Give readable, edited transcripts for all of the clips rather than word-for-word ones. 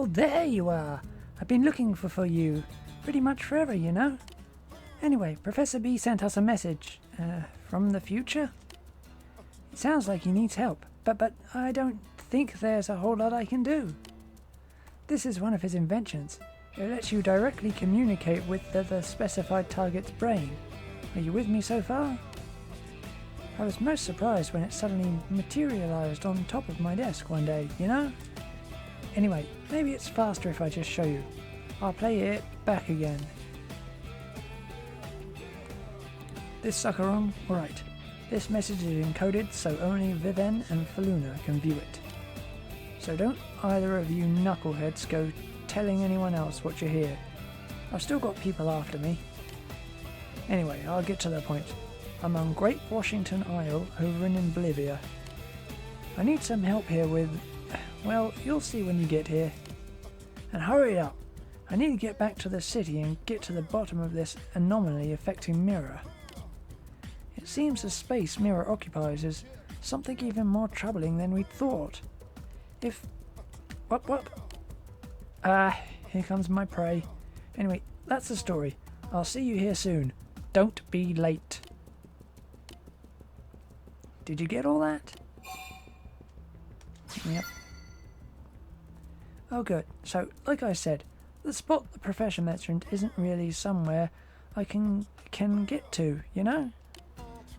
Oh, there you are. I've been looking for you pretty much forever, you know. Anyway, Professor B sent us a message from the future. It sounds like he needs help, but I don't think there's a whole lot I can do. This is one of his inventions. It lets you directly communicate with the specified target's brain. Are you with me so far? I was most surprised when it suddenly materialized on top of my desk one day, you know? Anyway, maybe it's faster if I just show you. I'll play it back again. This sucker on? Alright. This message is encoded so only Viven and Faluna can view it. So don't either of you knuckleheads go telling anyone else what you hear. I've still got people after me. Anyway, I'll get to the point. I'm on Great Washington Isle over in Bolivia. I need some help here with... well, you'll see when you get here. And hurry up! I need to get back to the city and get to the bottom of this anomaly affecting Mirror. It seems the space Mirror occupies is something even more troubling than we'd thought. If... What? Here comes my prey. Anyway, that's the story. I'll see you here soon. Don't be late. Did you get all that? Yep. Oh good. So, like I said, the spot the professor mentioned isn't really somewhere I can get to, you know?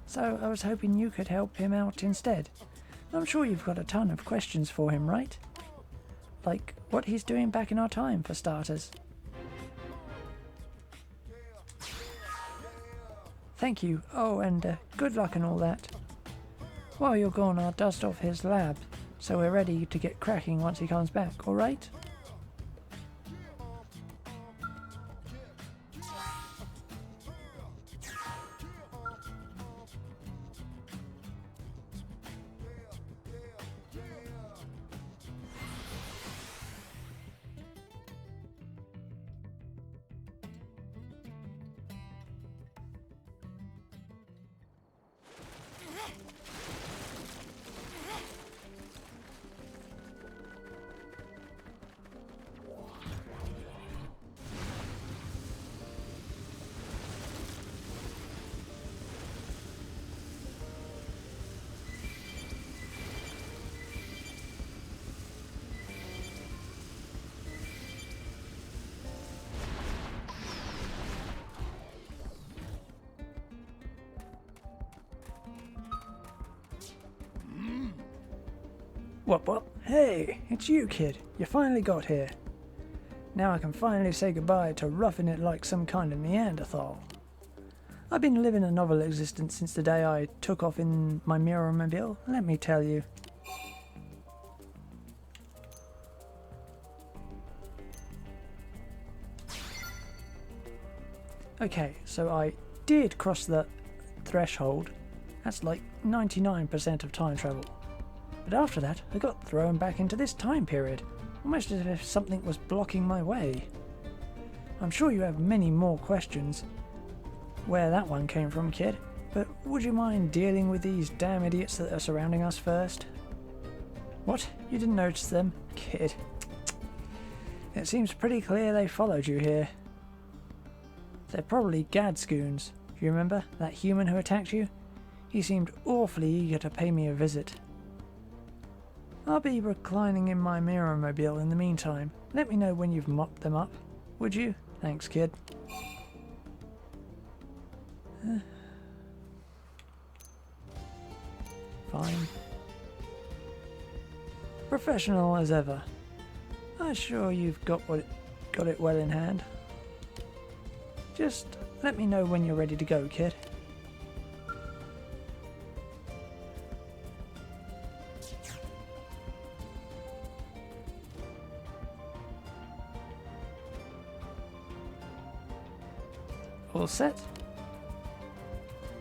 So I was hoping you could help him out instead. I'm sure you've got a ton of questions for him, right? Like what he's doing back in our time, for starters. Thank you. Oh, and good luck and all that. While you're gone, I'll dust off his lab, so we're ready to get cracking once he comes back, alright? What? Hey, it's you, kid. You finally got here. Now I can finally say goodbye to roughing it like some kind of Neanderthal. I've been living a novel existence since the day I took off in my Mirror-mobile, let me tell you. Okay, so I did cross the threshold. That's like 99% of time travel. But after that, I got thrown back into this time period, almost as if something was blocking my way. I'm sure you have many more questions where that one came from, kid, but would you mind dealing with these damn idiots that are surrounding us first? What? You didn't notice them? Kid. It seems pretty clear they followed you here. They're probably Gadsgoons. Do you remember that human who attacked you? He seemed awfully eager to pay me a visit. I'll be reclining in my Mirror-mobile in the meantime. Let me know when you've mopped them up, would you? Thanks, kid. Fine. Professional as ever. I'm sure you've got it well in hand. Just let me know when you're ready to go, kid. All set?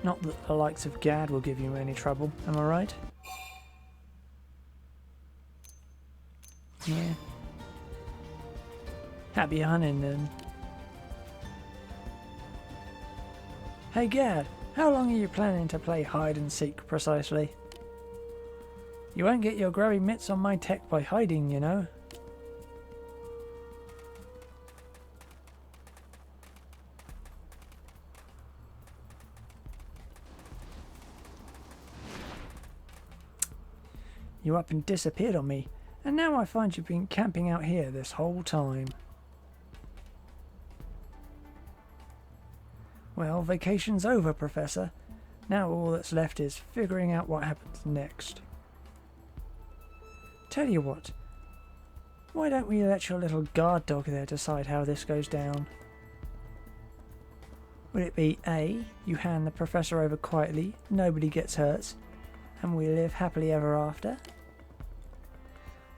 Not that the likes of Gad will give you any trouble, am I right? Yeah. Happy hunting then. Hey Gad, how long are you planning to play hide and seek precisely? You won't get your grubby mitts on my tech by hiding, you know. you up and disappeared on me, and now I find you've been camping out here this whole time. Well, vacation's over, Professor. Now all that's left is figuring out what happens next. Tell you what, why don't we let your little guard dog there decide how this goes down? Would it be A, you hand the Professor over quietly, nobody gets hurt, and we live happily ever after?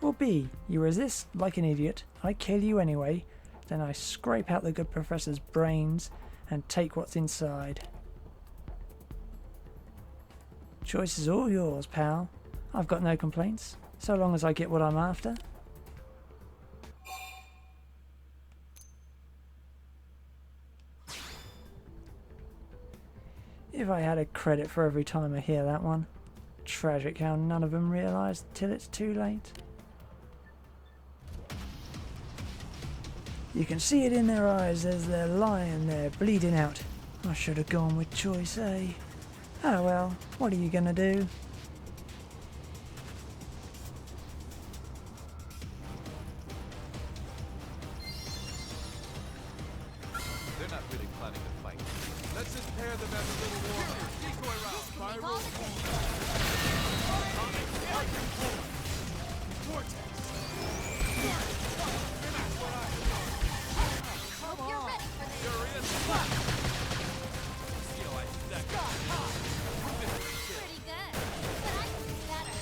Or B, you resist like an idiot, I kill you anyway, then I scrape out the good Professor's brains and take what's inside. Choice is all yours, pal. I've got no complaints, so long as I get what I'm after. If I had a credit for every time I hear that one. Tragic how none of them realise till it's too late. You can see it in their eyes as they're lying there bleeding out. I should have gone with choice A. Oh well, what are you gonna do? They're not really planning to fight. Let's just pair them as a little war. Decoy round. Viral. Vortex. Hope you're ready for this. Furious. Feel like that. Pretty good, but I can do better.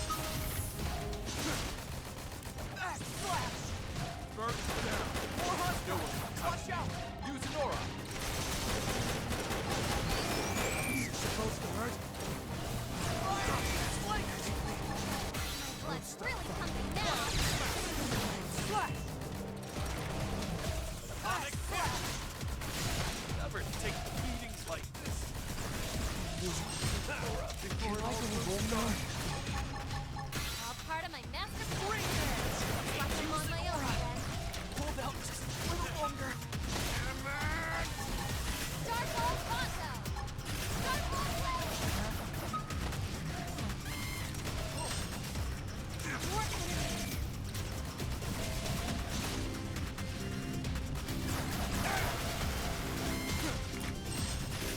First down. More hostile. Watch out. Use an aura. This is supposed to hurt. My blood's really pumping now. Never take beatings like this. All part of my master plan. Like I'm on my own again. Hold out just a little longer. Starfall Pronto! Starfall Blade! More enemies!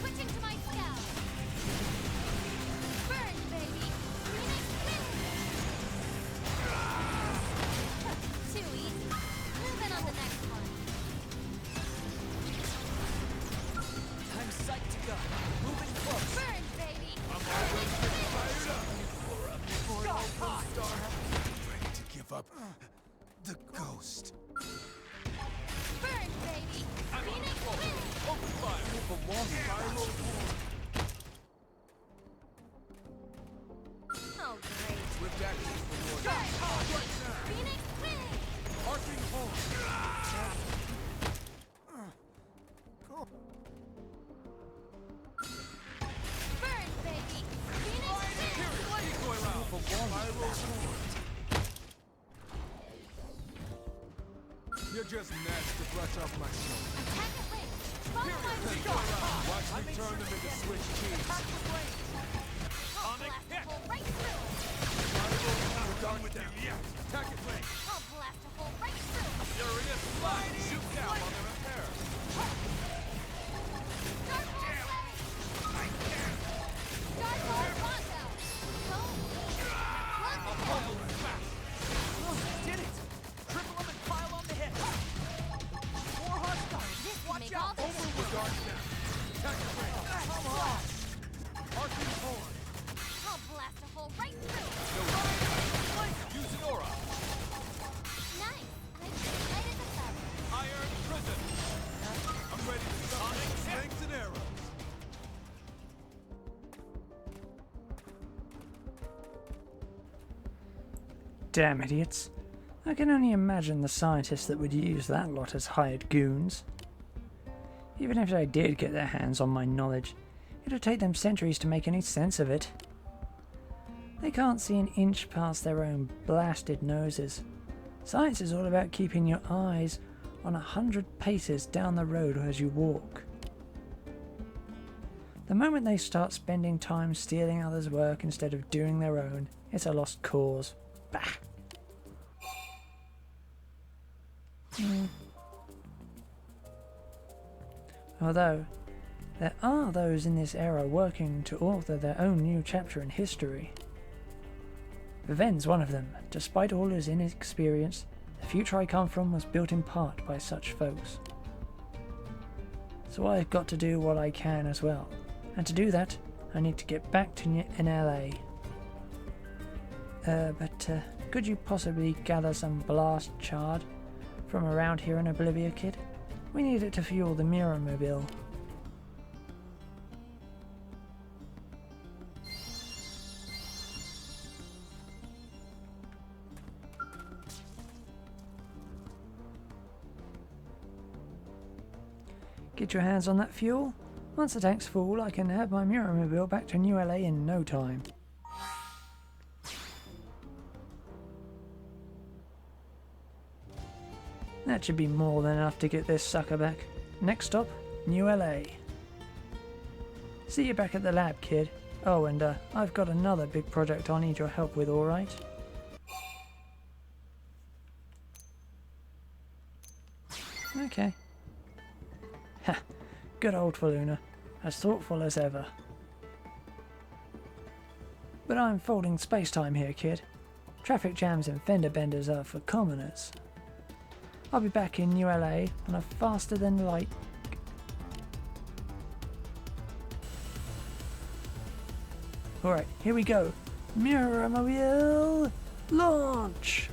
Switching to my scout! Burn, baby! Phoenix wins! Too easy. Moving on the next one. I'm psyched to go. Moving close. Burn, baby! I'm always fired up. Ready to give up the ghost. Burn, baby! Phoenix wins! Open fire. Viral. Oh, great. Swift action. Burn, Phoenix wins! Arcing horn. Burn, baby! Phoenix wins! Decoy round. Viral horn. You're just next to brush off my shoulder. Attack at range! Follow my lead! Watch me turn them into Swiss cheese. I'll blast a hole right through! We're done with them. Attack it range. I'll blast a hole right through! Furious fly. Shoot down on the repair. Starfall Blade! Starfall Pronto! Close the gap! Did it! Triple them and pile on the hit. More hostiles. This can make all the difference! Guard down. Attack it range. Come on. Arcing horn. I'll blast a hole right through! Use an aura. Nice! I'm light as a feather! Iron prison. I'm ready to sonic slings and arrows. Damn idiots. I can only imagine the scientists that would use that lot as hired goons. Even if they did get their hands on my knowledge, it'd take them centuries to make any sense of it. They can't see an inch past their own blasted noses. Science is all about keeping your eyes on 100 paces down the road as you walk. The moment they start spending time stealing others' work instead of doing their own, it's a lost cause. Bah! Although, there are those in this era working to author their own new chapter in history. Viven's one of them. Despite all his inexperience, the future I come from was built in part by such folks. So I've got to do what I can as well. And to do that, I need to get back to in LA. But could you possibly gather some blast chard from around here in Oblivia, kid? We need it to fuel the Mirror Mobile. Get your hands on that fuel. Once the tank's full, I can have my Mirror Mobile back to New LA in no time. That should be more than enough to get this sucker back. Next stop, New LA. See you back at the lab, kid. Oh, and I've got another big project I need your help with, alright? Okay. Ha! Good old Faluna. As thoughtful as ever. But I'm folding space-time here, kid. Traffic jams and fender benders are for commoners. I'll be back in New LA on a faster than light. Alright, here we go. Mirror Mobile launch!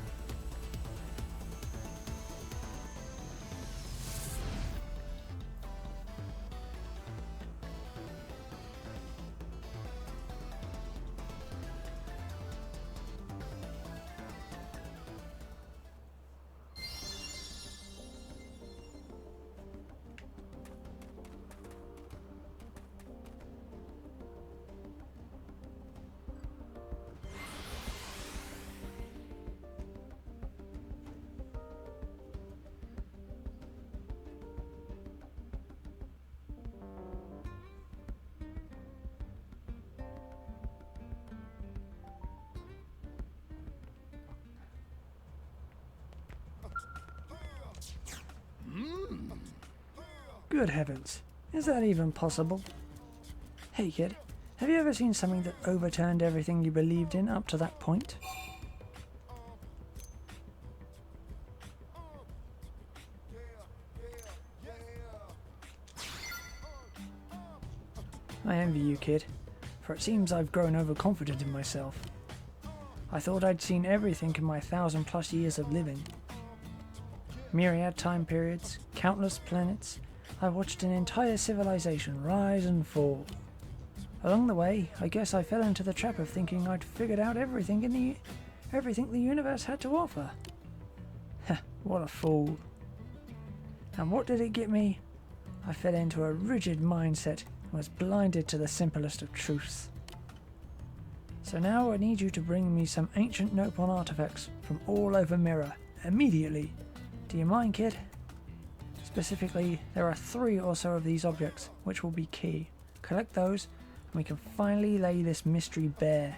Good heavens, is that even possible? Hey kid, have you ever seen something that overturned everything you believed in up to that point? I envy you, kid, for it seems I've grown overconfident in myself. I thought I'd seen everything in my 1,000+ years of living. Myriad time periods, countless planets. I watched an entire civilization rise and fall. Along the way, I guess I fell into the trap of thinking I'd figured out everything the universe had to offer. Heh, what a fool. And what did it get me? I fell into a rigid mindset and was blinded to the simplest of truths. So now I need you to bring me some ancient Nopon artifacts from all over Mirror, immediately. Do you mind, kid? Specifically, there are 3 or so of these objects, which will be key. Collect those, and we can finally lay this mystery bare.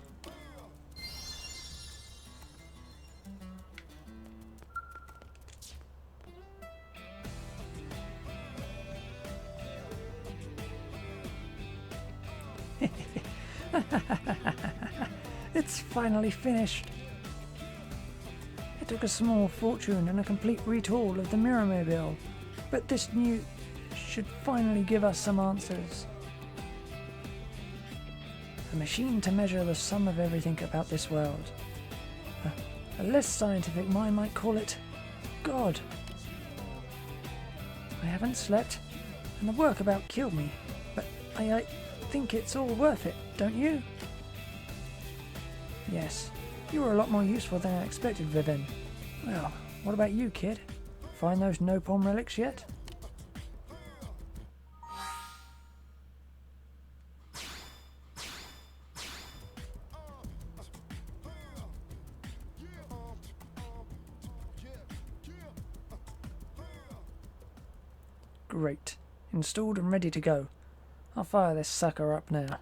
It's finally finished. It took a small fortune and a complete retool of the Mirror Mobile, but this new should finally give us some answers. A machine to measure the sum of everything about this world. A less scientific mind might call it God. I haven't slept, and the work about killed me, but I think it's all worth it, don't you? Yes, you were a lot more useful than I expected, Viven. Well, what about you, kid? Find those Nopon relics yet? Great. Installed and ready to go. I'll fire this sucker up now.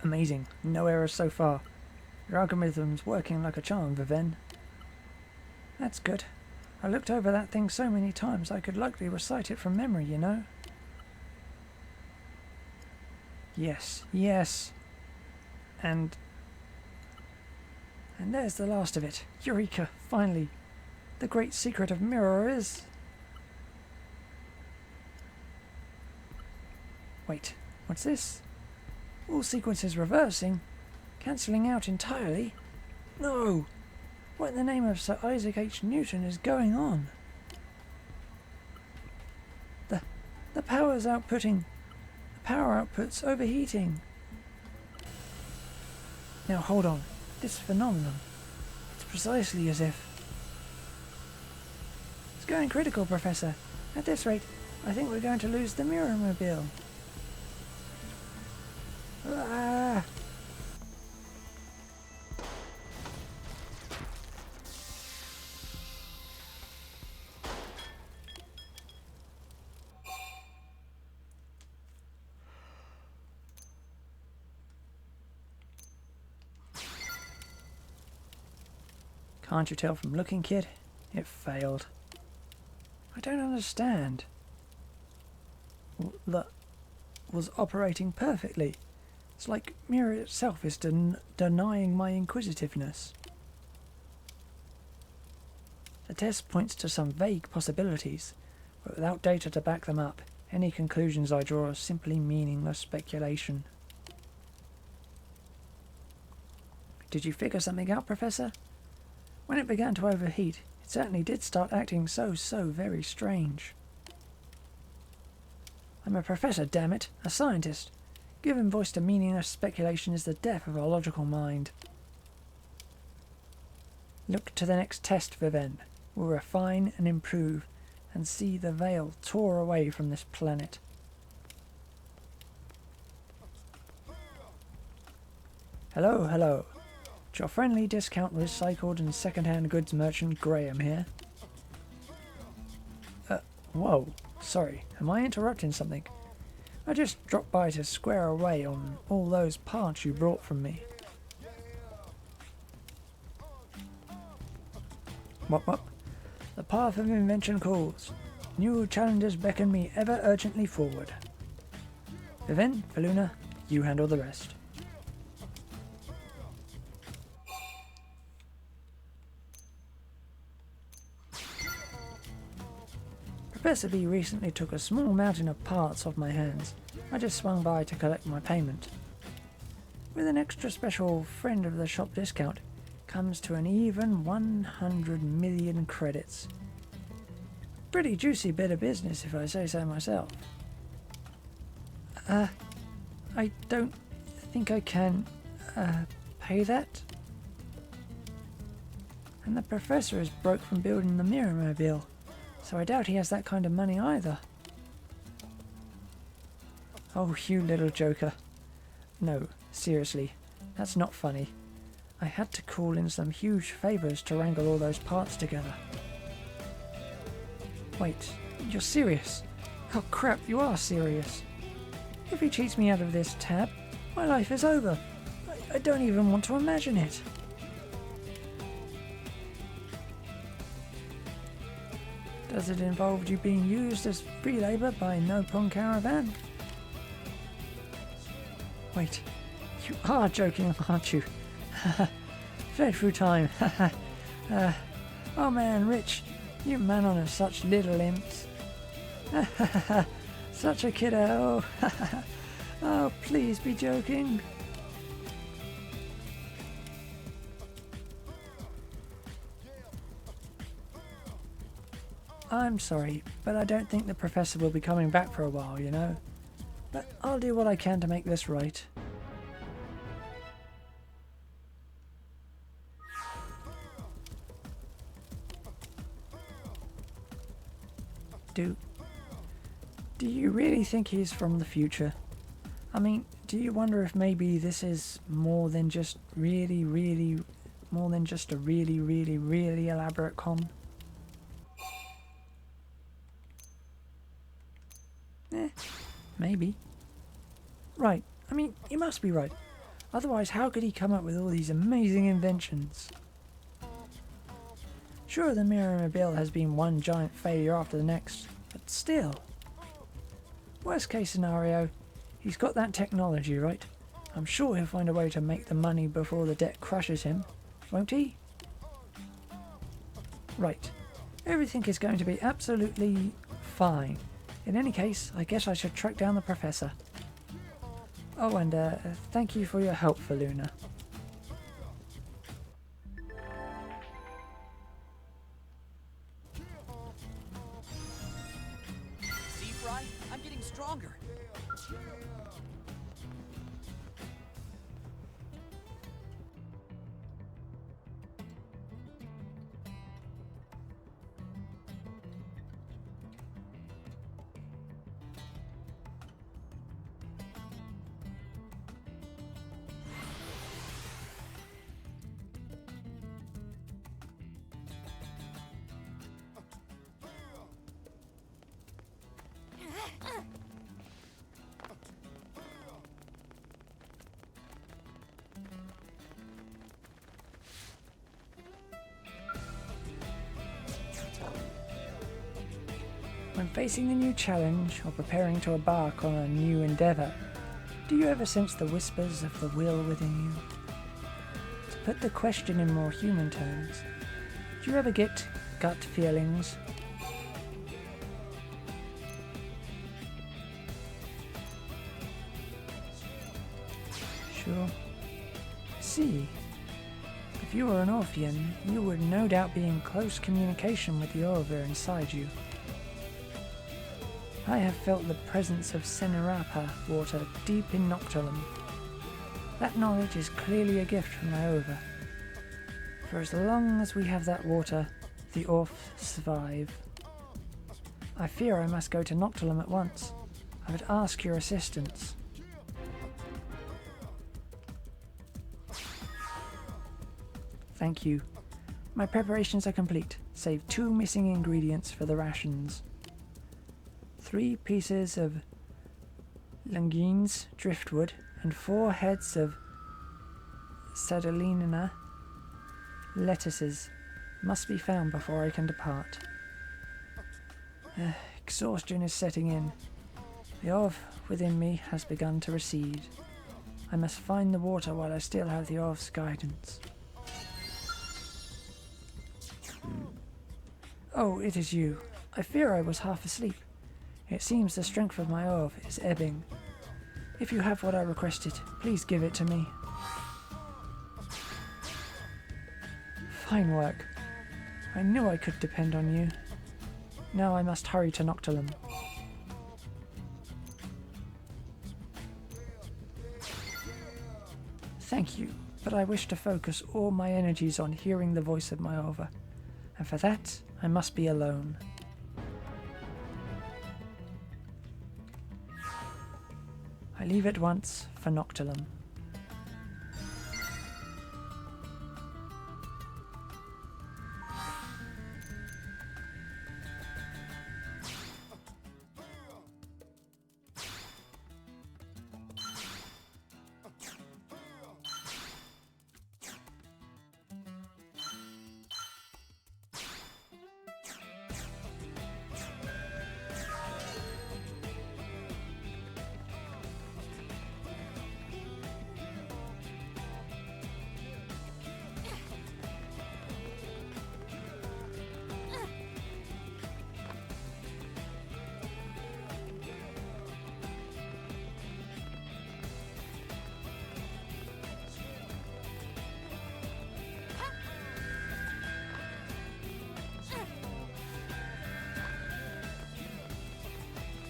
Amazing. No errors so far. Your algorithm's working like a charm, Viven. That's good. I looked over that thing so many times I could likely recite it from memory, you know? Yes, yes. And there's the last of it. Eureka, finally. The great secret of mirror is... Wait, what's this? All sequences reversing? Cancelling out entirely? No! What in the name of Sir Isaac H. Newton is going on? The power's outputting. The power output's overheating. Now hold on. This phenomenon. It's precisely as if... It's going critical, Professor. At this rate, I think we're going to lose the mirror mobile. Ah! Can't you tell from looking, kid? It failed. I don't understand. That was operating perfectly. It's like mirror itself is denying my inquisitiveness. The test points to some vague possibilities, but without data to back them up, any conclusions I draw are simply meaningless speculation. Did you figure something out, Professor? When it began to overheat, it certainly did start acting so very strange. I'm a professor, damn it, a scientist. Giving voice to meaningless speculation is the death of our logical mind. Look to the next test, Viven. We'll refine and improve, and see the veil tore away from this planet. Hello, hello. It's your friendly discount recycled and second-hand goods merchant Graham here. Whoa, sorry, am I interrupting something? I just dropped by to square away on all those parts you brought from me. What? The path of invention calls. New challenges beckon me ever urgently forward. Viven, Faluna, you handle the rest. Professor B recently took a small mountain of parts off my hands. I just swung by to collect my payment. With an extra special friend of the shop discount, comes to an even 100 million credits. Pretty juicy bit of business if I say so myself. I don't think I can, pay that. And the professor is broke from building the mirror mobile. So I doubt he has that kind of money either. Oh, you little joker. No, seriously, that's not funny. I had to call in some huge favours to wrangle all those parts together. Wait, you're serious? Oh crap, you are serious. If he cheats me out of this tab, my life is over. I don't even want to imagine it. Does it involve you being used as free labour by No Pong Caravan? Wait, you are joking, aren't you? Fled through time. Oh man, Rich, you man on such little imps. Such a kiddo. Oh, please be joking. I'm sorry, but I don't think the professor will be coming back for a while, you know. But I'll do what I can to make this right. Do you really think he's from the future? I mean, do you wonder if maybe this is more than just a really elaborate con? Maybe. Right, I mean, you must be right. Otherwise, how could he come up with all these amazing inventions? Sure, the Mirror-mobile has been one giant failure after the next, but still. Worst case scenario, he's got that technology, right? I'm sure he'll find a way to make the money before the debt crushes him, won't he? Right. Everything is going to be absolutely fine. In any case, I guess I should track down the professor. Oh, and thank you for your help, Faluna. See, Fry? I'm getting stronger. When facing a new challenge or preparing to embark on a new endeavour, do you ever sense the whispers of the will within you? To put the question in more human terms, do you ever get gut feelings? Sure. See, if you were an Orphean, you would no doubt be in close communication with the Orver inside you. I have felt the presence of Senerapa water deep in Noctilum. That knowledge is clearly a gift from Iova. For as long as we have that water, the Orphs survive. I fear I must go to Noctilum at once. I would ask your assistance. Thank you. My preparations are complete, save 2 missing ingredients for the rations. 3 pieces of Langines driftwood and 4 heads of Sadolina lettuces must be found before I can depart. Exhaustion is setting in. The Orv within me has begun to recede. I must find the water while I still have the Orv's guidance. Oh, it is you. I fear I was half asleep. It seems the strength of my Orv is ebbing. If you have what I requested, please give it to me. Fine work. I knew I could depend on you. Now I must hurry to Noctilum. Thank you, but I wish to focus all my energies on hearing the voice of my Orva, and for that I must be alone. I leave at once for Noctilum.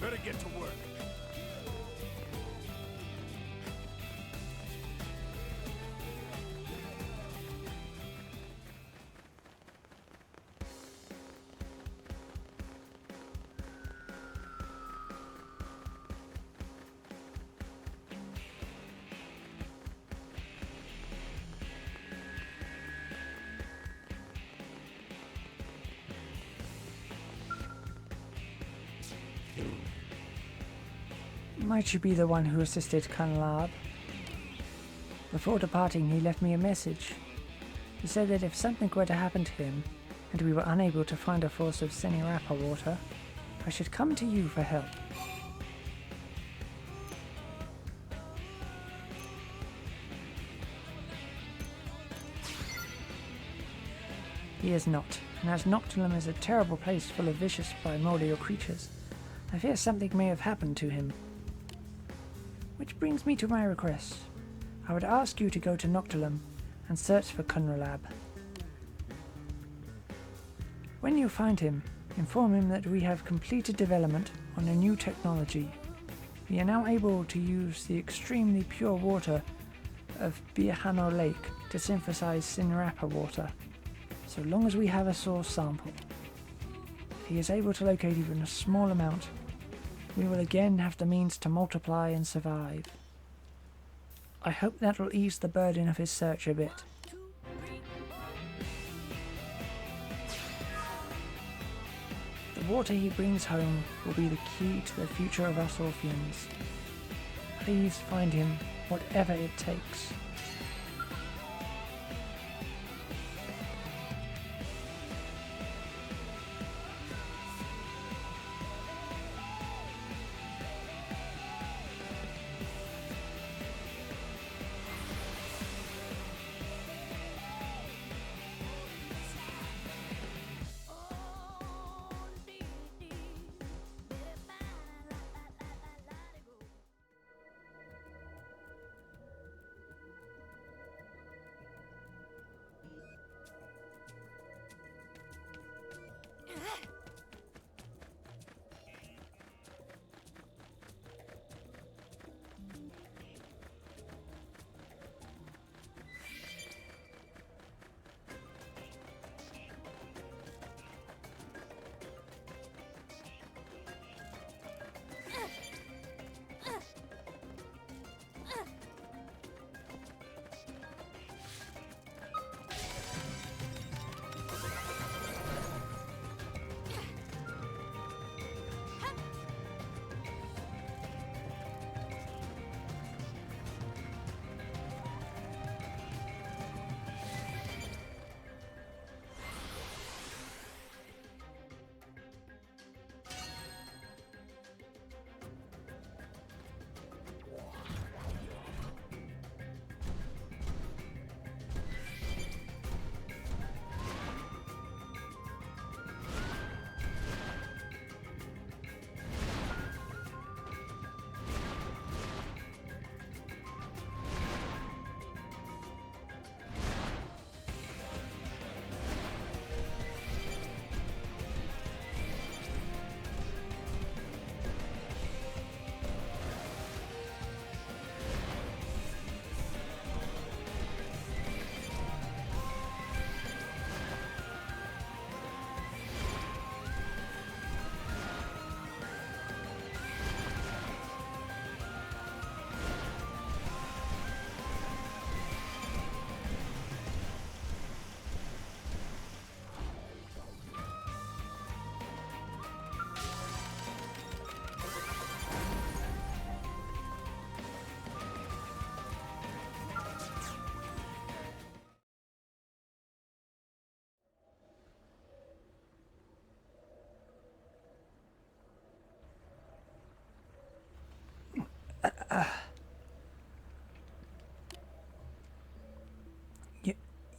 Better get to work. Might you be the one who assisted Kanlab? Before departing, he left me a message. He said that if something were to happen to him, and we were unable to find a source of Xenoblade water, I should come to you for help. He is not, and as Noctilum is a terrible place full of vicious primordial creatures, I fear something may have happened to him. Which brings me to my request. I would ask you to go to Noctilum and search for Kunralab. When you find him, inform him that we have completed development on a new technology. We are now able to use the extremely pure water of Biahano Lake to synthesize Xenoblade water, so long as we have a source sample. If he is able to locate even a small amount, we will again have the means to multiply and survive. I hope that will ease the burden of his search a bit. The water he brings home will be the key to the future of us Orpheans. Please find him, whatever it takes.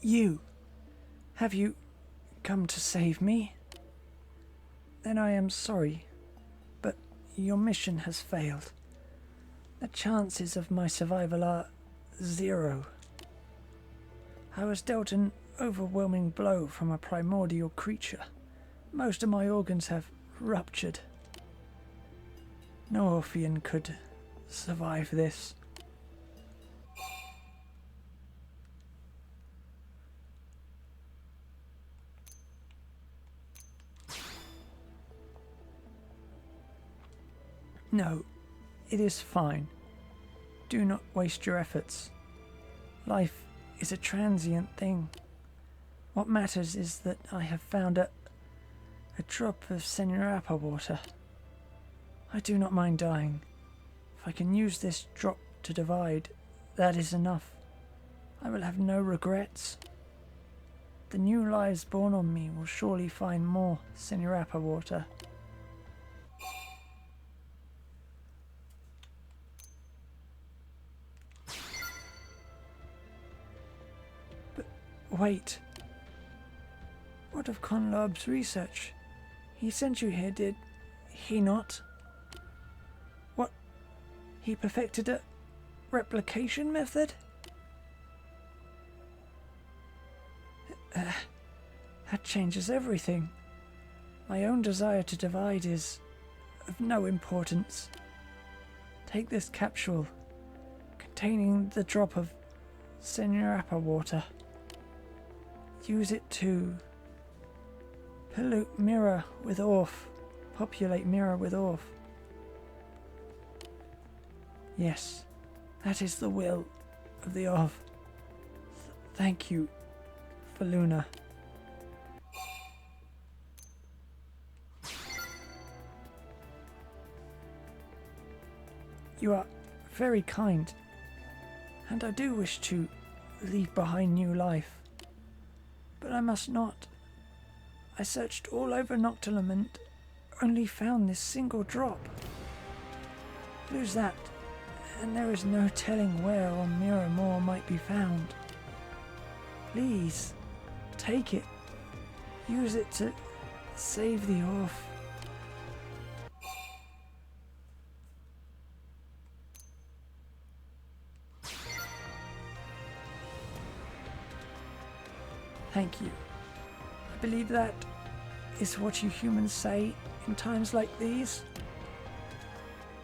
You? Have you come to save me? Then I am sorry, but your mission has failed. The chances of my survival are 0. I was dealt an overwhelming blow from a primordial creature. Most of my organs have ruptured. No Orphean could survive this. No, it is fine. Do not waste your efforts. Life is a transient thing. What matters is that I have found a drop of Xenoblade water. I do not mind dying. If I can use this drop to divide, that is enough. I will have no regrets. The new lives born on me will surely find more Sinurapa water. But wait. What of Conlab's research? He sent you here, did he not? What? He perfected a replication method? That changes everything. My own desire to divide is of no importance. Take this capsule containing the drop of Sinurapa water. Use it to pollute Mirror with Orf. Populate Mirror with Orf. Yes, that is the will of the Orf. Thank you, Faluna. You are very kind, and I do wish to leave behind new life. But I must not. I searched all over Noctilum and only found this single drop. Lose that, and there is no telling where on Mirror more might be found. Please, take it. Use it to save the Orf. Thank you. I believe that is what you humans say in times like these.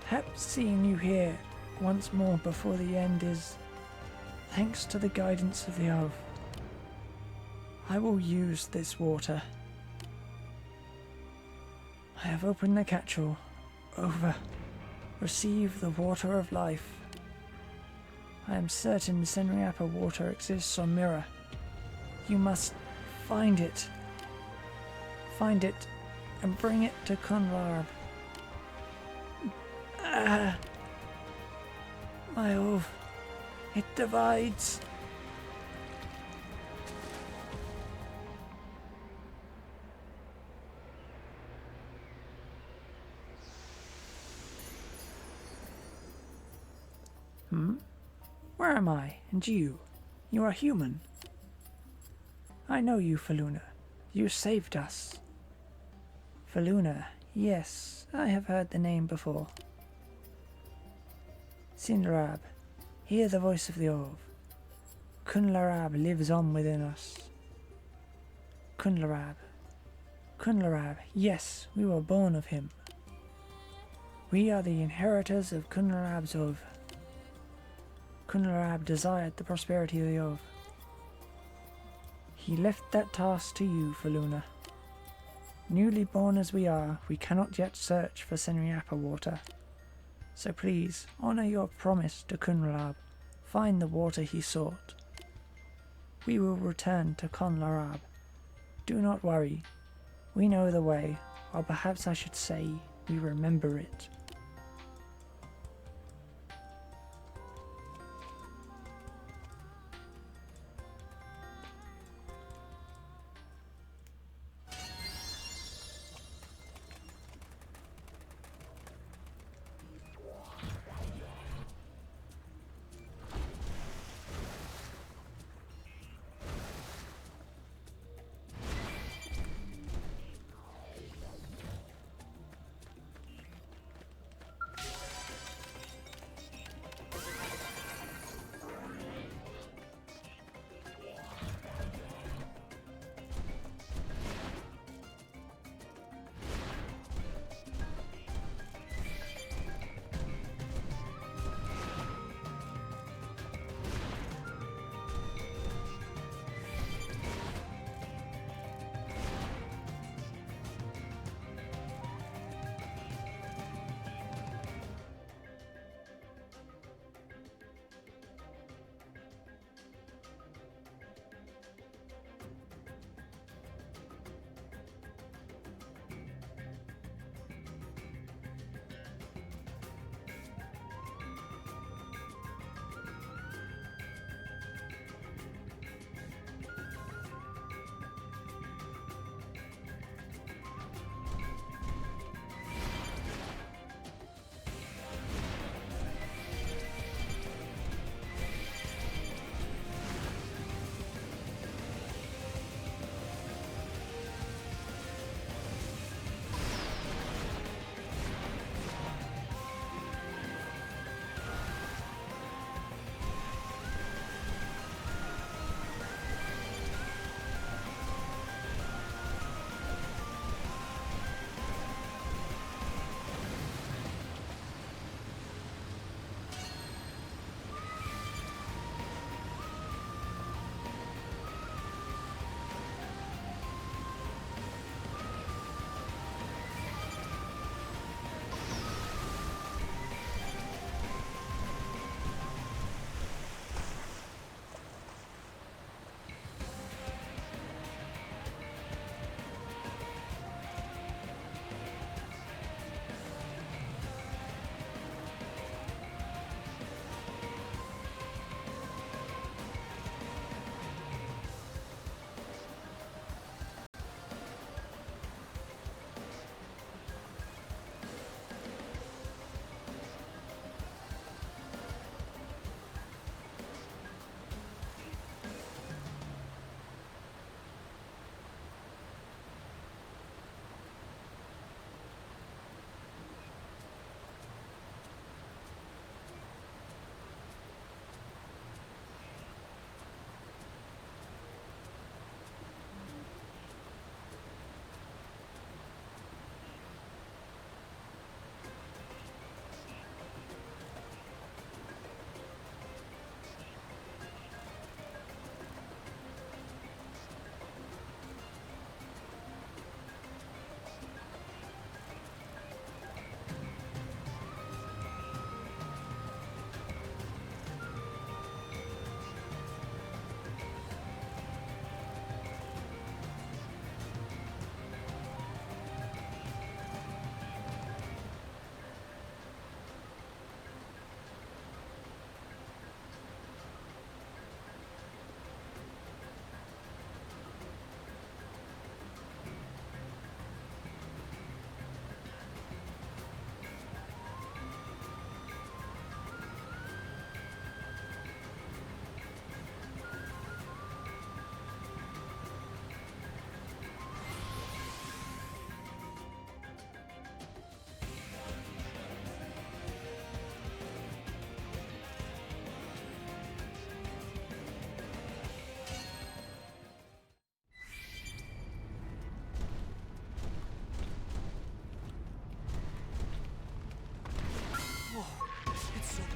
Perhaps seeing you here once more before the end is thanks to the guidance of the Ov. I will use this water. I have opened the catchall. Over. Receive the water of life. I am certain Sinurapa water exists on Mirror. You must find it. Find it and bring it to Conlarb. My Ov. It divides. Where am I? And you? You are human. I know you, Faluna. You saved us. Faluna, yes, I have heard the name before. Sinlarab, hear the voice of the Ov. Kunlarab lives on within us. Kunlarab. Kunlarab, yes, we were born of him. We are the inheritors of Kunlarab's Ov. Kunlarab desired the prosperity of the Ov. He left that task to you, Faluna. Newly born as we are, we cannot yet search for Sinurapa water. So please, honour your promise to Kunlarab. Find the water he sought. We will return to Conlarab. Do not worry. We know the way, or perhaps I should say, we remember it.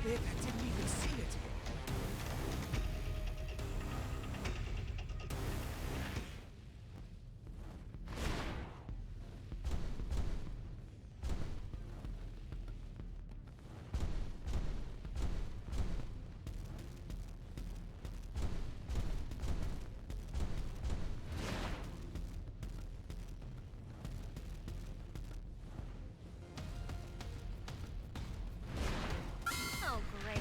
big I didn't even see it. Oh, great.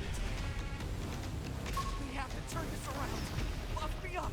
We have to turn this around. Buff me up.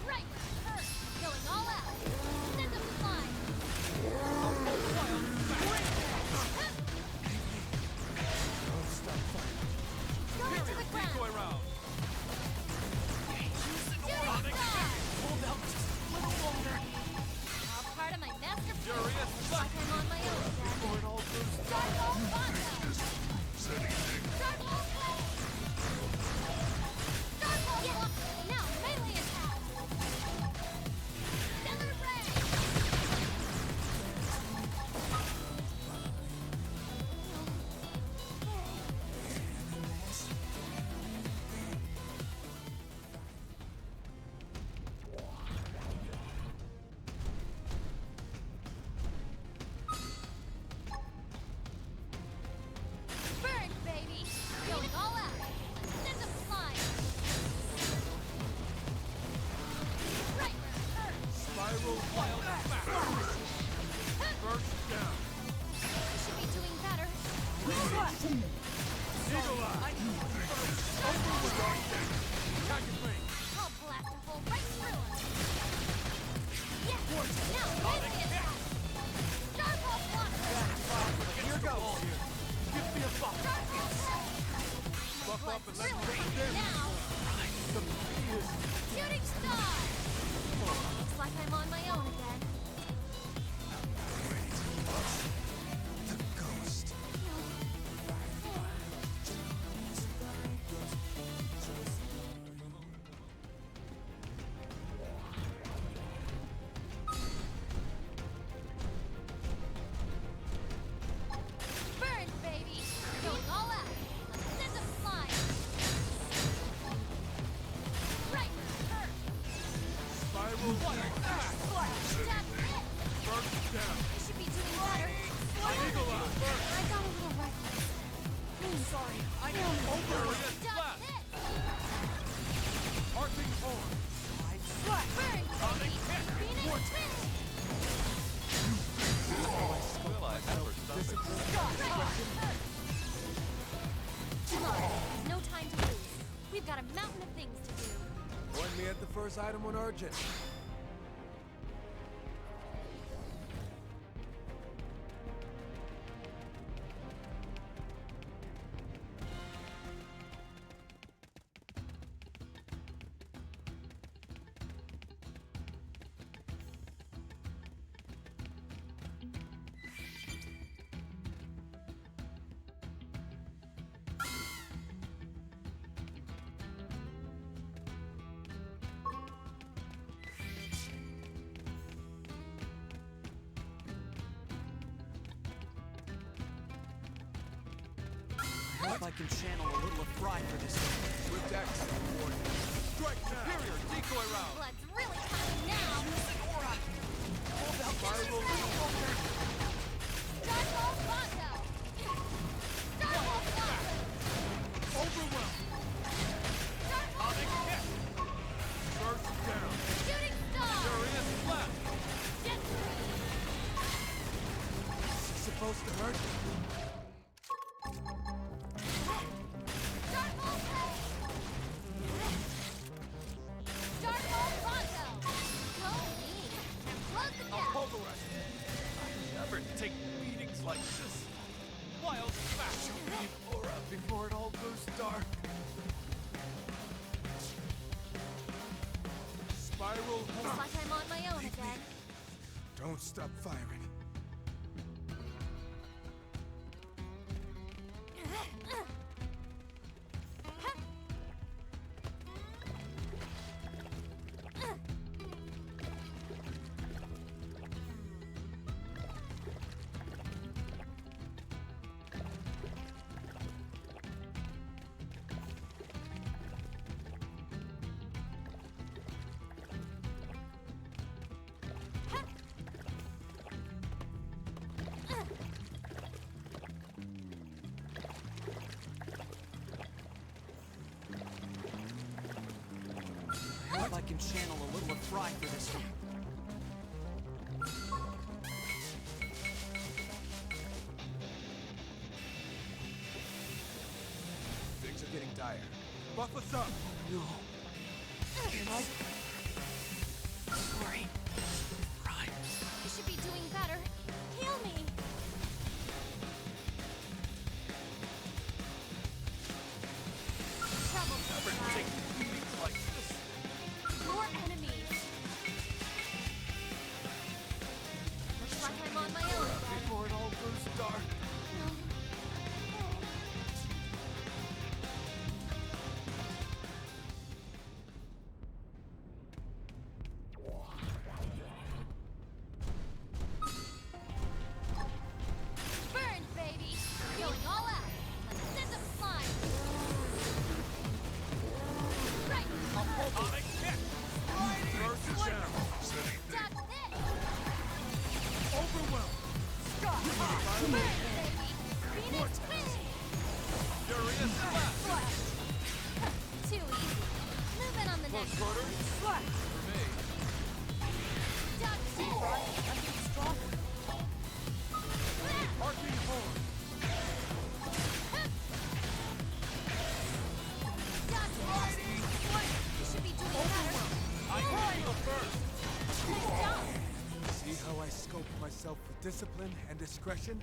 Right where it hurts. Going all out. Send them flying. Going to the ground. Decoy round. Shooting star. Hold out just a little longer. All part of my master plan. Furious Looks like I'm on my own again. Before it all goes Starfall Bonzo. Starfall Blade. Starfall Block. Now melee attack. Stellar Ray. Burn, baby. Going all out. Send them flying. Right where it hurts. Spiral wild back. Burst down. Should be doing better. Eagle eye. Attack your thing. I'll blast a hole right through him. Yes. Now melee attack. Starfall Block. Here goes. Give me a buff. Starfall Block. Buff up and let's Thrill put right them now. The is Shooting star. Looks like I'm on my own again. the ghost. Burn, baby. Going all out. Send them flying. Right where it hurts. Spiral wild back. That's it. Burst down. I should be doing better. Eagle eye. Burst. I got a little reckless. Sorry, I know. Furious That's blast. it. Arcing horn. Burn, baby. Phoenix Fist. Will I ever stop it? Come on. There's no time to lose. We've got a mountain of things to do. Join me at the first item on urgent. if I can channel a little of pride for this one. Swift action. Warning. Strike now. Superior decoy round. Blood's really coming now. Aura! Hold out Spiral Starfall Bonto. Starfall Bonto. Overwhelm. Starfall Atomic hit. First down. Shooting Star. Furious blast. Jet Stream. supposed to hurt? Starfall Blade. Starfall Bonto. Slow me. Close the I'll gap. pulverize it. I never take beatings like this. Wild smash. Aura before it all goes dark. Spiral Looks home. like I'm on my own again. Don't stop firing. If I can channel a little of pride for this one. Things are getting dire. Buff us up. No. Can I? Sorry. Pride. You should be doing better. Heal me. Trouble. Never take beatings like this. More enemies. Looks like I'm on my own again. Before it all goes dark. Burn, baby! Going all out! Let's send them flying! Right! Atomic hit. First down. Dodge this! Overwhelm. Burn, baby! Phoenix Wing! Furious blast. Flash! Too easy. Move in on the next one. Quarter. Flash! For me. Dodge this! I'm getting stronger. Arcing horn. Dodge this! You should be doing better. I can feel first. Nice job! See how I scope myself with discipline and discretion?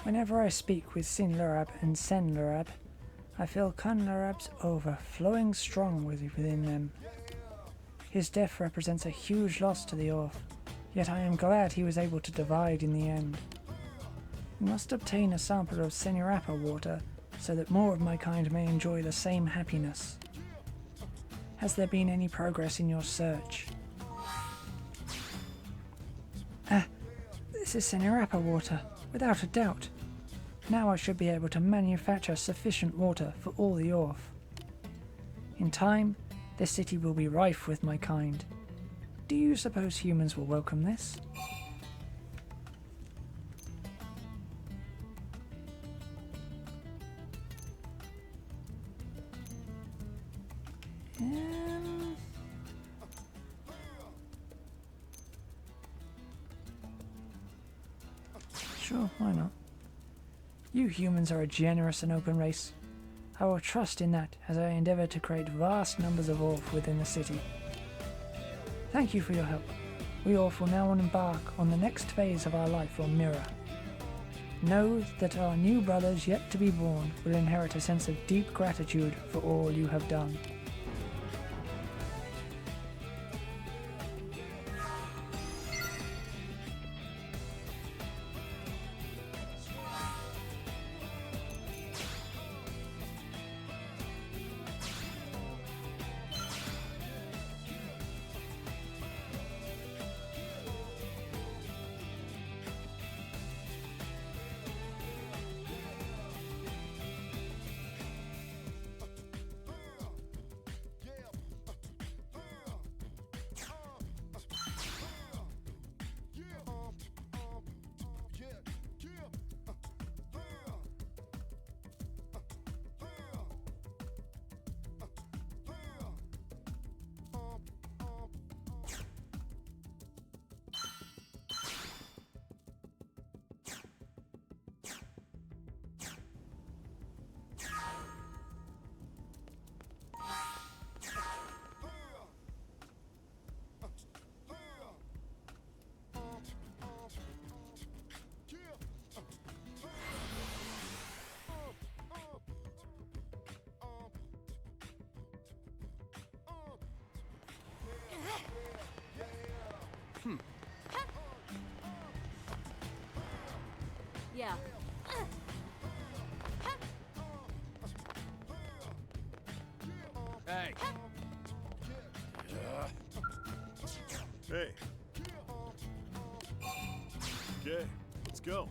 Whenever I speak with Sinlurab and Senlurab, I feel Kunlurab's overflowing strong within them. His death represents a huge loss to the Orth, yet I am glad he was able to divide in the end. We must obtain a sample of Senirappa water so that more of my kind may enjoy the same happiness. Has there been any progress in your search? This is Senirappa water, without a doubt. Now I should be able to manufacture sufficient water for all the Orth. In time, this city will be rife with my kind. Do you suppose humans will welcome this? Sure, why not? You humans are a generous and open race. I will trust in that as I endeavour to create vast numbers of Orth within the city. Thank you for your help. We Orth will now embark on the next phase of our life on Mirror. Know that our new brothers yet to be born will inherit a sense of deep gratitude for all you have done. Yeah. Hey. Hey. Okay, let's go.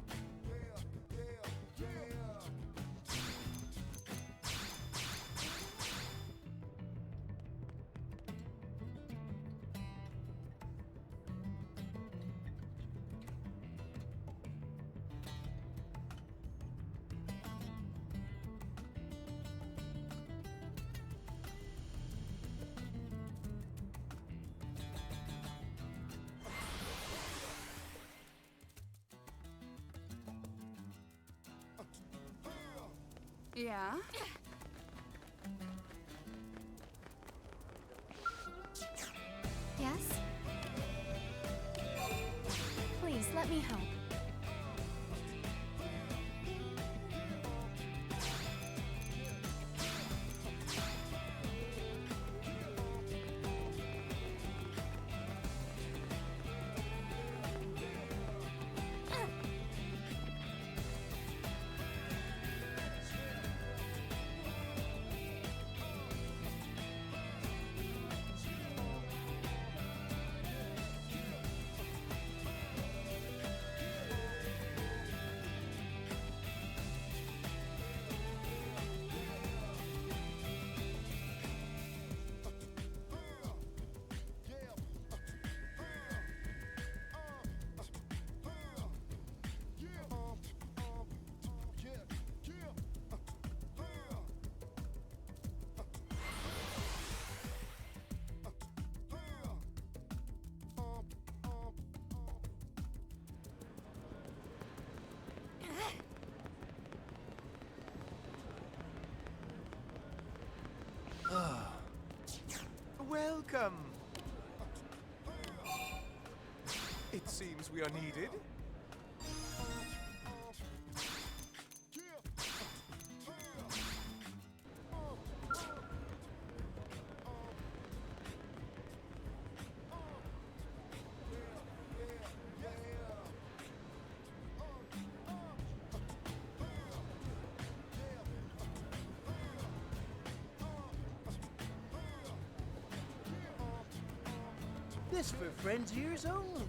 Yeah? Yes? Please, let me help. Welcome. It seems we are needed. This for friends ears only.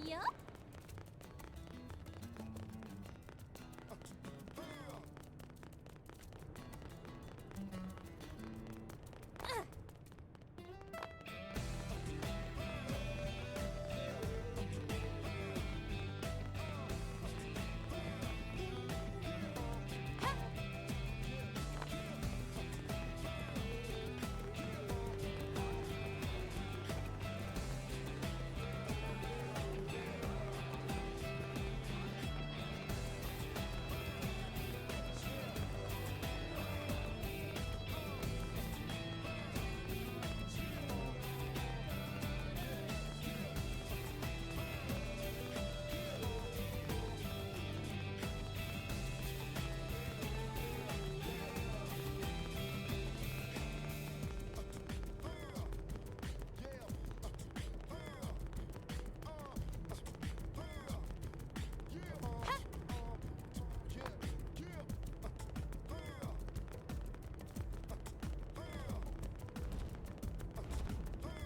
Yup.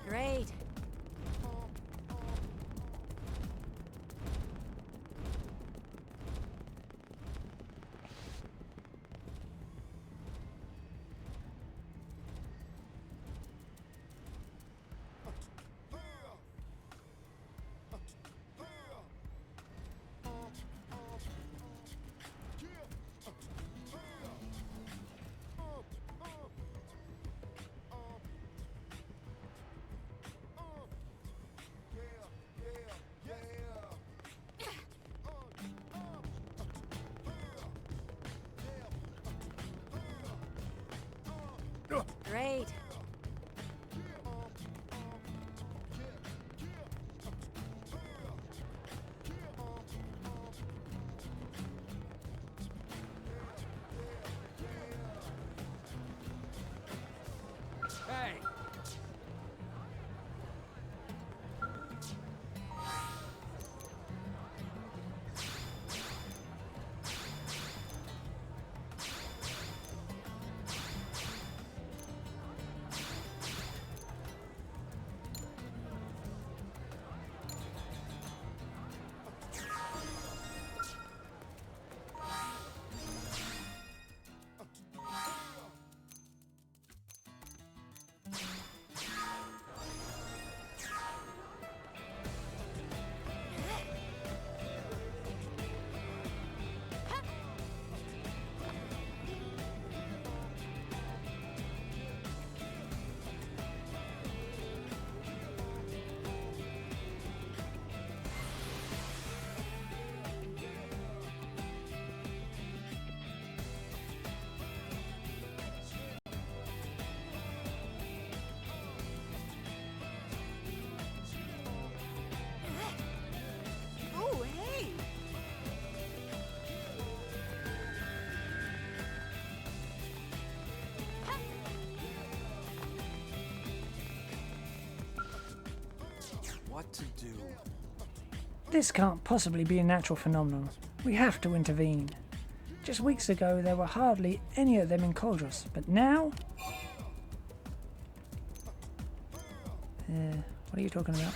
Great. Great. Hey! Oh, hey! What to do? This can't possibly be a natural phenomenon. We have to intervene. Just weeks ago there were hardly any of them in Koldros, but now... what are you talking about?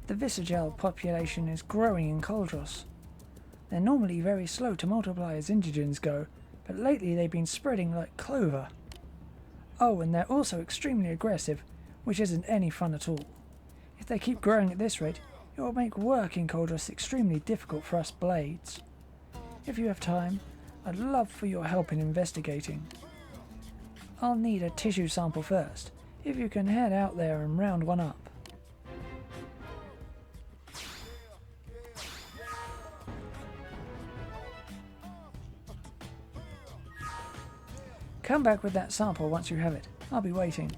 The Visagel population is growing in Koldros. They're normally very slow to multiply as indigens go, but lately they've been spreading like clover. Oh, and they're also extremely aggressive, which isn't any fun at all. If they keep growing at this rate, it will make work in Coldress extremely difficult for us blades. If you have time, I'd love for your help in investigating. I'll need a tissue sample first, if you can head out there and round one up. Come back with that sample once you have it. I'll be waiting.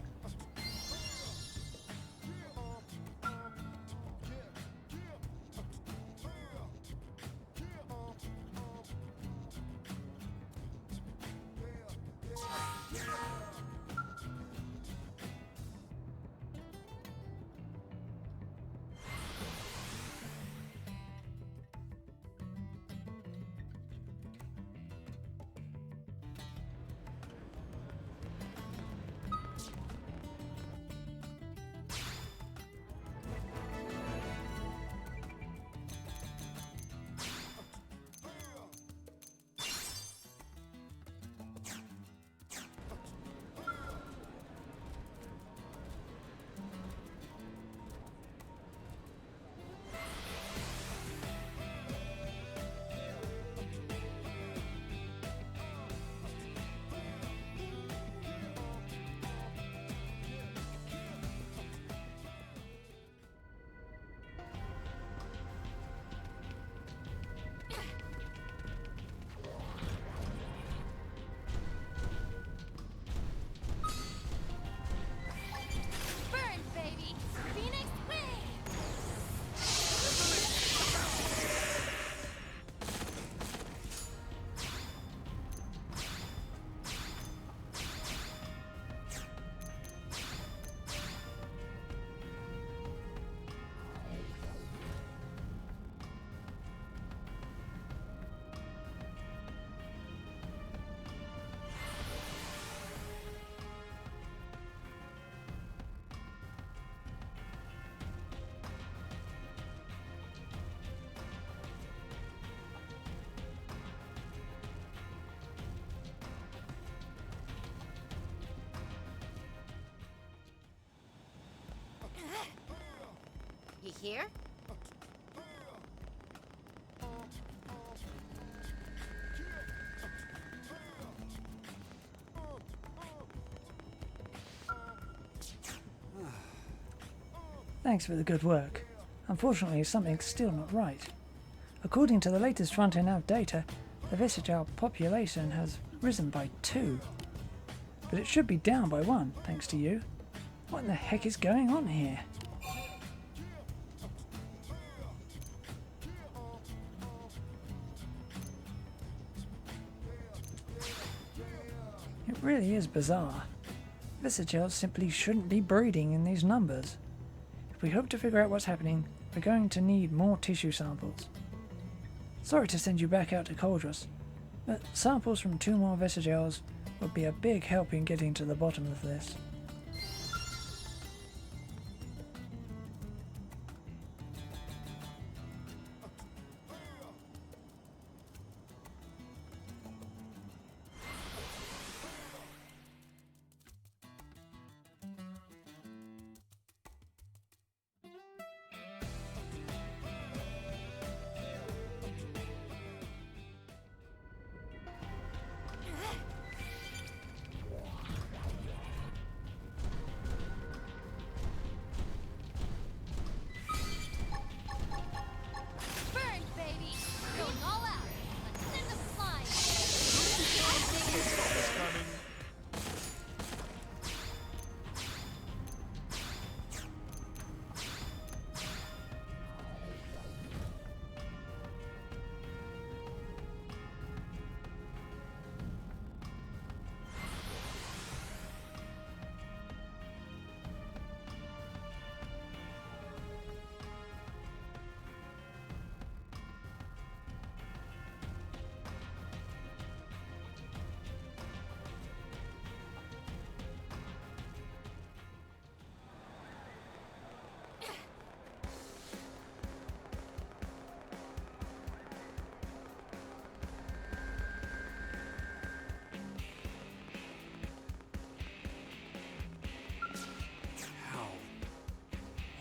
Burn, baby! Phoenix win! You hear? Thanks for the good work. Unfortunately, something's still not right. According to the latest front-end nav data, the Visagel population has risen by 2. But it should be down by 1, thanks to you. What in the heck is going on here? It really is bizarre. Visagels simply shouldn't be breeding in these numbers. If we hope to figure out what's happening, we're going to need more tissue samples. Sorry to send you back out to Coldress, but samples from 2 more Visagels would be a big help in getting to the bottom of this.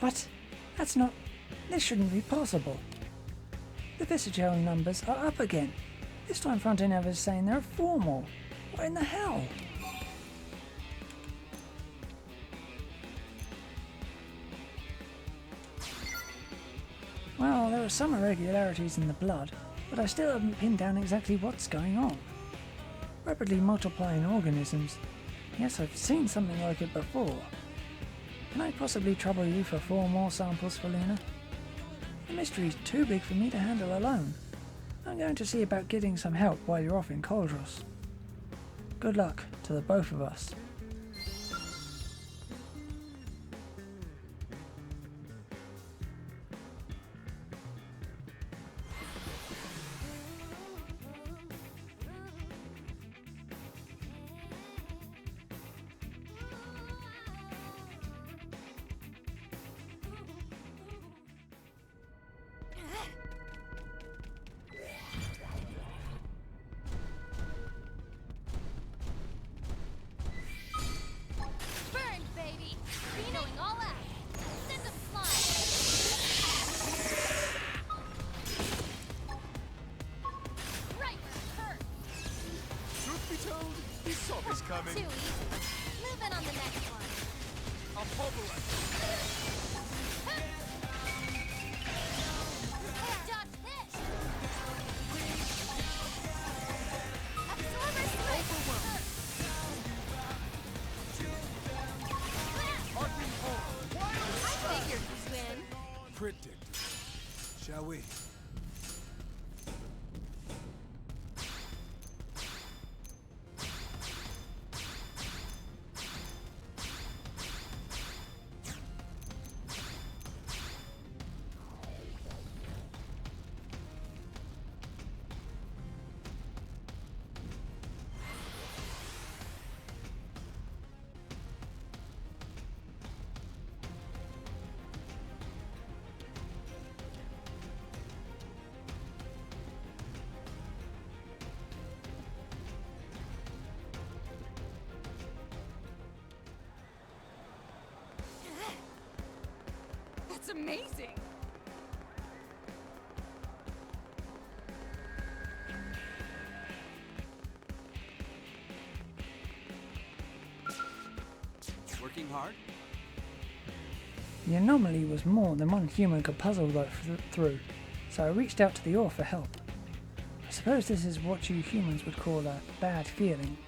What? That's not... This shouldn't be possible. The Visagel numbers are up again. This time Frontenac is saying there are 4 more. What in the hell? Well, there are some irregularities in the blood, but I still haven't pinned down exactly what's going on. Rapidly multiplying organisms. Yes, I've seen something like it before. Can I possibly trouble you for 4 more samples, Feluna? The mystery's too big for me to handle alone. I'm going to see about getting some help while you're off in Coldros. Good luck to the both of us. Burn, baby! Going all out! Send them flying! Right where it hurts! Truth be told, he saw this coming. Too easy. Move in on the next one. A bubble. Dodge this! Absorber strike! Arcing home. I figured you'd win. Predicted. Shall we? That's amazing! Working hard? The anomaly was more than one human could puzzle through, so I reached out to the ore for help. I suppose this is what you humans would call a bad feeling.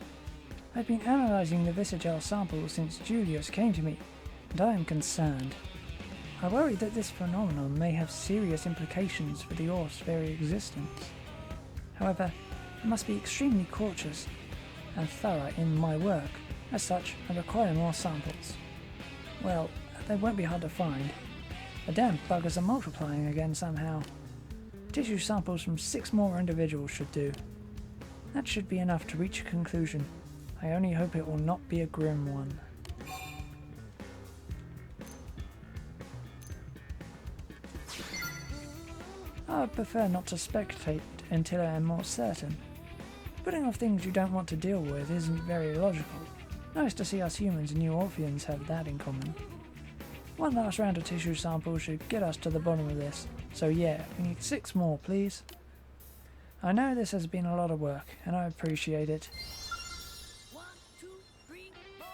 I've been analysing the Visagel samples since Julius came to me, and I am concerned. I worry that this phenomenon may have serious implications for the ore's very existence. However, I must be extremely cautious and thorough in my work. As such, I require more samples. Well, they won't be hard to find. The damn buggers are multiplying again somehow. Tissue samples from 6 more individuals should do. That should be enough to reach a conclusion. I only hope it will not be a grim one. I would prefer not to spectate until I am more certain. Putting off things you don't want to deal with isn't very logical. Nice to see us humans and you Orpheans have that in common. One last round of tissue samples should get us to the bottom of this. So yeah, we need 6 more, please. I know this has been a lot of work, and I appreciate it. 1, 2, 3, 4.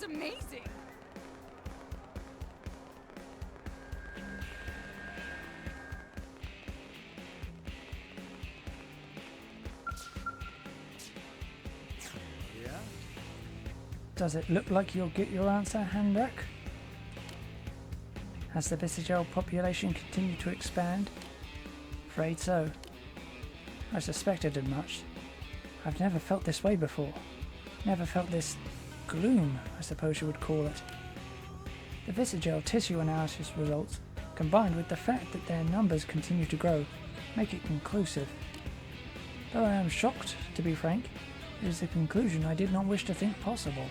amazing. Yeah? Does it look like you'll get your answer, Handrak? Has the Visagel population continued to expand? Afraid so. I suspected as much. I've never felt this way before. Never felt this gloom, I suppose you would call it. The Visagel tissue analysis results, combined with the fact that their numbers continue to grow, make it conclusive. Though I am shocked, to be frank, it is a conclusion I did not wish to think possible.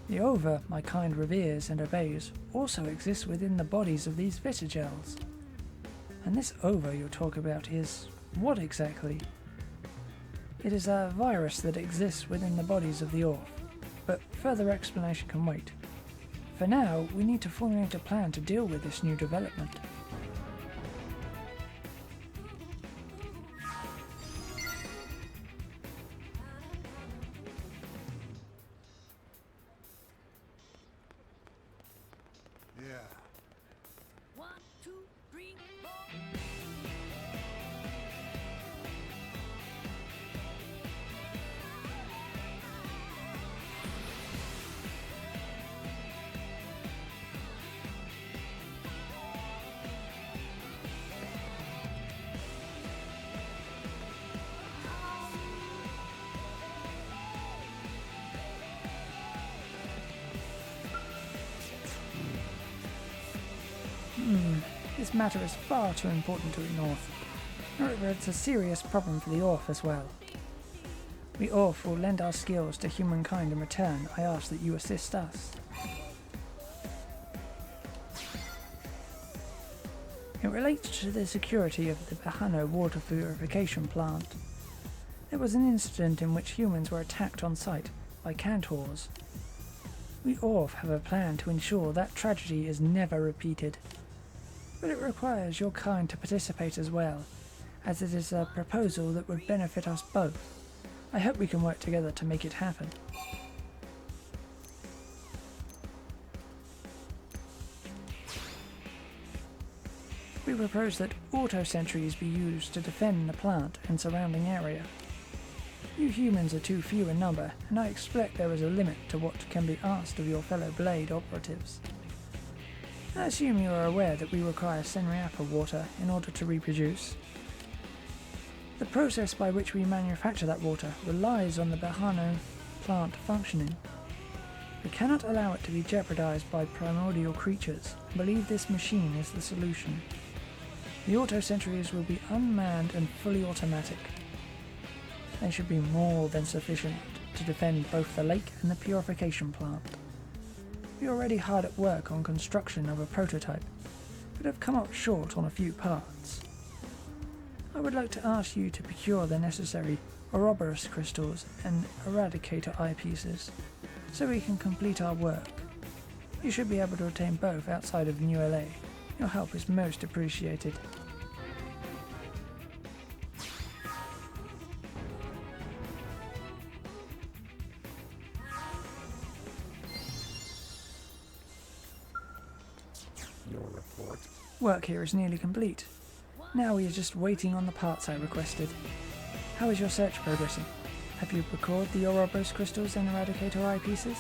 The ova my kind reveres and obeys also exists within the bodies of these Visagels. And this ova you talk about is what exactly? It is a virus that exists within the bodies of the Orf, but further explanation can wait. For now, we need to formulate a plan to deal with this new development. Yeah. 1, 2, 3, 4. This matter is far too important to ignore. However, it's a serious problem for the Orf as well. We Orf will lend our skills to humankind in return. I ask that you assist us. It relates to the security of the Bahano water purification plant. There was an incident in which humans were attacked on site by Cantors. We Orf have a plan to ensure that tragedy is never repeated. But it requires your kind to participate as well, as it is a proposal that would benefit us both. I hope we can work together to make it happen. We propose that auto-sentries be used to defend the plant and surrounding area. You humans are too few in number, and I expect there is a limit to what can be asked of your fellow Blade operatives. I assume you are aware that we require Senriappa water in order to reproduce. The process by which we manufacture that water relies on the Bahano plant functioning. We cannot allow it to be jeopardized by primordial creatures, and believe this machine is the solution. The auto-sentries will be unmanned and fully automatic. They should be more than sufficient to defend both the lake and the purification plant. We are already hard at work on construction of a prototype, but have come up short on a few parts. I would like to ask you to procure the necessary Ouroboros crystals and Eradicator eyepieces, so we can complete our work. You should be able to obtain both outside of New LA. Your help is most appreciated. Work here is nearly complete. Now we are just waiting on the parts I requested. How is your search progressing? Have you procured the Ouroboros crystals and Eradicator eyepieces?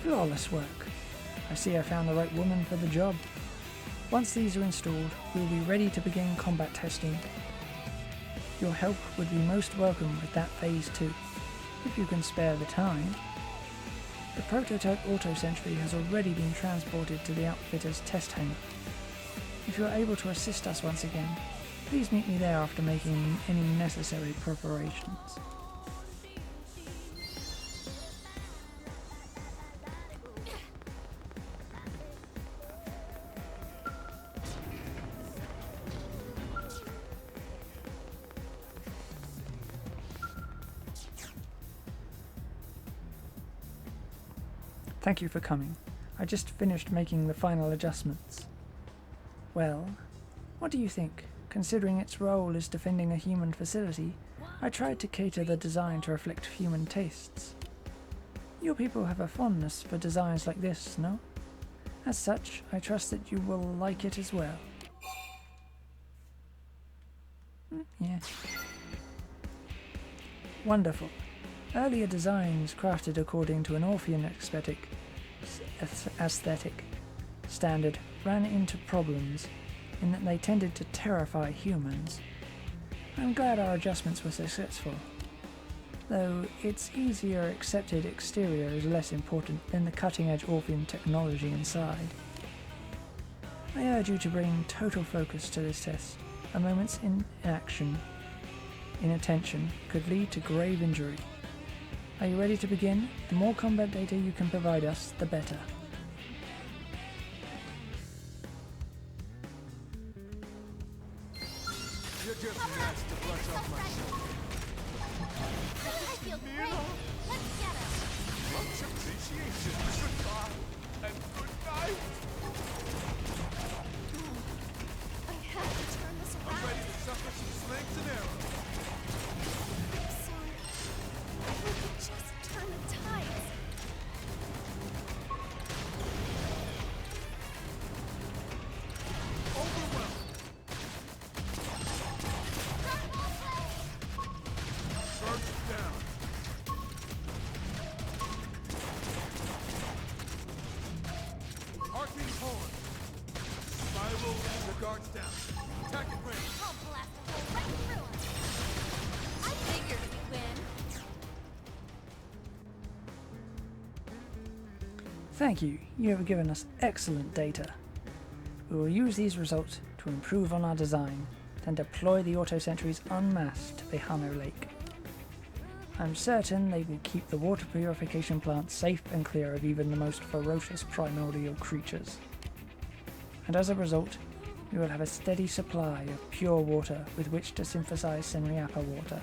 Flawless work. I see I found the right woman for the job. Once these are installed, we will be ready to begin combat testing. Your help would be most welcome with that phase 2, if you can spare the time. The prototype auto-sentry has already been transported to the outfitter's test hangar. If you are able to assist us once again, please meet me there after making any necessary preparations. Thank you for coming. I just finished making the final adjustments. Well, what do you think? Considering its role is defending a human facility, I tried to cater the design to reflect human tastes. Your people have a fondness for designs like this, no? As such, I trust that you will like it as well. Yeah. Wonderful. Earlier designs crafted according to an Orphean aesthetic standard ran into problems in that they tended to terrify humans. I'm glad our adjustments were successful, though its easier accepted exterior is less important than the cutting-edge Orphean technology inside. I urge you to bring total focus to this test. A moment's inattention could lead to grave injury. Are you ready to begin? The more combat data you can provide us, the better. You're just nuts to brush off my shoulder. I feel great. Let's get it. Much appreciation. Goodbye and good night. I have to turn this I'm around. ready to suffer some slings and arrows. So, if we could just turn the tides. Overwhelmed. Charge it down. Arcing horn. Spiral the guards down. Attack at range. I'll blast a hole right through it. I figured we'd win. Thank you. You have given us excellent data. We will use these results to improve on our design, then deploy the auto-sentries en masse to Vejano Lake. I'm certain they will keep the water purification plant safe and clear of even the most ferocious primordial creatures. And as a result, we will have a steady supply of pure water with which to synthesize Senriapa water.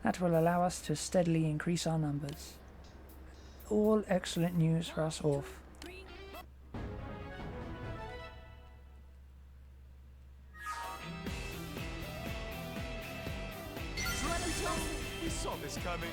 That will allow us to steadily increase our numbers. All excellent news for us Orf. We saw this coming.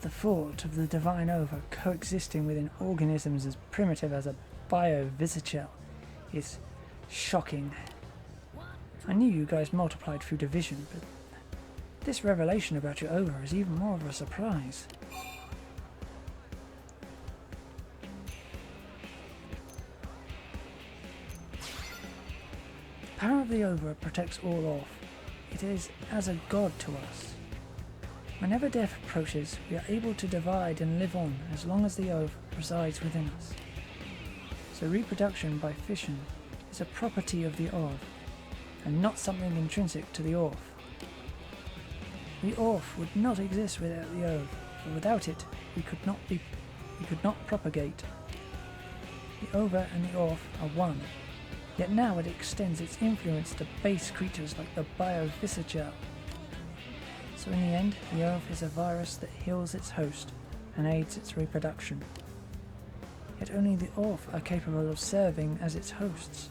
The thought of the divine ova coexisting within organisms as primitive as a bio-viscera is shocking. I knew you guys multiplied through division, but this revelation about your ova is even more of a surprise. The power of the ova protects all Orf. It is as a god to us. Whenever death approaches, we are able to divide and live on as long as the ova resides within us. So reproduction by fission is a property of the Orf, and not something intrinsic to the Orf. The Orf would not exist without the ova, for without it we could not propagate. The ova and the Orf are one, yet now it extends its influence to base creatures like the bio-viscera. So in the end, the Orf is a virus that heals its host and aids its reproduction. Yet only the Orf are capable of serving as its hosts.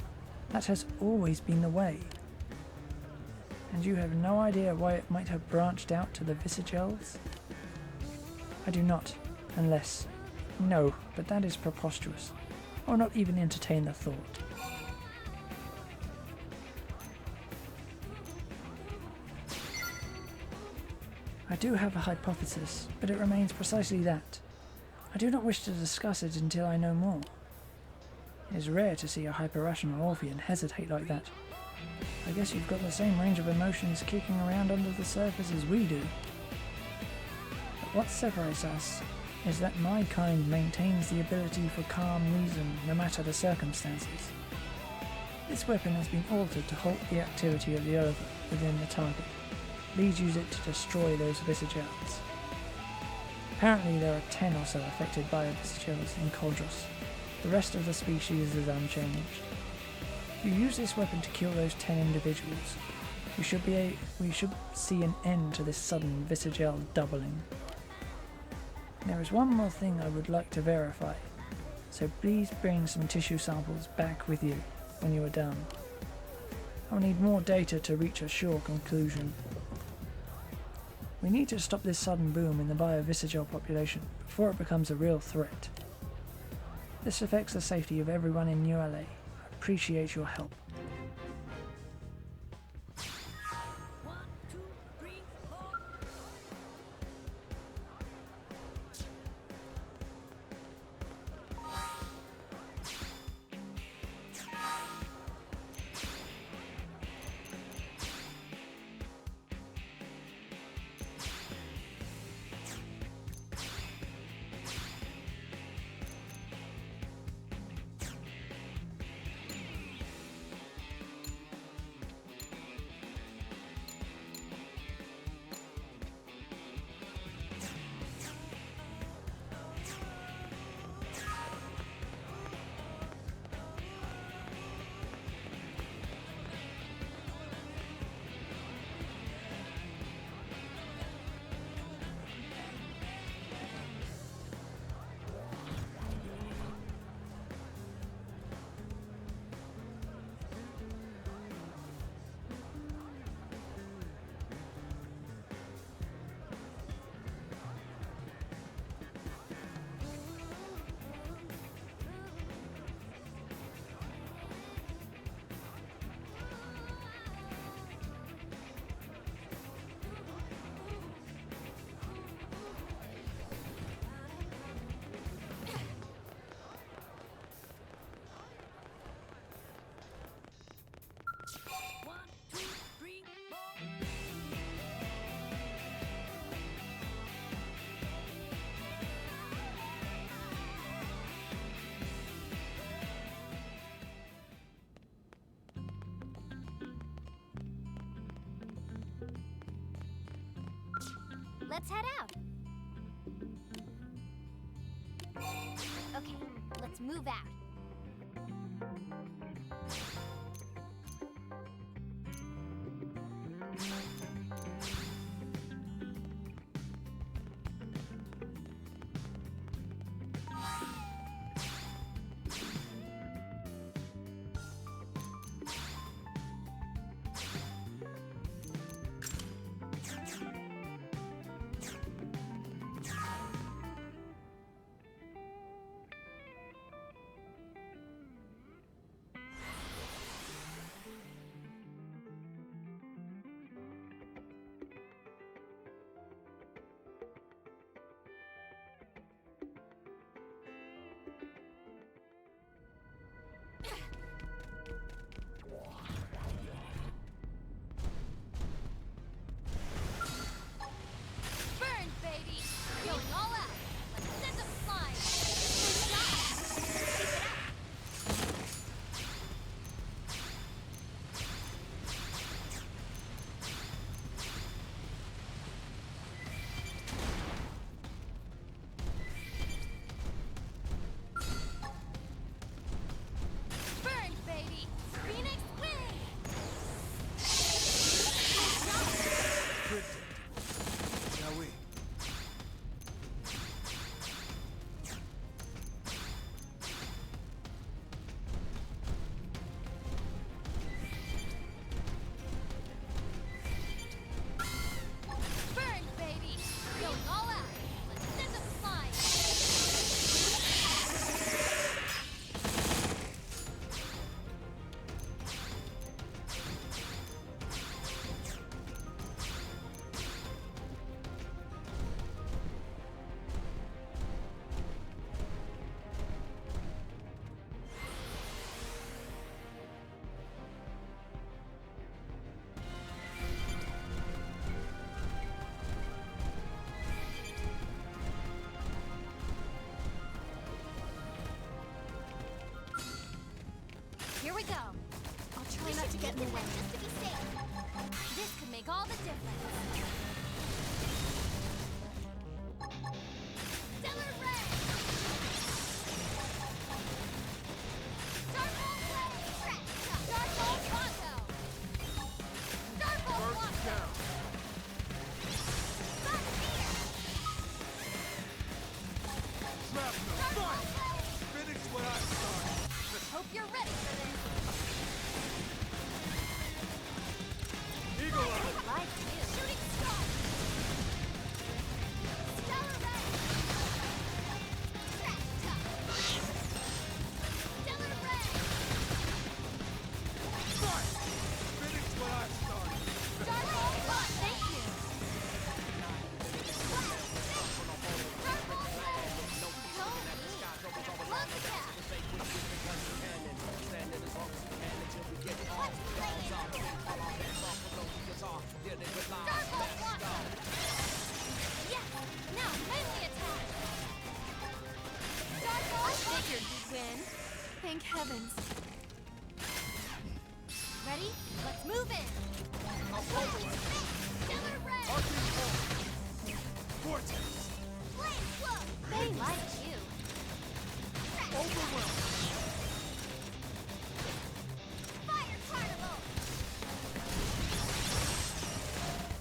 That has always been the way. And you have no idea why it might have branched out to the Viscegels? I do not, unless... No, but that is preposterous. I will not even entertain the thought. I do have a hypothesis, but it remains precisely that. I do not wish to discuss it until I know more. It is rare to see a hyper-rational Orphean hesitate like that. I guess you've got the same range of emotions kicking around under the surface as we do. But what separates us is that my kind maintains the ability for calm reason no matter the circumstances. This weapon has been altered to halt the activity of the Ova within the target. Please use it to destroy those Visagels. Apparently there are 10 or so affected by Visagels in Koldros. The rest of the species is unchanged. If you use this weapon to kill those 10 individuals, we should see an end to this sudden Visagel doubling. There is one more thing I would like to verify, so please bring some tissue samples back with you when you are done. I'll need more data to reach a sure conclusion. We need to stop this sudden boom in the Bio-Visagel population before it becomes a real threat. This affects the safety of everyone in New LA. I appreciate your help. 1, 2, 3, 4. Let's head out. Okay, let's move out. Here we go. I'll try not to get in the way. Just to be safe. This could make all the difference. Stellar Ray! Starbolt Ray! Starbolt Bronco! Starbolt First Bronco! down. Shrapnel, fire! Finish what I started. Hope you're ready for this. Eagle Eye. Like you. Shooting star. Stellar Ray. Crack top. Stellar Ray. Fire! Finish what I started. Starbolt Bot. Thank you. Starbolt Ray. Don't love the cat. Let's play it. Starbolt Bronco. Yes. Now melee attack. Starbolt. I figured you'd win. Thank heavens. Ready? Let's move in. Stellar Ray. Arcing Pulse. Vortex. Flame flow. They like you. Overwhelm. Fire carnival.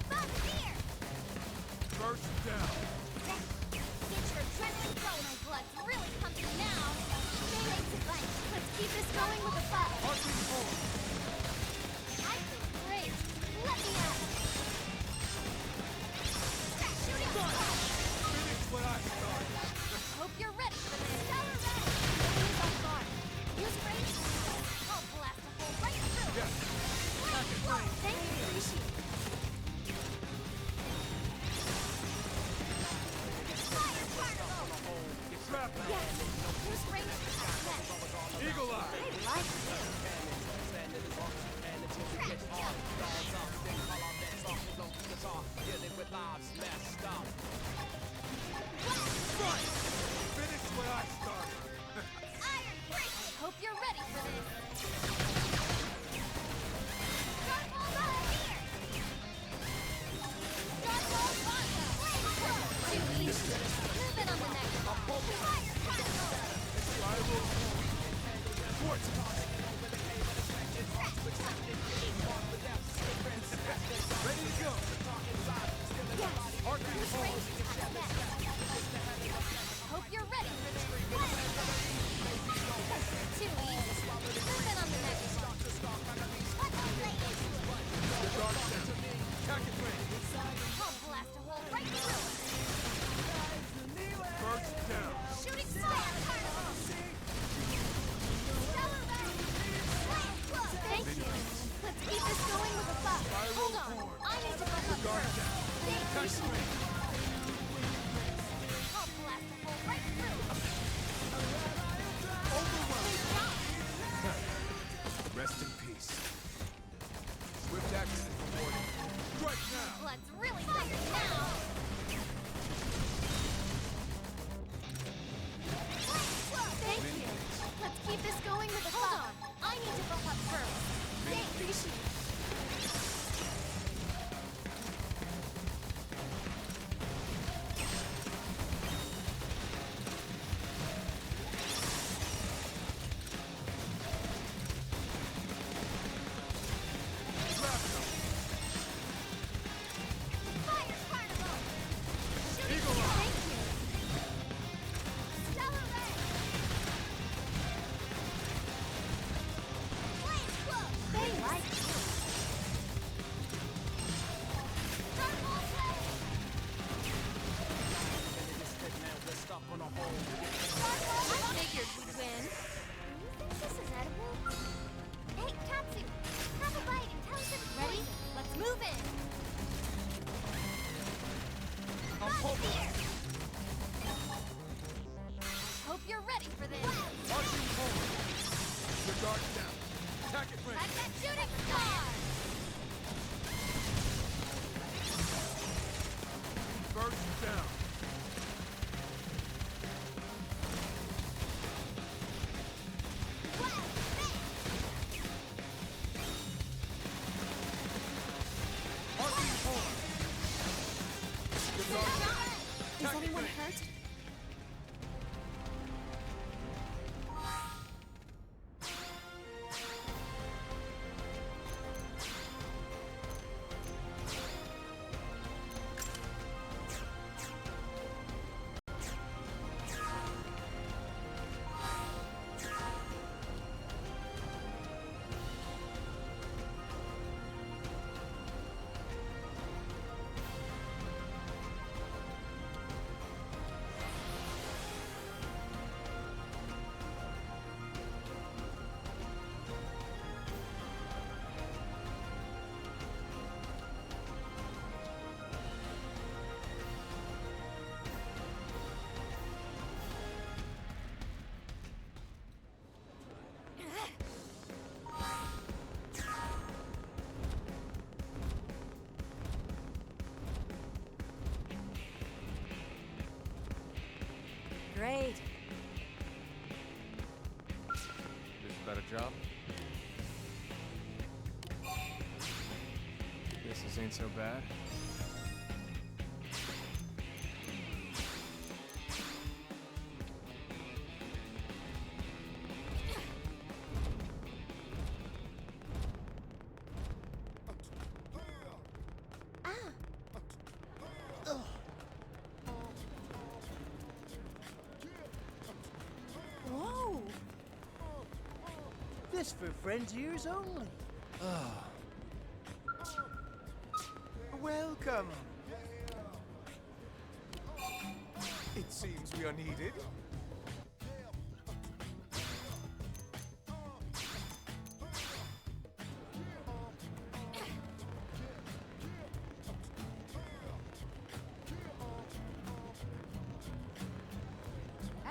Bombardier. First down. Get your adrenaline flowing. My blood's really pumping now. Melee to blank. Let's keep this going with a buzz. Arcing Pulse. I feel great. Let me out. Shooting star. Finish what I started. Hope you're ready for this. Stellar Ray. Enemies off guard. Use range. I'll blast a hole right through. Yes. Whoa, thank you. Appreciate it. Fire carnival. Shrapnel. Yes. Use range attack next. Eagle I Eye. like it. Fire! Finish what I started. Iron Fist. Hope you're ready for this. Starbolt Bombardier. Starbolt Bronco. Too easy. Move in on the next one. Fire carnival. Spiral. Vortex. Ready to go. Yes. Arcing Use Pulse. range attack next. Hope you're ready for this. Too easy. Move in on the next one. Let's play into it. The dark down. Attack it range. I'll blast a hole right through it. First down. Shooting star carnival. Stellar Ray. Flame flow. Thank you. Let's keep this going with a buzz. Hold on. I need to go up Guard first. down. Thank Attack you. it range. I'll blast a hole right through. Overwhelm. Good job. Rest in peace. Swift action rewarded. Strike now. Blood's really fired now. Thank you. Let's keep this going with a buzz. Hold on. I need to buff up first. Thank you. Shrapnel. Fire carnival. Shooting Eagle star. Eye. Thank you. Stellar Ray. Flame flow. They like you. Starbolt Ray. Starbolt. I figured we'd win. Do you think this is edible? Hey, Katsu, have a bite and tell us if it's ready. Let's move in. Bombardier. Hope you're ready for this. Arcing Pulse. The dark down. Attack it range. Like that shooting star. First down. anyone hurt? Great. This a better job? Guess this ain't so bad. Whoa! This for friends' ears only. Welcome. It seems we are needed.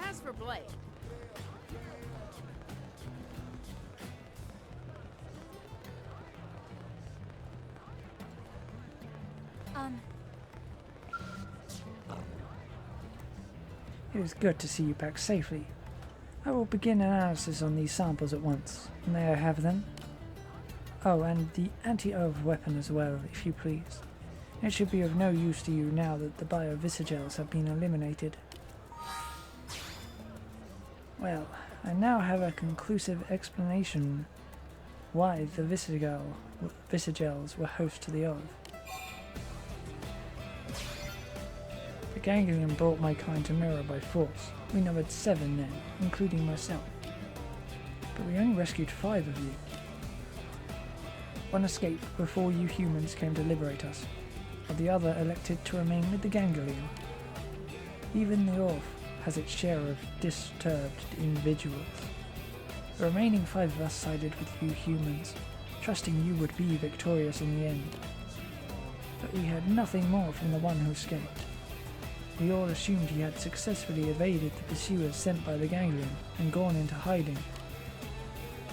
As for Blake, It is good to see you back safely. I will begin analysis on these samples at once. May I have them? Oh, and the anti-Ov weapon as well, if you please. It should be of no use to you now that the biovisagels have been eliminated. Well, I now have a conclusive explanation why the visagels were host to the Ov. The ganglion brought my kind to Mirror by force. We numbered 7 then, including myself. But we only rescued 5 of you. One escaped before you humans came to liberate us, while the other elected to remain with the ganglion. Even the Orf has its share of disturbed individuals. The remaining 5 of us sided with you humans, trusting you would be victorious in the end. But we had nothing more from the one who escaped. We all assumed he had successfully evaded the pursuers sent by the ganglion and gone into hiding.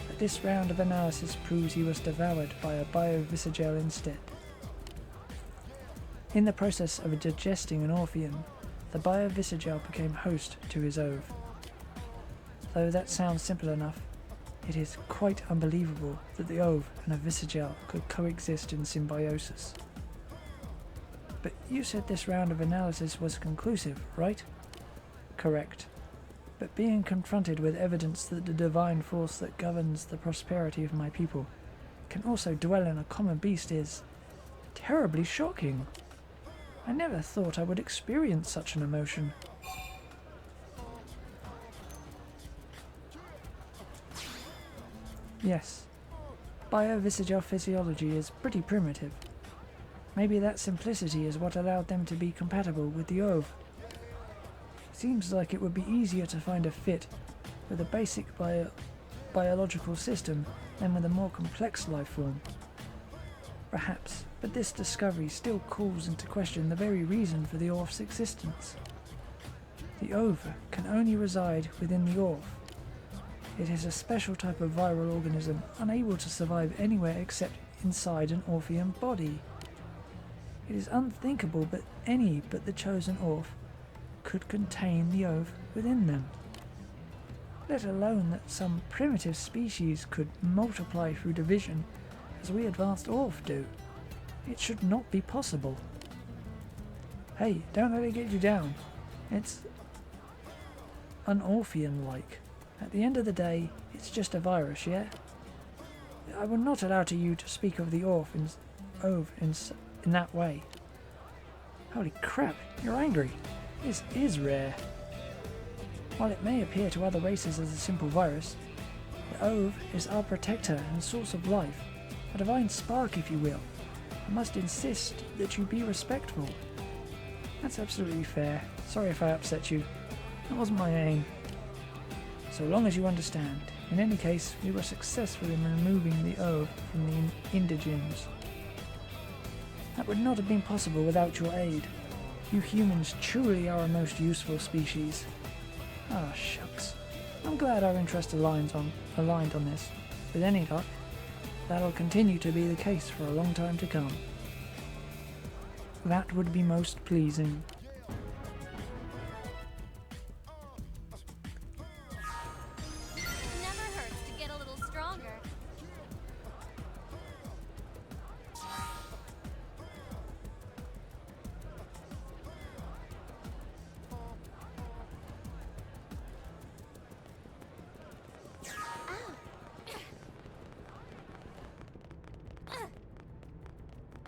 But this round of analysis proves he was devoured by a biovisagel instead. In the process of digesting an Orpheum, the biovisagel became host to his Ov. Though that sounds simple enough, it is quite unbelievable that the Ov and a visagel could coexist in symbiosis. But you said this round of analysis was conclusive, right? Correct. But being confronted with evidence that the divine force that governs the prosperity of my people can also dwell in a common beast is terribly shocking. I never thought I would experience such an emotion. Yes, biovisagel physiology is pretty primitive. Maybe that simplicity is what allowed them to be compatible with the Ov. Seems like it would be easier to find a fit with a basic biological system than with a more complex life form. Perhaps, but this discovery still calls into question the very reason for the Orf's existence. The Ov can only reside within the Orf. It is a special type of viral organism unable to survive anywhere except inside an Orpheum body. It is unthinkable that any but the chosen Orf could contain the Ov within them. Let alone that some primitive species could multiply through division as we advanced Orf do. It should not be possible. Hey, don't let it get you down. It's unorphean-like. At the end of the day, it's just a virus, yeah? I will not allow to you to speak of the Ove in that way. Holy crap, you're angry. This is rare. While it may appear to other races as a simple virus, the Ove is our protector and source of life, a divine spark if you will. I must insist that you be respectful. That's absolutely fair. Sorry if I upset you. That wasn't my aim. So long as you understand. In any case, we were successful in removing the Ove from the Indigens. That would not have been possible without your aid. You humans truly are a most useful species. Ah, shucks. I'm glad our interests aligned on this. With any luck, that'll continue to be the case for a long time to come. That would be most pleasing. Never hurts to get a little stronger.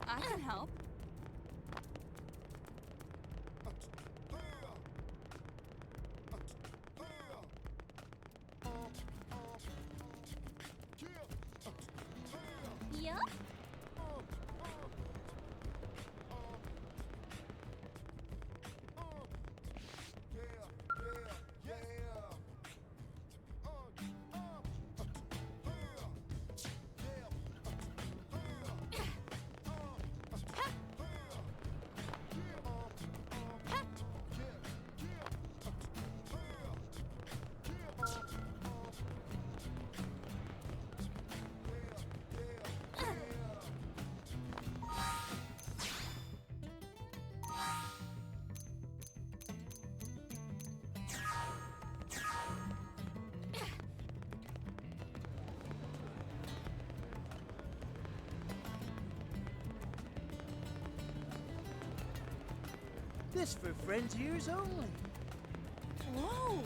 I can help. Yup. This for frontiers only. Whoa!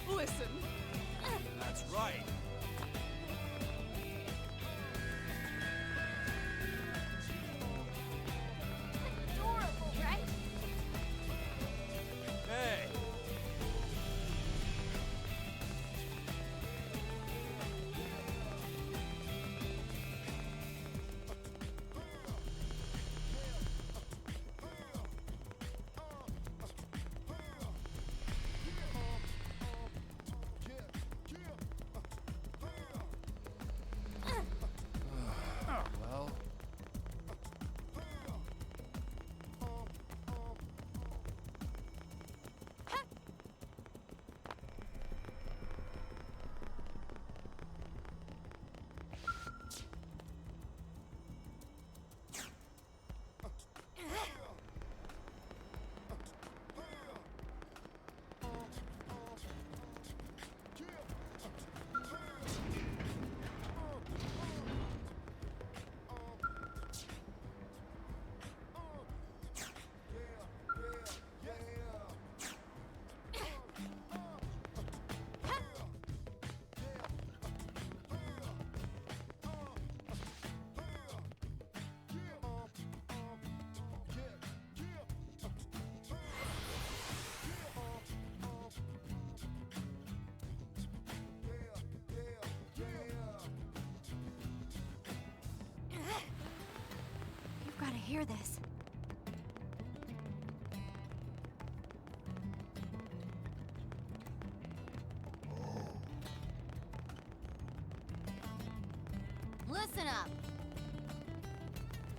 Listen. That's right. Adorable, right? Hey, well, You've got to hear this. Listen up.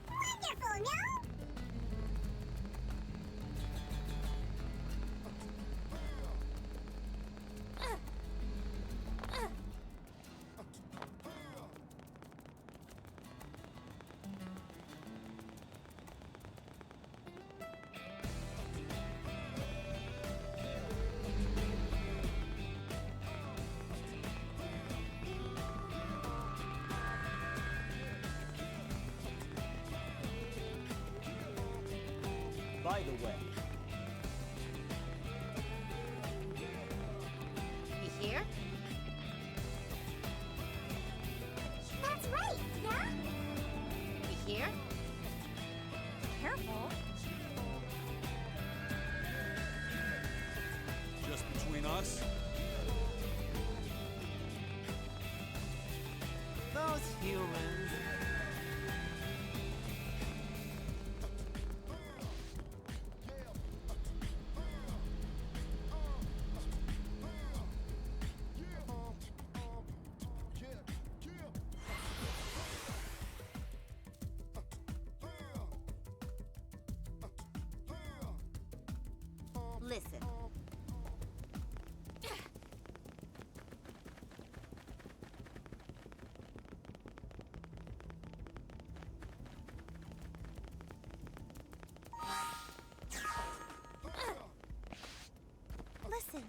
Bring By the way, You hear? That's right, yeah? You hear? Careful. Just between us? those humans. Listen. Listen.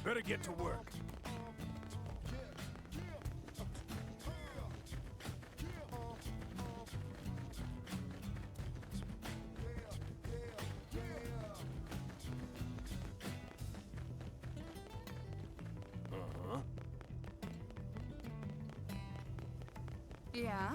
Better get to work. Yeah?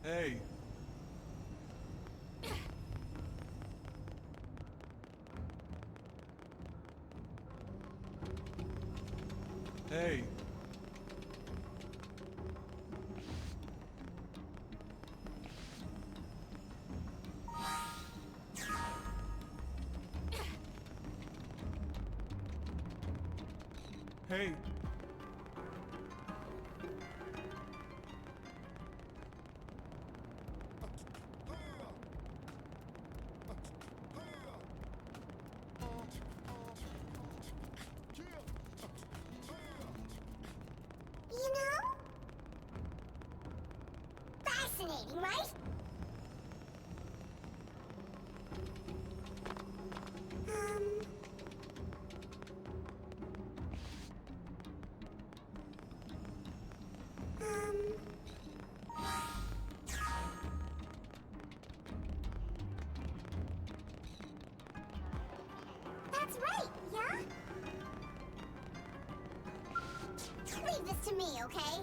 Hey. Hey. Hey. You know? Fascinating, right? That's right, yeah? Leave this to me, okay?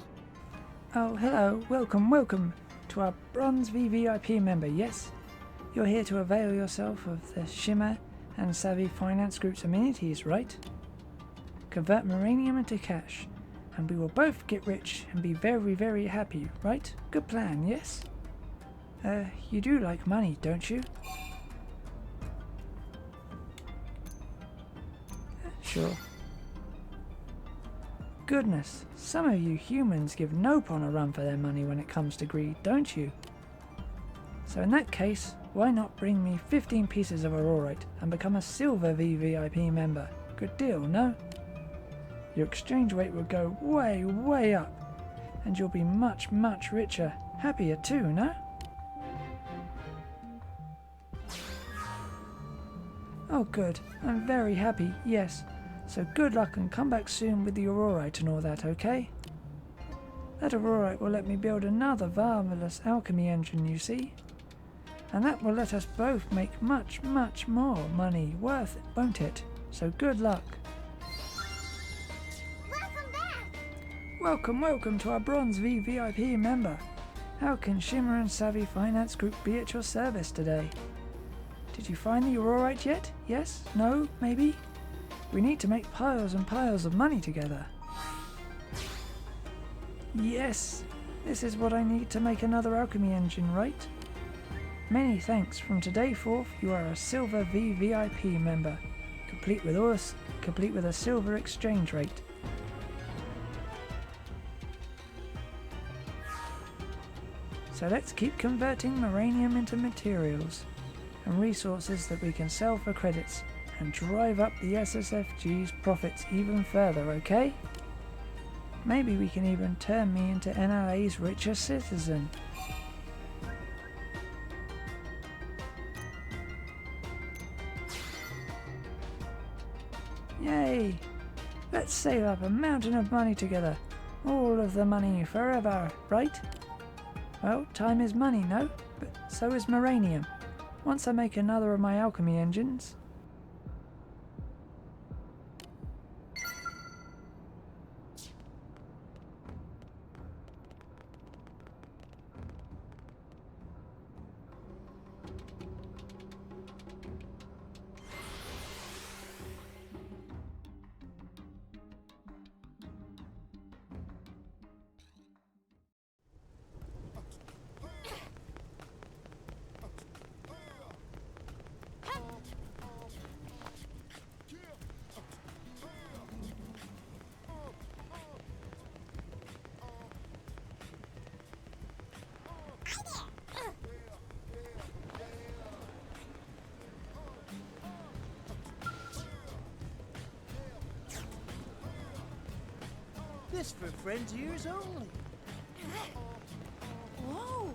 Oh, hello, welcome to our Bronze VVIP member, yes? You're here to avail yourself of the Shimmer and Savvy Finance Group's amenities, right? Convert Maranium into cash, and we will both get rich and be very, very happy, right? Good plan, yes? You do like money, don't you? Sure. Goodness, some of you humans give Nope on a run for their money when it comes to greed, don't you? So in that case, why not bring me 15 pieces of Aurorite and become a silver VVIP member? Good deal, no? Your exchange rate will go way, way up, and you'll be much, much richer, happier too, no? Oh good, I'm very happy, yes. So good luck and come back soon with the Aurorite and all that, okay? That Aurorite will let me build another marvelous alchemy engine, you see. And that will let us both make much, much more money. Worth it, won't it? So good luck. Welcome back! Welcome to our Bronze V VIP member. How can Shimmer and Savvy Finance Group be at your service today? Did you find the Aurorite yet? Yes? No? Maybe? We need to make piles and piles of money together. Yes, this is what I need to make another alchemy engine, right? Many thanks. From today forth, you are a Silver V VIP member, complete with a silver exchange rate. So let's keep converting Moranium into materials and resources that we can sell for credits and drive up the SSFG's profits even further, okay? Maybe we can even turn me into NLA's richest citizen. Yay! Let's save up a mountain of money together. All of the money forever, right? Well, time is money, no? But so is Moranium. Once I make another of my alchemy engines... This for friends ears only. Whoa!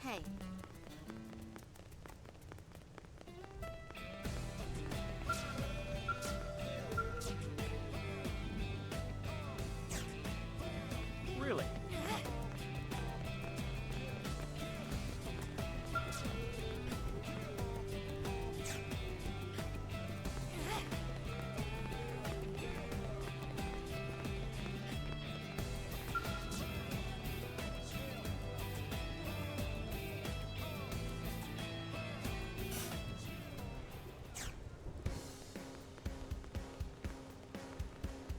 Hey. Really?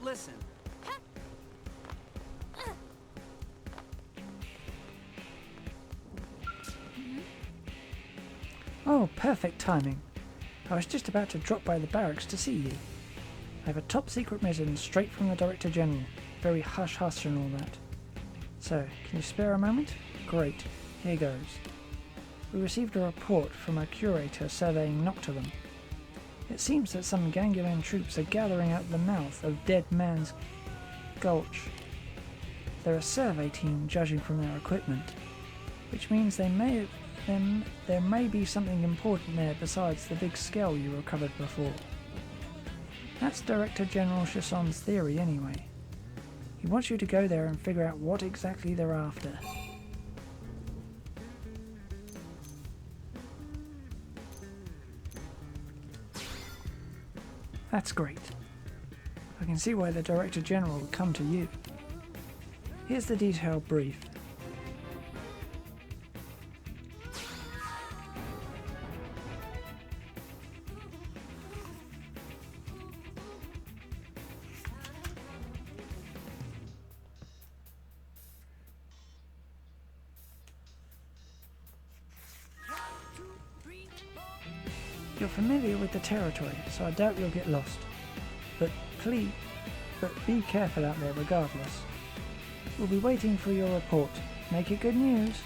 Listen. Oh, perfect timing. I was just about to drop by the barracks to see you. I have a top secret mission straight from the Director General. Very hush-hush and all that. So, can you spare a moment? Great. Here goes. We received a report from a curator surveying Noctilum. It seems that some Gangulan troops are gathering at the mouth of Dead Man's Gulch. They're a survey team judging from their equipment, which means there may be something important there besides the big skull you recovered before. That's Director General Chasson's theory anyway. He wants you to go there and figure out what exactly they're after. That's great. I can see why the Director General would come to you. Here's the detailed brief. You're familiar with the territory, so I doubt you'll get lost. But be careful out there regardless. We'll be waiting for your report. Make it good news.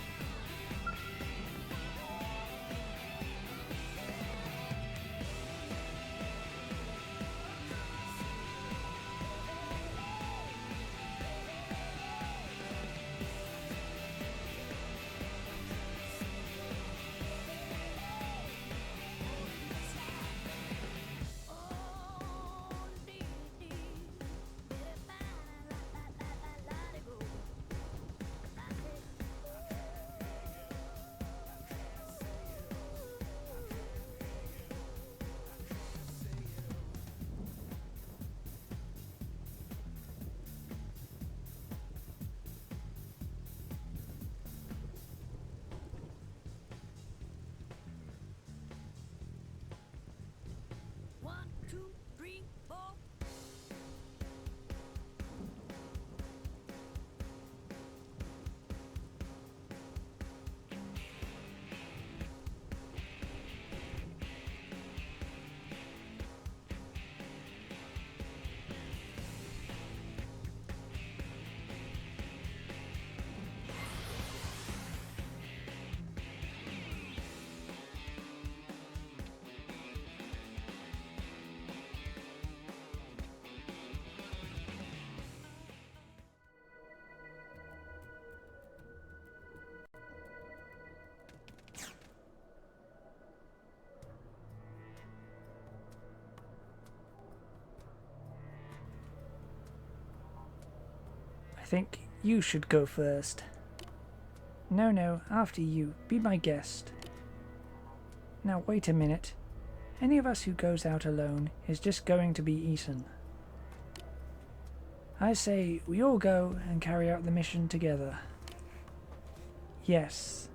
I think you should go first. No, after you. Be my guest. Now wait a minute. Any of us who goes out alone is just going to be eaten. I say we all go and carry out the mission together. Yes.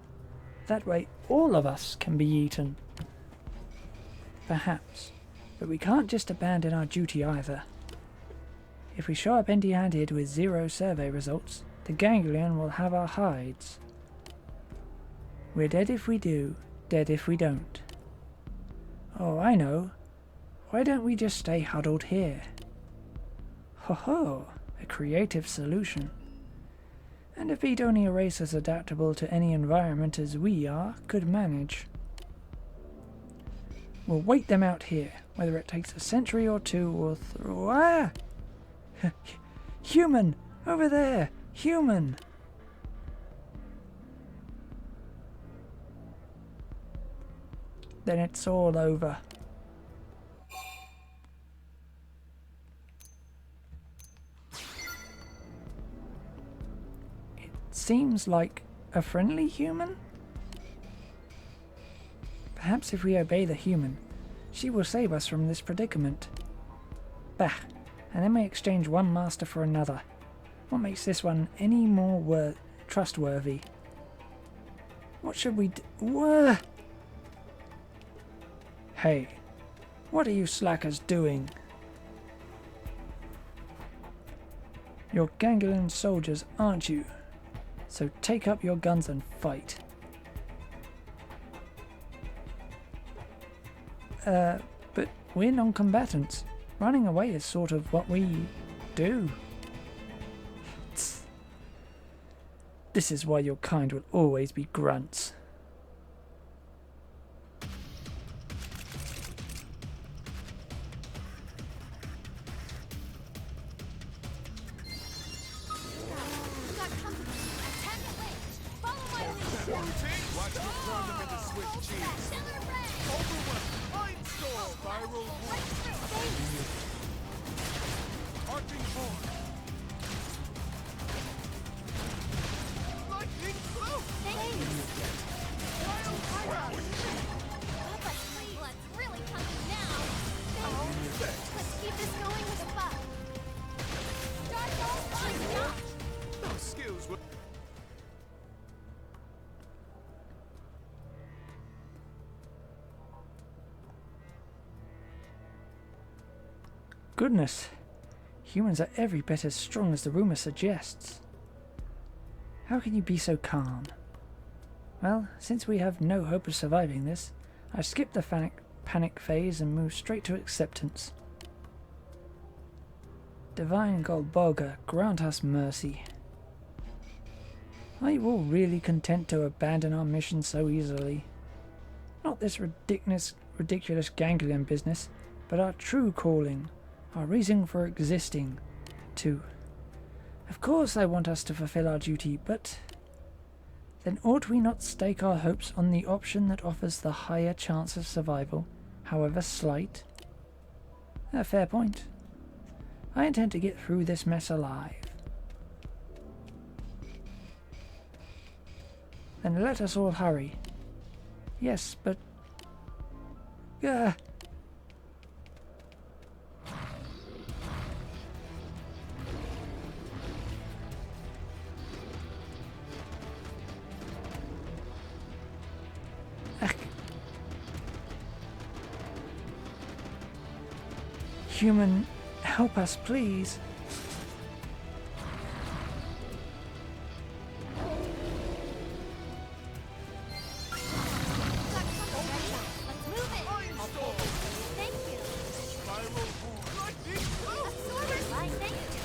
That way all of us can be eaten. Perhaps. But we can't just abandon our duty either. If we show up empty-handed with 0 survey results, the ganglion will have our hides. We're dead if we do, dead if we don't. Oh, I know. Why don't we just stay huddled here? Ho, a creative solution. And a feed-only race as adaptable to any environment as we are could manage. We'll wait them out here, whether it takes a century or two or Human! Over there! Human! Then it's all over. It seems like a friendly human? Perhaps if we obey the human, she will save us from this predicament. Bah! And then we exchange one master for another. What makes this one any more trustworthy? What should we do? Hey, what are you slackers doing? You're ganglion soldiers, aren't you? So take up your guns and fight. But we're non-combatants. Running away is sort of what we do. This is why your kind will always be grunts. Goodness, humans are every bit as strong as the rumour suggests. How can you be so calm? Well, since we have no hope of surviving this, I skipped the panic phase and move straight to acceptance. Divine Golboga, grant us mercy. Are you all really content to abandon our mission so easily? Not this ridiculous ganglion business, but our true calling, our reason for existing, too. Of course they want us to fulfill our duty, but then ought we not stake our hopes on the option that offers the higher chance of survival, however slight? A fair point. I intend to get through this mess alive. Then let us all hurry. Yes, but... Human, help us, please. Let's move it. Thank you. A sword. Right, thank you.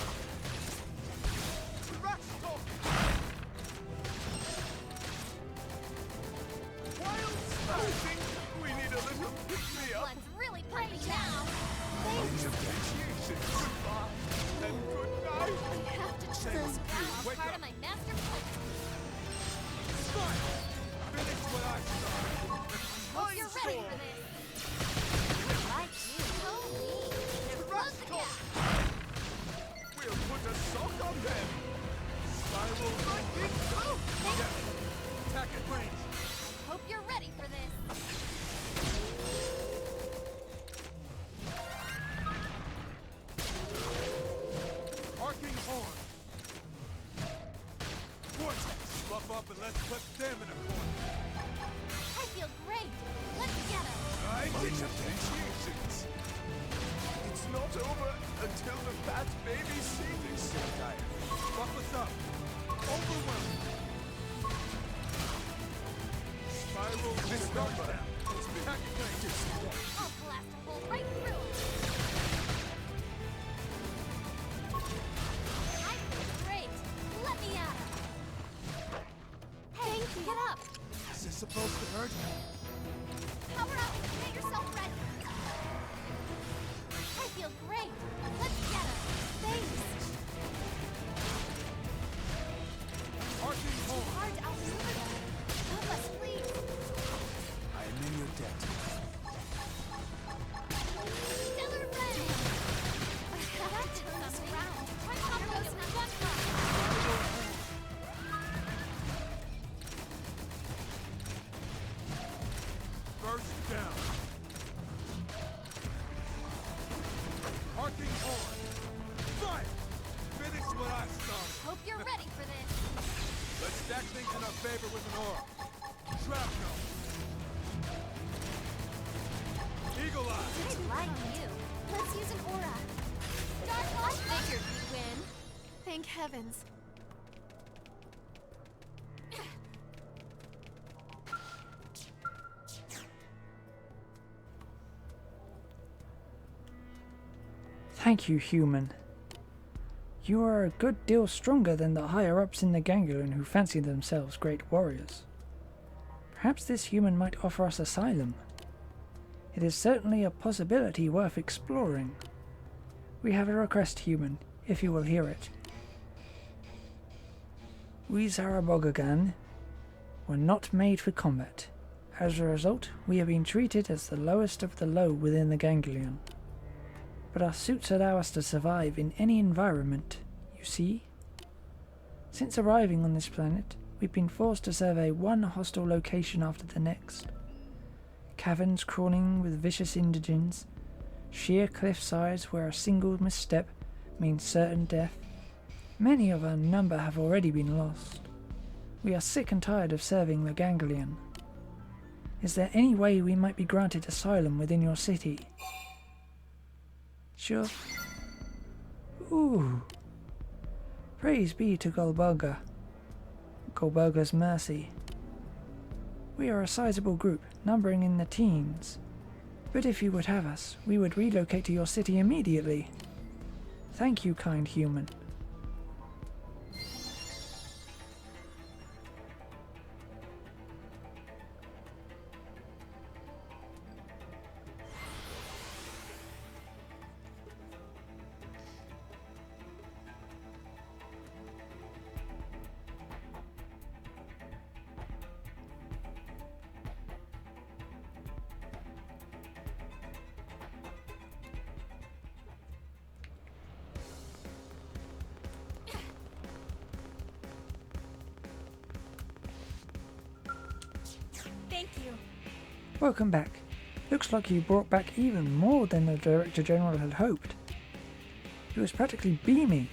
I think we need a little pick-me-up. Blood's really pumping now. Appreciation. Goodbye and good night. I have to turn this around. Wake Part up. of my master plan. Smile. Finish what I started. Hope you're ready for this. Like you. So mean. Close the gap. We'll put a sock on them. Spiral right into. Attack at range. Hope you're ready for this. Arcing horn. Vortex. Fluff up and let's put them in a corner. I feel great. Let's get him. I get appreciations. It's not over until the fat baby sees this satire. Buff us up. Overwhelmed. Spiral this number. Attack at range. I'll blast a hole right through him. I feel great. Let me at him. Hey, get up. Is this supposed to hurt? Power up. Get yourself ready. I feel great. Let's get him. Thanks. Arcing horn. Hard to outmaneuver them. Help us, please. I am in your debt. Stellar red. That did something. One combo goes in one block. Burst down. Arcing horn. Fire! Finish what I started. Hope you're ready for this. Let's stack things in our favor with an aura. Shrapnel. Eagle Eye. I like you. Let's use an aura. Dark I figured we'd win. Thank heavens. Thank you, human. You are a good deal stronger than the higher-ups in the ganglion who fancy themselves great warriors. Perhaps this human might offer us asylum. It is certainly a possibility worth exploring. We have a request, human, if you will hear it. We Zarabogagan were not made for combat. As a result, we have been treated as the lowest of the low within the ganglion. But our suits allow us to survive in any environment, you see? Since arriving on this planet, we've been forced to survey one hostile location after the next. Caverns crawling with vicious indigents, sheer cliff sides where a single misstep means certain death. Many of our number have already been lost. We are sick and tired of serving the ganglion. Is there any way we might be granted asylum within your city? Sure. Ooh. Praise be to Golboga. Golboga's mercy. We are a sizable group, numbering in the teens. But if you would have us, we would relocate to your city immediately. Thank you, kind human. Thank you. Welcome back. Looks like you brought back even more than the Director General had hoped. He was practically beaming.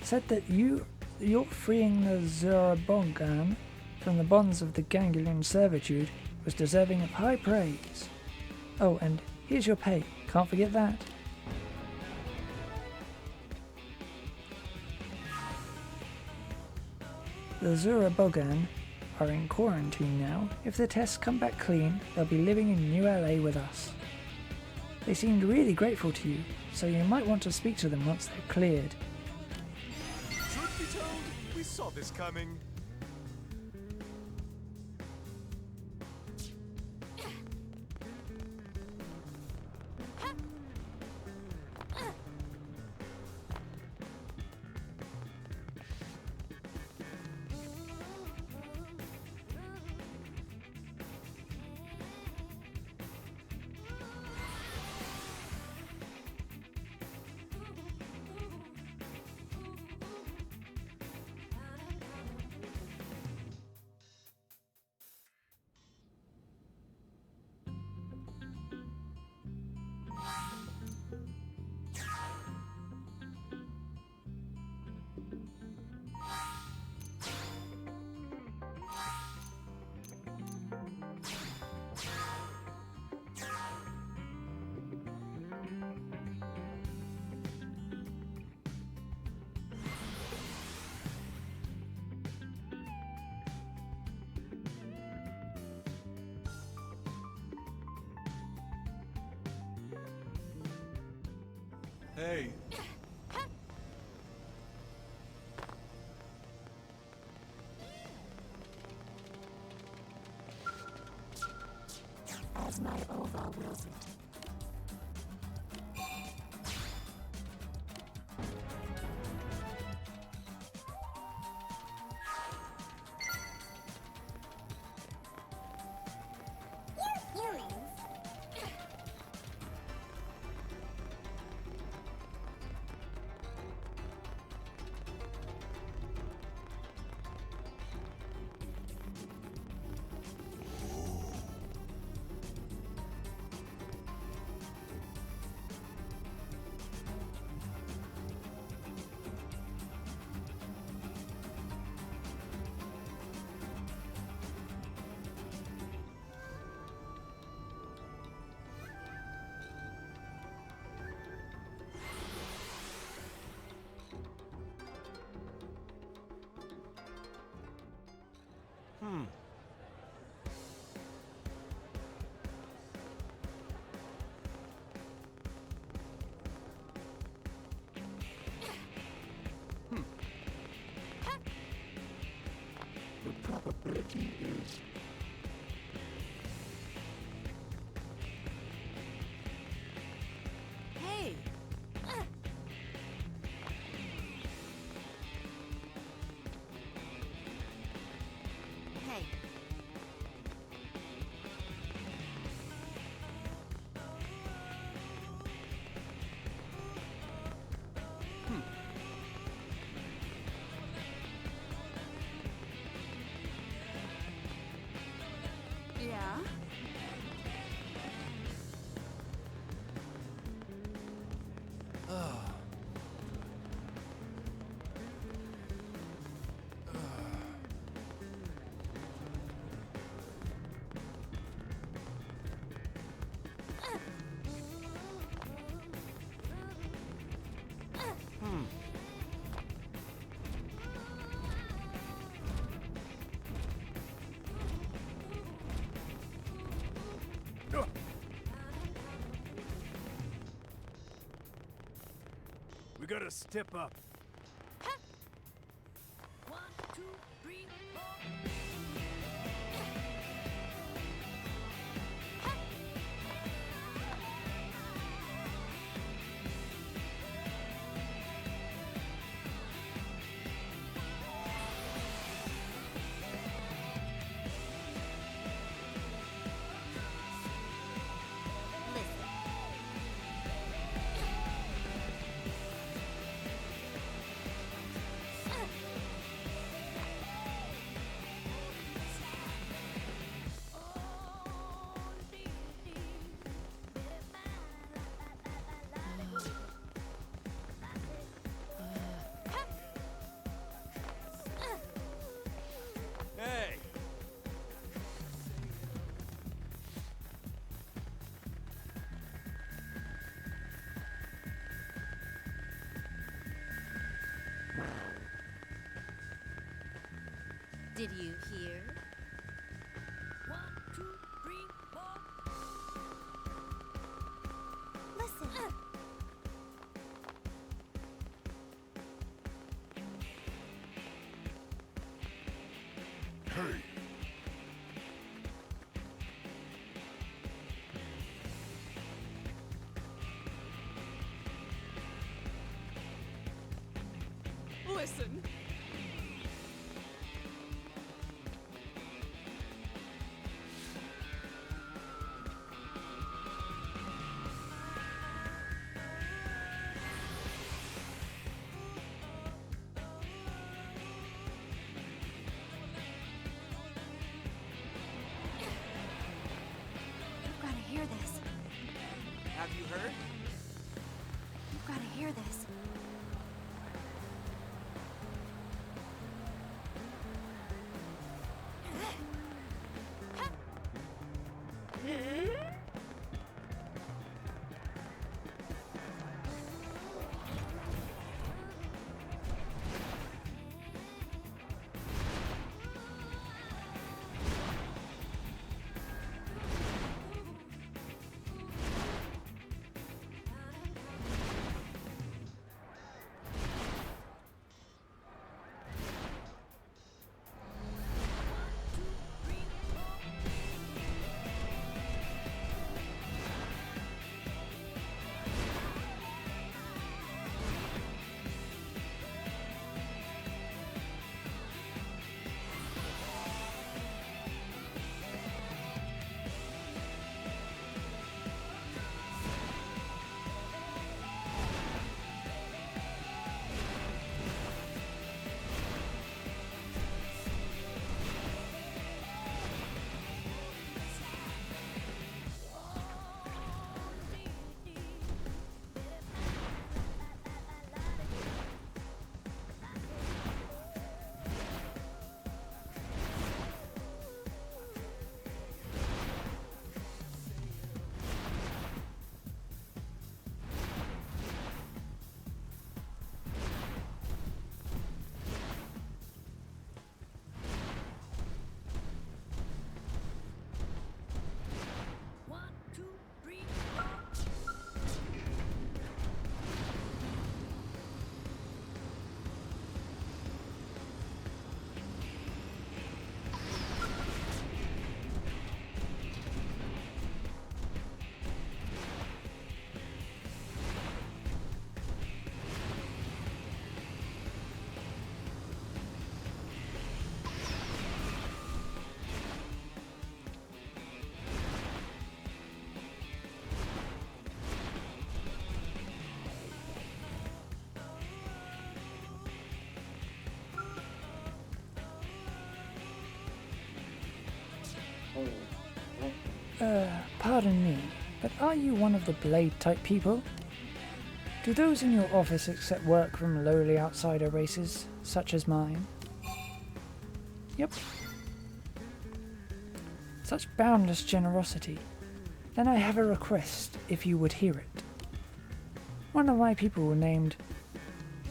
Said that you're freeing the Zurabogan from the bonds of the Ganglion servitude was deserving of high praise. Oh, and here's your pay. Can't forget that. The Zurabogan are in quarantine now. If the tests come back clean, they'll be living in New LA with us. They seemed really grateful to you, so you might want to speak to them once they're cleared. Truth be told, we saw this coming. Hey, As my ova wills it. You humans. Hey, Hey. yeah? We gotta step up. 1, 2, 3, 4. Hey! Did you hear? 1, 2, 3, 4. Listen. Hey! Listen. You've got to hear this. Have you heard? You've got to hear this. Pardon me, but are you one of the blade-type people? Do those in your office accept work from lowly outsider races, such as mine? Yep. Such boundless generosity. Then I have a request, if you would hear it. One of my people named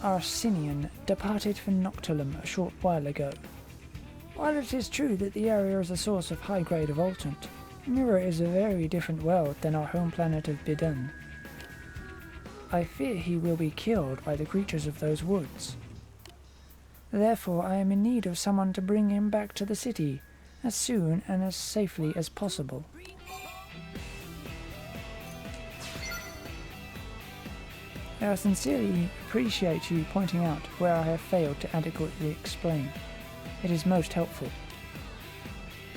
Arsinian departed from Noctilum a short while ago. While it is true that the area is a source of high-grade evoltant, Mirror is a very different world than our home planet of Bidun. I fear he will be killed by the creatures of those woods. Therefore, I am in need of someone to bring him back to the city as soon and as safely as possible. I sincerely appreciate you pointing out where I have failed to adequately explain. It is most helpful.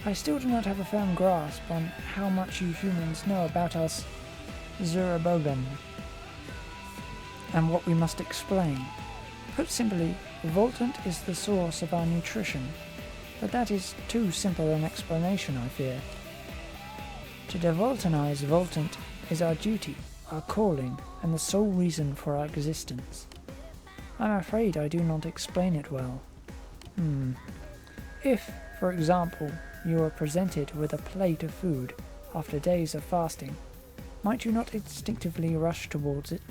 I still do not have a firm grasp on how much you humans know about us Zurabogan, and what we must explain. Put simply, Voltant is the source of our nutrition, but that is too simple an explanation, I fear. To devoltanize Voltant is our duty, our calling, and the sole reason for our existence. I'm afraid I do not explain it well. If, for example, you are presented with a plate of food after days of fasting, might you not instinctively rush towards it?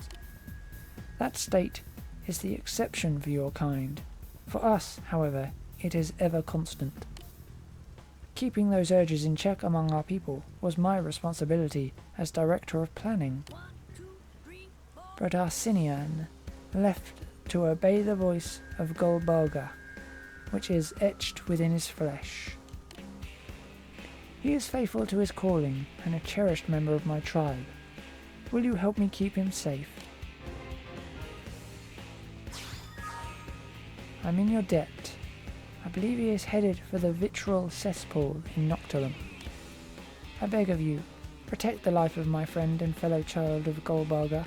That state is the exception for your kind. For us, however, it is ever constant. Keeping those urges in check among our people was my responsibility as Director of Planning. But Arsinian left to obey the voice of Golbalga, which is etched within his flesh. He is faithful to his calling and a cherished member of my tribe. Will you help me keep him safe? I'm in your debt. I believe he is headed for the Vitral Cesspool in Noctilum. I beg of you, protect the life of my friend and fellow child of Golbalga.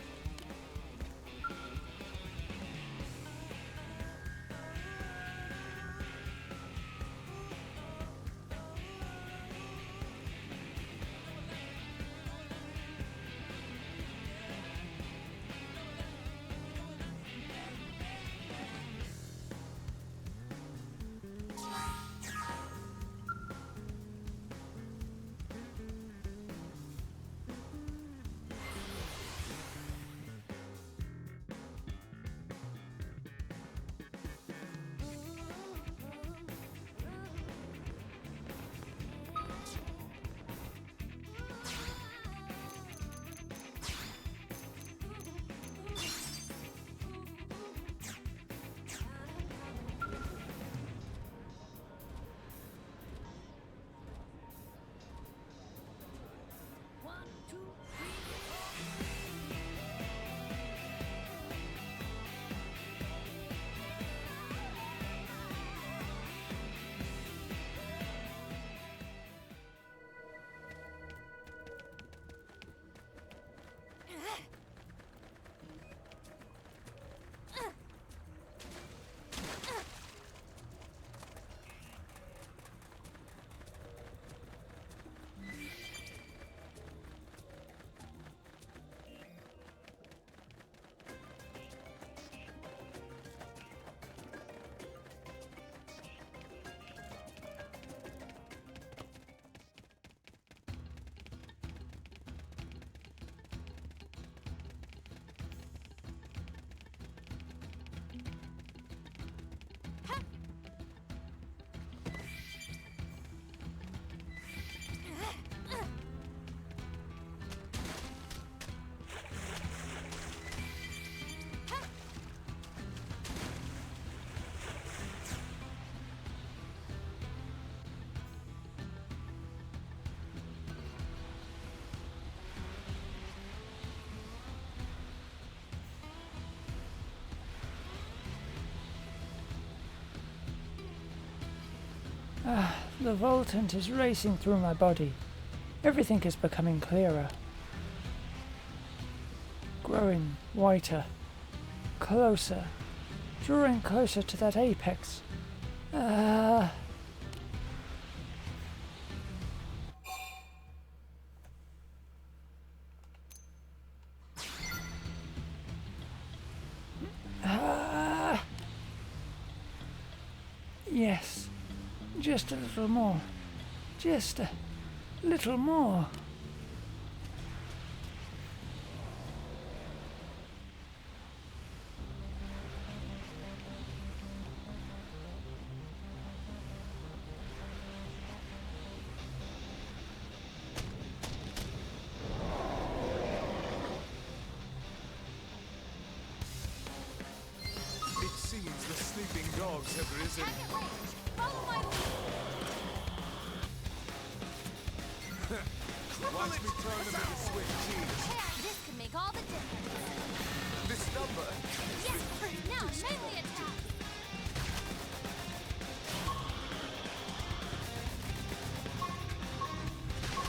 The Voltant is racing through my body. Everything is becoming clearer. Growing whiter. Closer. Drawing closer to that apex. Yes. Just a little more. Just a little more. dogs have risen. Attack at range. Follow my lead. Watch me turn them into Swiss cheese. There, this can make all the difference. This number. Yes, now melee attack.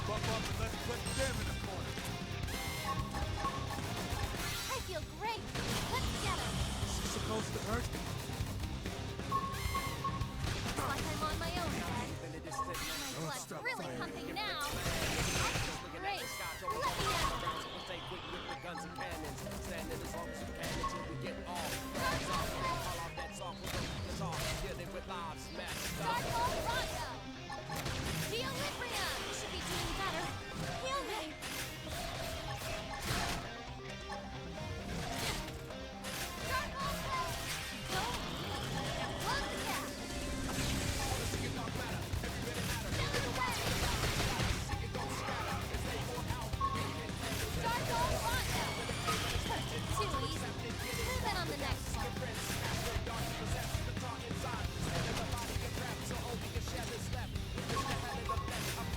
Buck up and let's put them in a corner. I feel great. Let's get him. Is she supposed to hurt? Looks like I'm on my own again. My blood's really pumping now. I feel great. Let me out. Guns and cannons, standing as long as you can until we get off. Dark Call off that song with the guitar, dealing with live smash. Hole Rondo. Geolibria. Should be doing better. Heal me. Dark Hole Blade. Go. Now close the gap. Stellar Ray. Dark Hole Rondo. Too easy. Move in on the next one.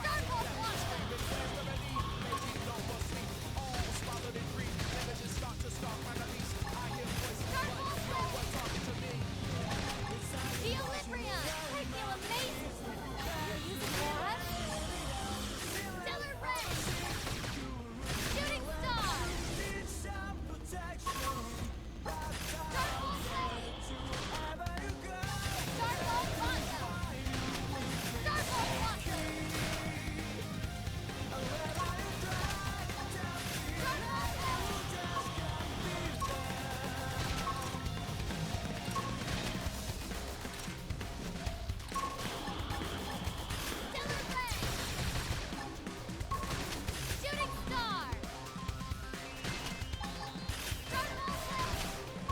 Dark Hole Blossom. Dark Hole Blade. Geolibria. I feel amazing. You're using that? Stellar Ray. Shooting Star. Dark Hole Blade. Dark Hole Rondo. Dark Hole Blossom. Dark Hole Stellar Ray. Shooting Star. Dark Hole Blade. Dark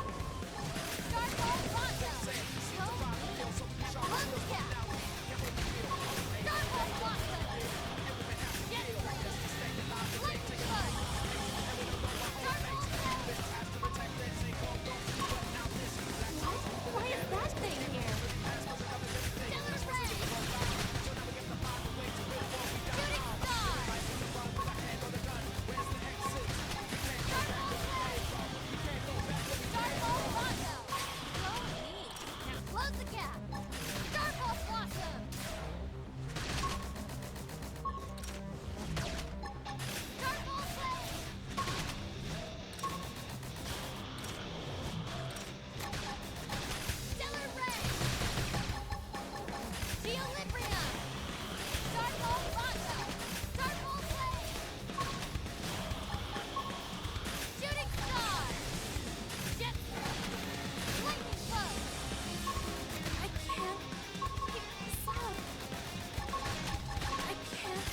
Hole Rondo. Close the gap. Dark Hole Blossom. Jet Blade. Lightning Bug. Dark Hole Blade. What? Why is that thing here? Stellar Ray. Shooting Star. Dark Hole Blade. Dark Hole Rondo. Go me. Now close the gap. Dark Hole Blossom. Dark Hole Blade. Stellar Ray. Geolibria. Dark Hole Rondo. Dark Hole Blade. Shooting Star. Jet Lightning Bug. I can't keep this up. I can't.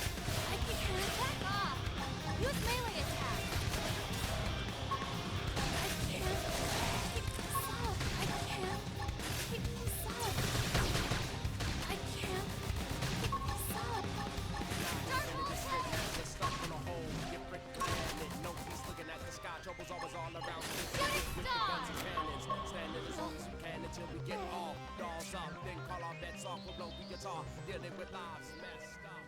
Back off. Use melee attack. I can't keep this up. I can't keep this up. I can't keep this up. Dark Hole Blade. Get stuck in a hole, get brick planet. No peace looking at the sky, trouble's always all around. Shooting With the Star. guns and cannons, standing as long as we can until we get off. Dolls up, then call off that song with blow the guitar, dealing with lives messed up.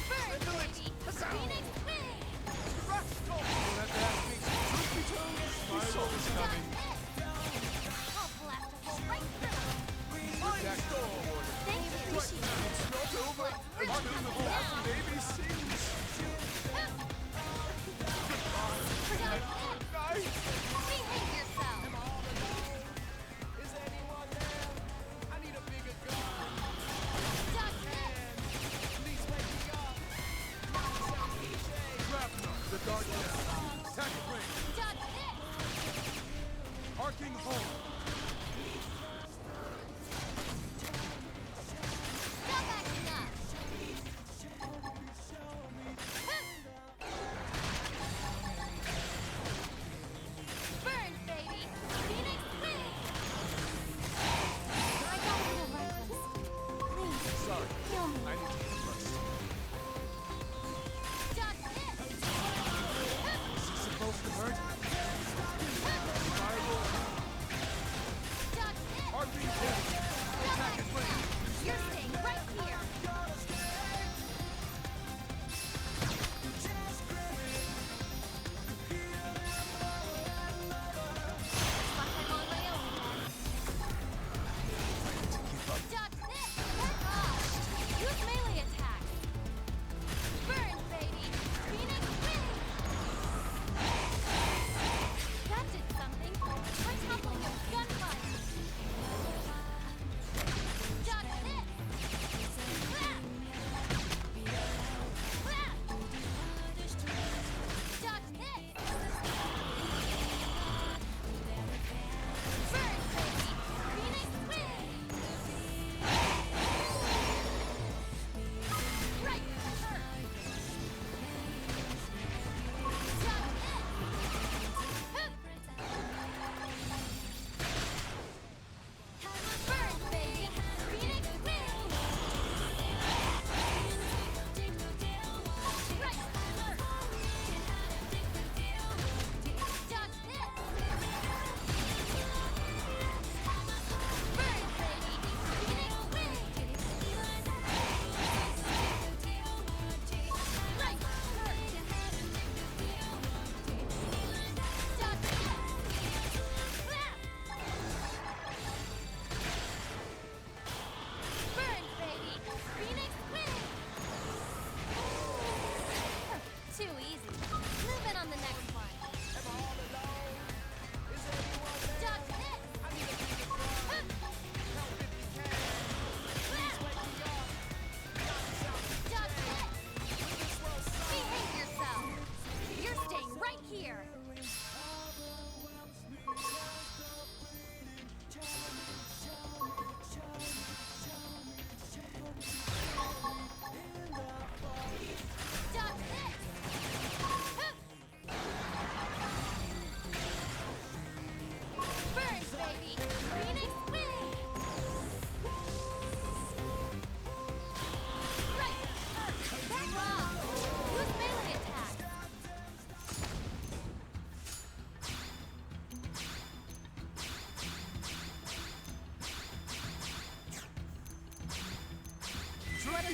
Bird baby. Phoenix Wing. My soul is coming. I'll blast a hole right through. Attack the Lord. Thank you. It's not over until the last baby sings. Behave yourself. Is anyone there? I need a bigger gun. Duck this. Please wake me up. Grapnel, the darkness. Attack at range. Duck this. Arcing home.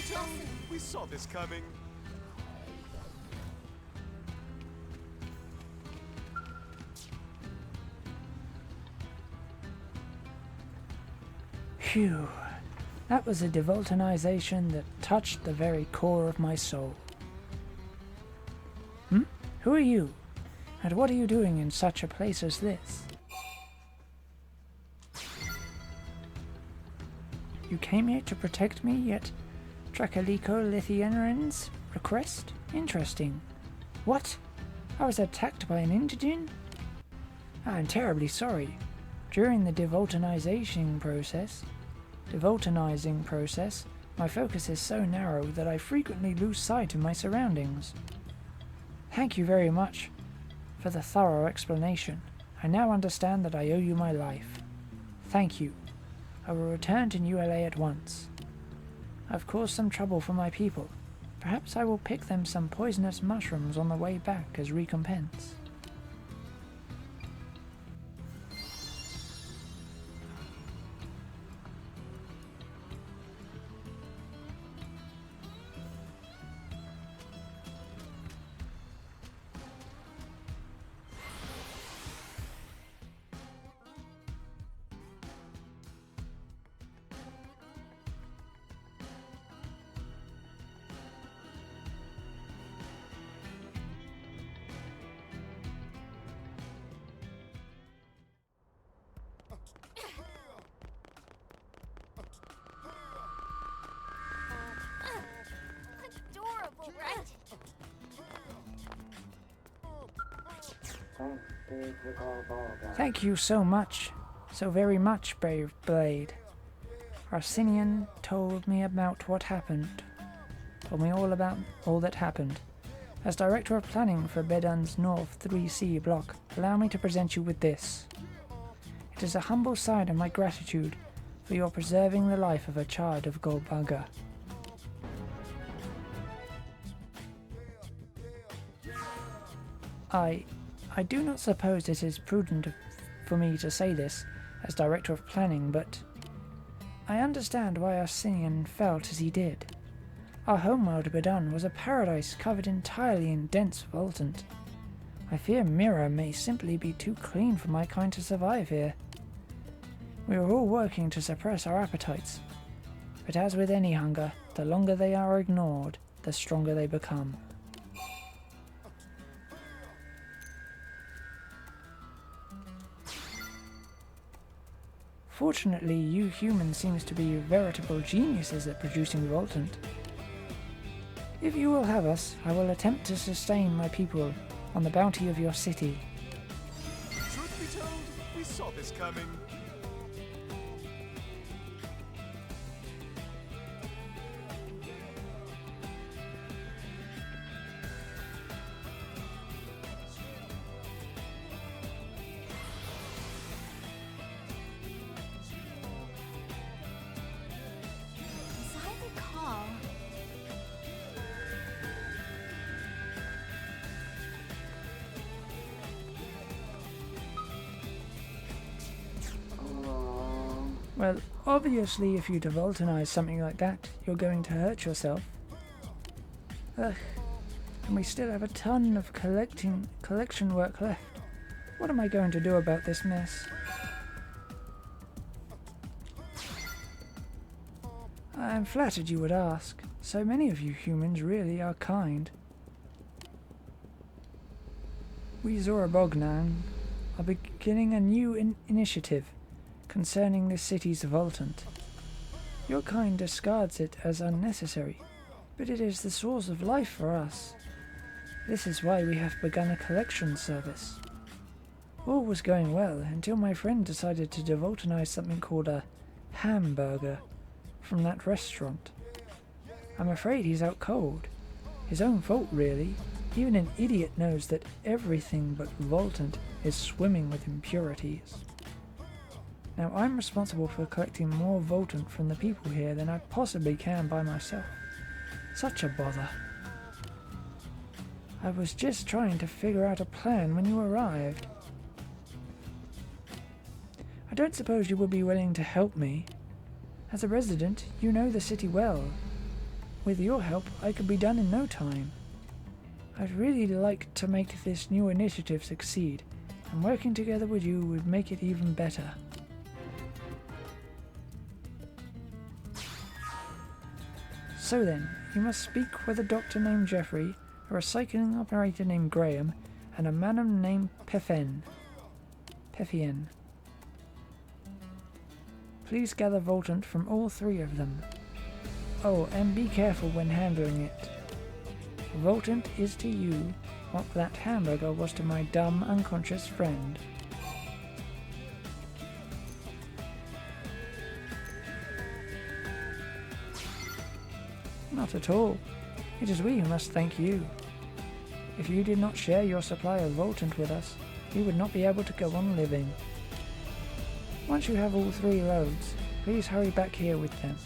be told, we saw this coming. Phew. That was a devulcanization that touched the very core of my soul. Who are you? And what are you doing in such a place as this? You came here to protect me, yet Dracoliko Lithianerin's request? Interesting. What? I was attacked by an indigene? I'm terribly sorry. During the devulcanizing process, my focus is so narrow that I frequently lose sight of my surroundings. Thank you very much for the thorough explanation. I now understand that I owe you my life. Thank you. I will return to New LA at once. I've caused some trouble for my people. Perhaps I will pick them some poisonous mushrooms on the way back as recompense. Adorable, right? Thank you so much, so very much, Brave Blade. Arsenian told me about what happened. Told me all about all that happened. As Director of Planning for Bedun's North 3C block, allow me to present you with this. It is a humble sign of my gratitude for your preserving the life of a child of Golbugger. I do not suppose it is prudent for me to say this as Director of Planning, but I understand why Arsenian felt as he did. Our homeworld Bedun was a paradise covered entirely in dense voltant. I fear Mira may simply be too clean for my kind to survive here. We are all working to suppress our appetites, but as with any hunger, the longer they are ignored, the stronger they become. Fortunately, you humans seems to be veritable geniuses at producing voltant. If you will have us, I will attempt to sustain my people on the bounty of your city. Truth be told, we saw this coming. As I recall, Well, obviously if you devulcanize something like that, you're going to hurt yourself. Ugh. And we still have a ton of collection work left. What am I going to do about this mess? I am flattered you would ask. So many of you humans really are kind. We Zorabognan are beginning a new initiative concerning this city's voltant. Your kind discards it as unnecessary, but it is the source of life for us. This is why we have begun a collection service. All was going well until my friend decided to devulcanize something called a hamburger from that restaurant. I'm afraid he's out cold. His own fault, really. Even an idiot knows that everything but voltant is swimming with impurities. Now I'm responsible for collecting more voltant from the people here than I possibly can by myself. Such a bother. I was just trying to figure out a plan when you arrived. I don't suppose you would be willing to help me. As a resident, you know the city well. with your help, I could be done in no time. I'd really like to make this new initiative succeed, and working together with you would make it even better. So then, you must speak with a doctor named Jeffrey, a recycling operator named Graham, and a madam named Pefien. Please gather Voltant from all three of them. Oh, and be careful when handling it. Voltant is to you what that hamburger was to my dumb, unconscious friend. Not at all. It is we who must thank you. If you did not share your supply of Voltant with us, we would not be able to go on living. Once you have all three loads, please hurry back here with them.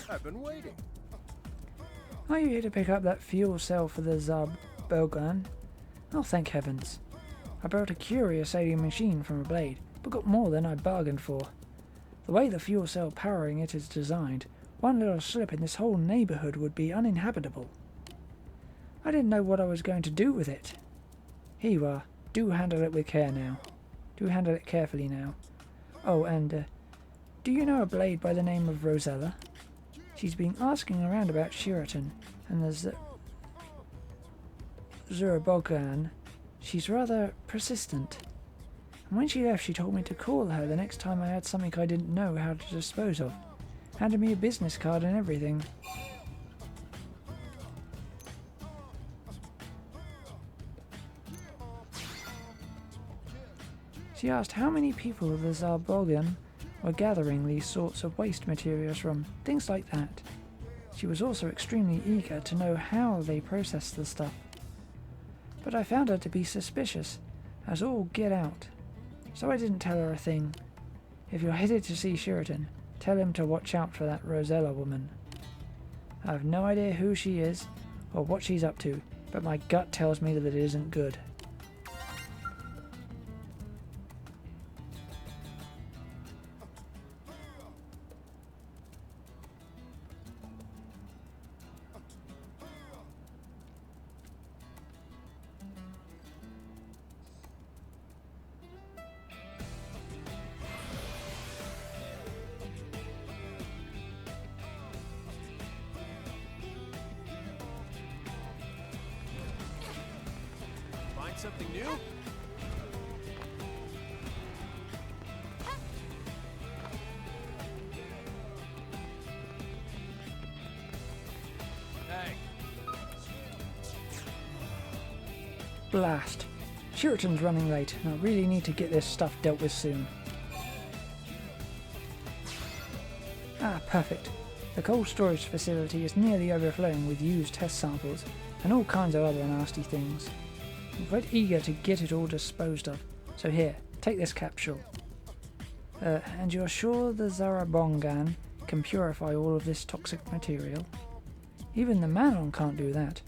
I've been waiting. Are you here to pick up that fuel cell for the Zarbelgan? Oh, thank heavens. I brought a curious alien machine from a blade, but got more than I bargained for. The way the fuel cell powering it is designed, one little slip in this whole neighbourhood would be uninhabitable. I didn't know what I was going to do with it. Here you are. Do handle it with care now. Do handle it carefully now. Oh, and, do you know a blade by the name of Rosella? She's been asking around about Sheraton and the Zurabogan. She's rather persistent. And when she left, she told me to call her the next time I had something I didn't know how to dispose of. Handed me a business card and everything. She asked how many people the Zarbogan were gathering these sorts of waste materials from, things like that. She was also extremely eager to know how they processed the stuff. But I found her to be suspicious, as all get out, so I didn't tell her a thing. If you're headed to see Sheraton, tell him to watch out for that Rosella woman. I have no idea who she is, or what she's up to, but my gut tells me that it isn't good. Find something new? Hey. Blast. Sheraton's running late, and I really need to get this stuff dealt with soon. Ah, perfect. The cold storage facility is nearly overflowing with used test samples, and all kinds of other nasty things. I'm quite eager to get it all disposed of, so here, take this capsule. And you're sure the Zarabongan can purify all of this toxic material? Even the Manon can't do that,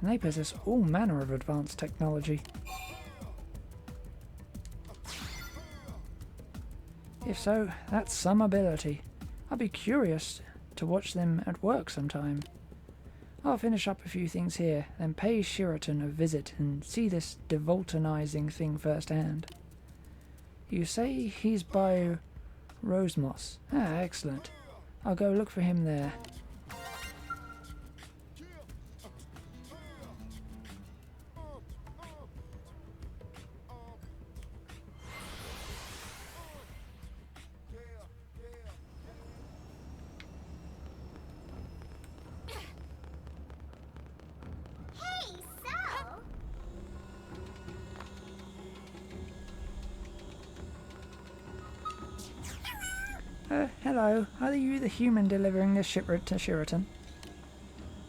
and they possess all manner of advanced technology. If so, that's some ability. I'll be curious to watch them at work sometime. I'll finish up a few things here, then pay Sheraton a visit and see this devoltanizing thing firsthand. You say he's by Rosemoss. Ah, excellent. I'll go look for him there. Hey, so? Hello. Are you the human delivering this shipment to Sheraton?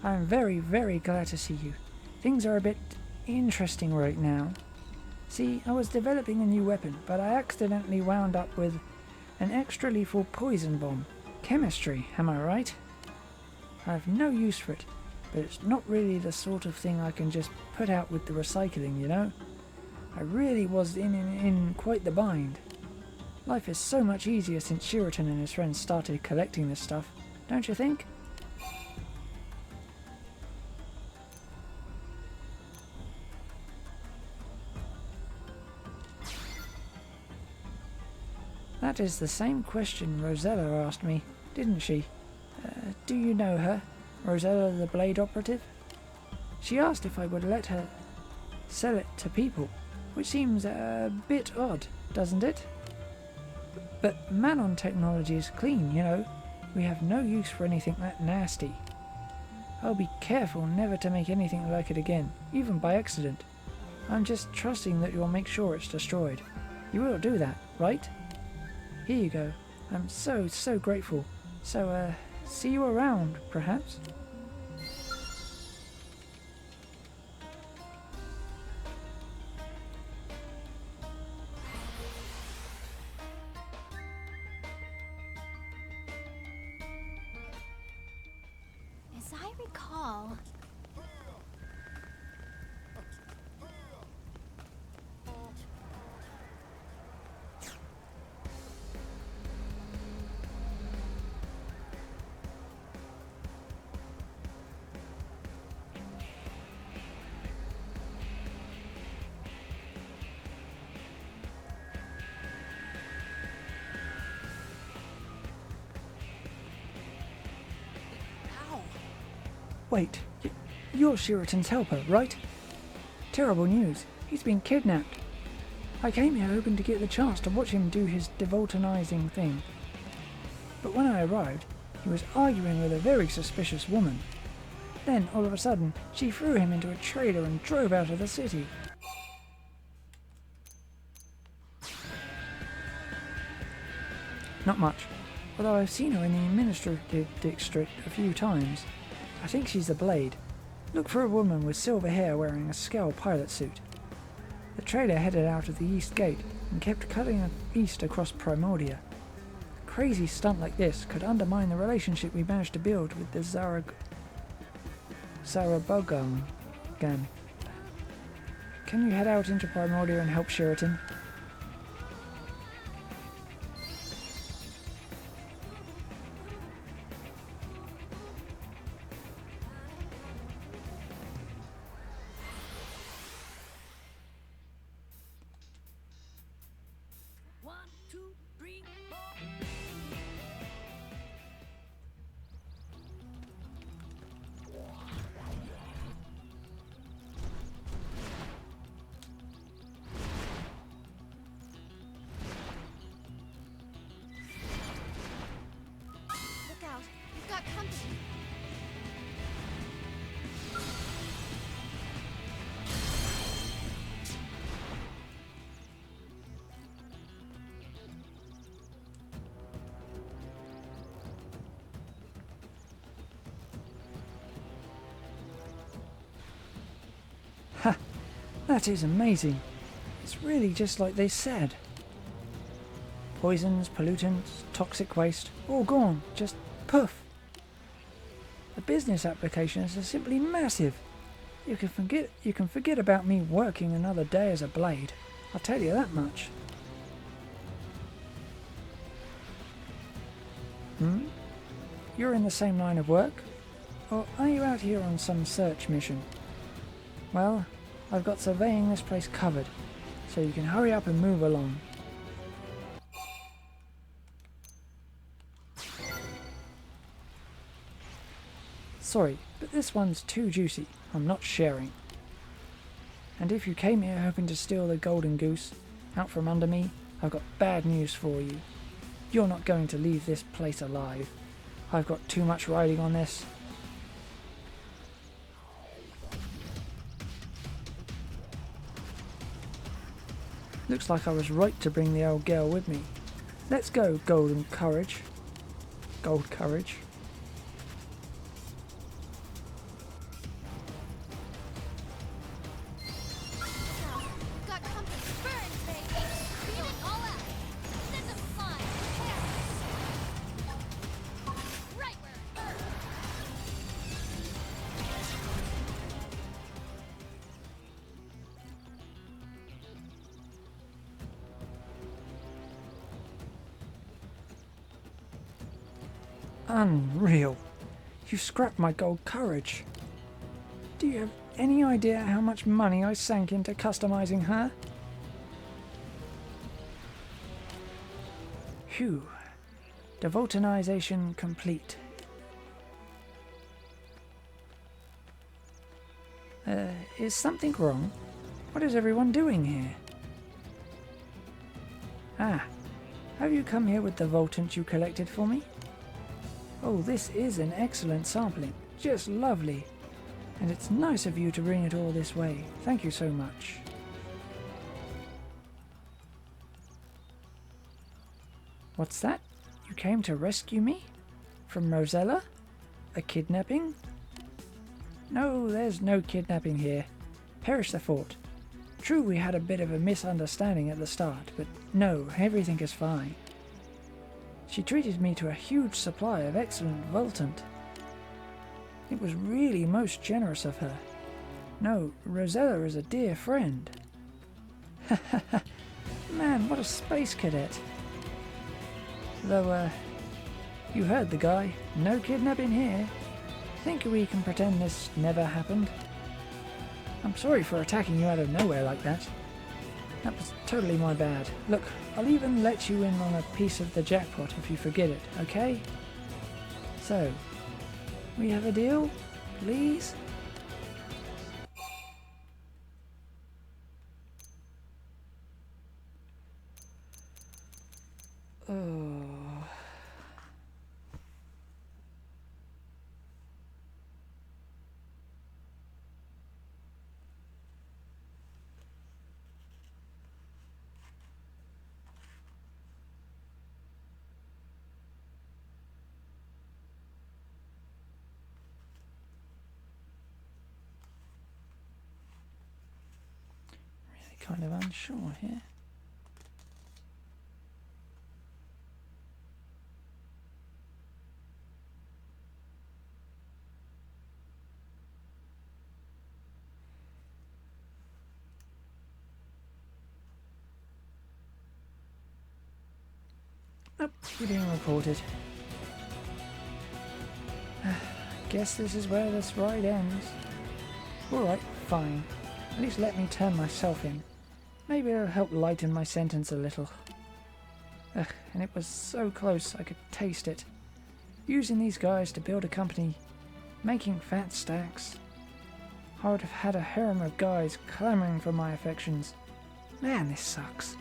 I'm very, very glad to see you. Things are a bit interesting right now. See, I was developing a new weapon, but I accidentally wound up with an extra lethal poison bomb. Chemistry, am I right? I have no use for it, but it's not really the sort of thing I can just put out with the recycling, you know? I really was in quite the bind. Life is so much easier since Shiraton and his friends started collecting this stuff, don't you think? That is the same question Rosella asked me, didn't she? Do you know her? Rosella the Blade Operative? She asked if I would let her sell it to people, which seems a bit odd, doesn't it? But Manon technology is clean, you know. We have no use for anything that nasty. I'll be careful never to make anything like it again, even by accident. I'm just trusting that you'll make sure it's destroyed. You will do that, right? Here you go. I'm so grateful. So, see you around, perhaps? As I recall, Wait, you're Shiraton's helper, right? Terrible news. He's been kidnapped. I came here hoping to get the chance to watch him do his devoltanizing thing. But when I arrived, he was arguing with a very suspicious woman. Then, all of a sudden, she threw him into a trailer and drove out of the city. Not much, although I've seen her in the administrative district a few times. I think she's the Blade. Look for a woman with silver hair wearing a scale pilot suit. The trailer headed out of the east gate and kept cutting east across Primordia. A crazy stunt like this could undermine the relationship we managed to build with the Zarabogan gang. Can you head out into Primordia and help Shiraton? look out. You've got company. Ha! That is amazing. It's really just like they said. Poisons, pollutants, toxic waste, all gone, just poof. The business applications are simply massive. You can forget about me working another day as a Blade. I'll tell you that much. You're in the same line of work? Or are you out here on some search mission? Well, I've got surveying this place covered, so you can hurry up and move along. Sorry, but this one's too juicy. I'm not sharing. And if you came here hoping to steal the golden goose out from under me, I've got bad news for you. You're not going to leave this place alive. I've got too much riding on this. Looks like I was right to bring the old girl with me. Let's go, golden courage. Gold courage. Look out. You've got company. unreal. You scrapped my gold courage. Do you have any idea how much money I sank into customizing her? Phew. Devotonization complete. Is something wrong? What is everyone doing here? Ah, have you come here with the Voltant you collected for me? Oh, this is an excellent sampling. Just lovely. And it's nice of you to bring it all this way. Thank you so much. What's that? You came to rescue me? From Rosella? A kidnapping? No, there's no kidnapping here. Perish the thought. True, we had a bit of a misunderstanding at the start, but no, everything is fine. She treated me to a huge supply of excellent Voltant. It was really most generous of her. No, Rosella is a dear friend. Man, what a space cadet. Though, you heard the guy. No kidnapping here. Think we can pretend this never happened? I'm sorry for attacking you out of nowhere like that. That was totally my bad. Look, I'll even let you in on a piece of the jackpot if you forget it, okay? So, we have a deal? Please? Oh. Really kind of unsure here. Nope, you're being reported. Guess this is where this ride ends. Alright, fine. At least let me turn myself in. Maybe it'll help lighten my sentence a little. Ugh, and it was so close I could taste it. Using these guys to build a company, making fat stacks. I would have had a harem of guys clamoring for my affections. Man, this sucks.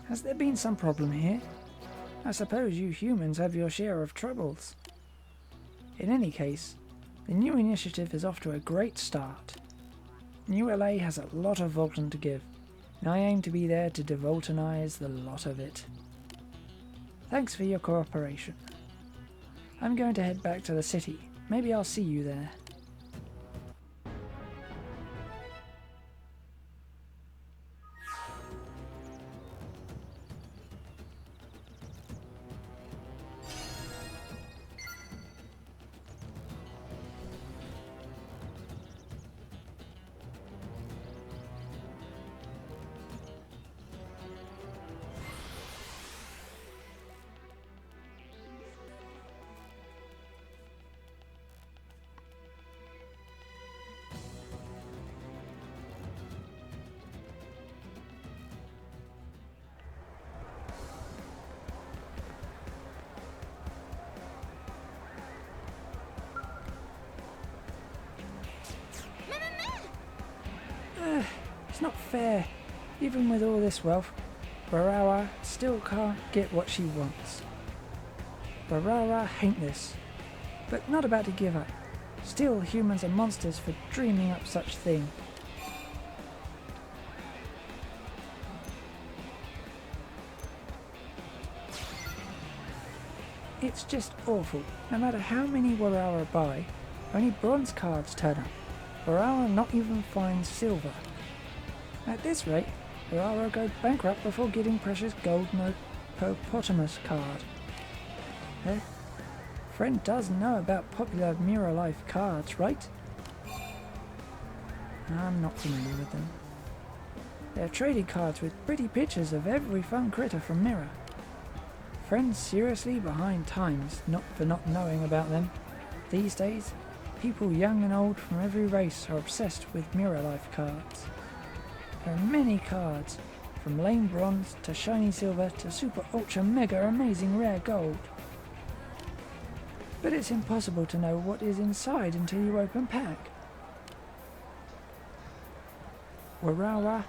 Has there been some problem here? I suppose you humans have your share of troubles. In any case, the new initiative is off to a great start. New LA has a lot of Voltant to give, and I aim to be there to devoltanize the lot of it. Thanks for your cooperation. I'm going to head back to the city. Maybe I'll see you there. It's not fair. Even with all this wealth, Barawa still can't get what she wants. Barawa hate this, but not about to give up. Still, humans are monsters for dreaming up such thing. It's just awful. No matter how many Barawa buy, only bronze cards turn up. Barawa not even finds silver. At this rate, Barawa go bankrupt before getting precious gold hippopotamus card. Friend does know about popular Mirror Life cards, right? I'm not familiar with them. They're trading cards with pretty pictures of every fun critter from Mirror. Friends seriously behind times not for not knowing about them. These days, people young and old from every race are obsessed with Mirror Life cards. There are many cards, from lame bronze to shiny silver to super ultra mega amazing rare gold. But it's impossible to know what is inside until you open pack. Warawa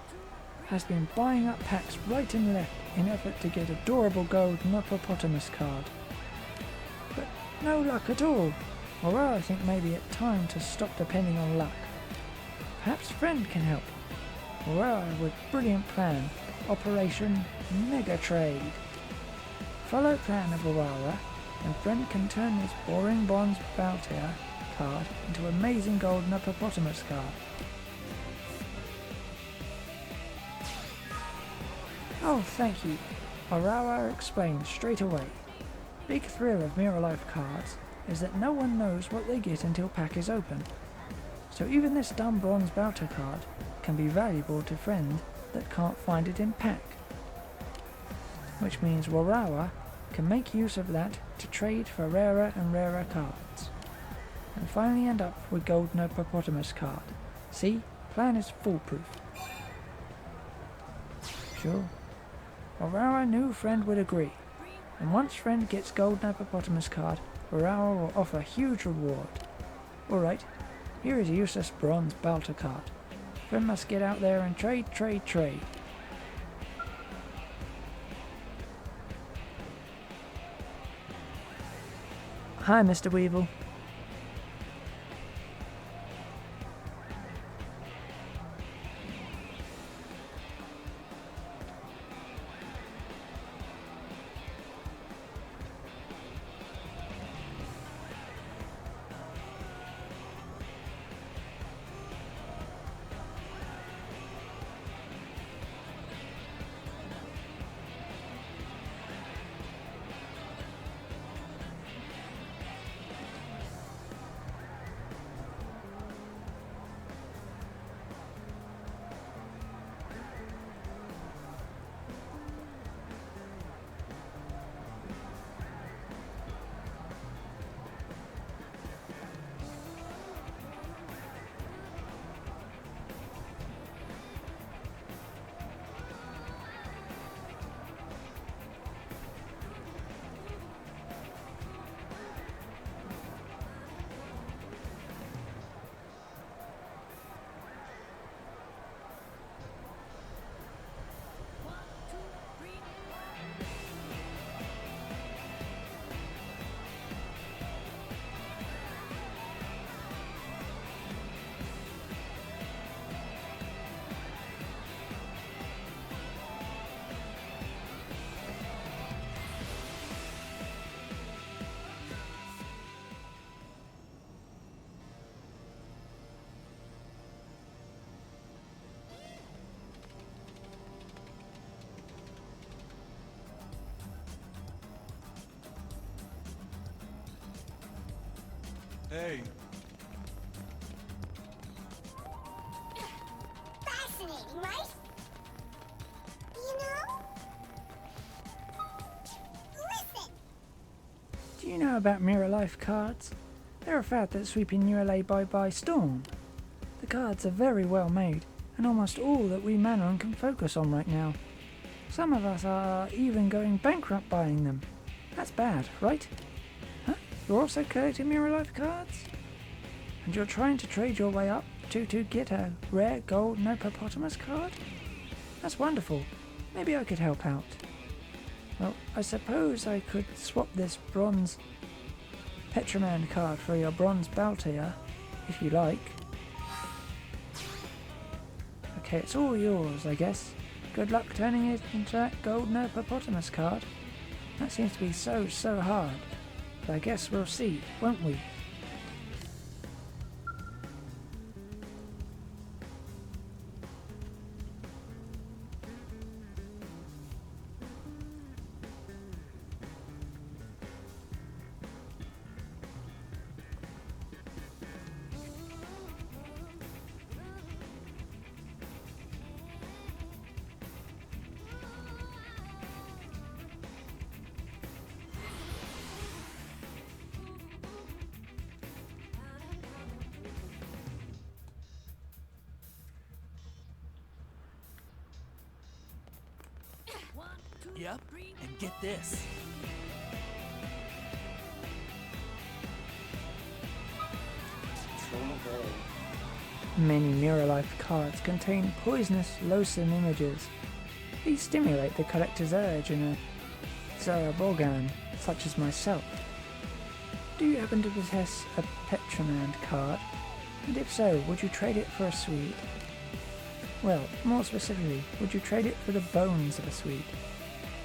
has been buying up packs right and left in effort to get adorable gold Hippopotamus card. But no luck at all. Warawa think maybe it's time to stop depending on luck. Perhaps Friend can help. Warawa with brilliant plan, Operation Mega Trade. Follow plan of Warawa and Friend can turn this boring bronze Baltier card into amazing gold Hippopotamus card. Oh, thank you. Arawa explained straight away. Big thrill of Mirror Life cards is that no one knows what they get until pack is open. So even this dumb bronze Bouter card can be valuable to friend that can't find it in pack. Which means Warawa can make use of that to trade for rarer and rarer cards. And finally end up with gold Hippopotamus card. See? Plan is foolproof. Sure. Warawa knew Friend would agree, and once Friend gets gold Hippopotamus card, Warawa will offer huge reward. Alright, here is a useless bronze Balta card. Friend must get out there and trade. Hi, Mr. Weevil. Hey, Fascinating, right? You know? Listen! Do you know about Mirror Life cards? They're a fad that's sweeping Neuralay by storm. The cards are very well made, and almost all that we Manon can focus on right now. Some of us are even going bankrupt buying them. That's bad, right? Huh? You're also collecting Mirror Life cards? And you're trying to trade your way up to get a rare gold Hippopotamus card? That's wonderful. Maybe I could help out. Well, I suppose I could swap this bronze Petraman card for your bronze Baltier, if you like. Okay, it's all yours, I guess. Good luck turning it into that gold Hippopotamus card. That seems to be so hard. But I guess we'll see, won't we? Hurry up and get this. Many Mirror Life cards contain poisonous, loathsome images. These stimulate the collector's urge in a Zaraborgan, such as myself. Do you happen to possess a Petronand card? And if so, would you trade it for a Swede? Well, more specifically, would you trade it for the bones of a Swede?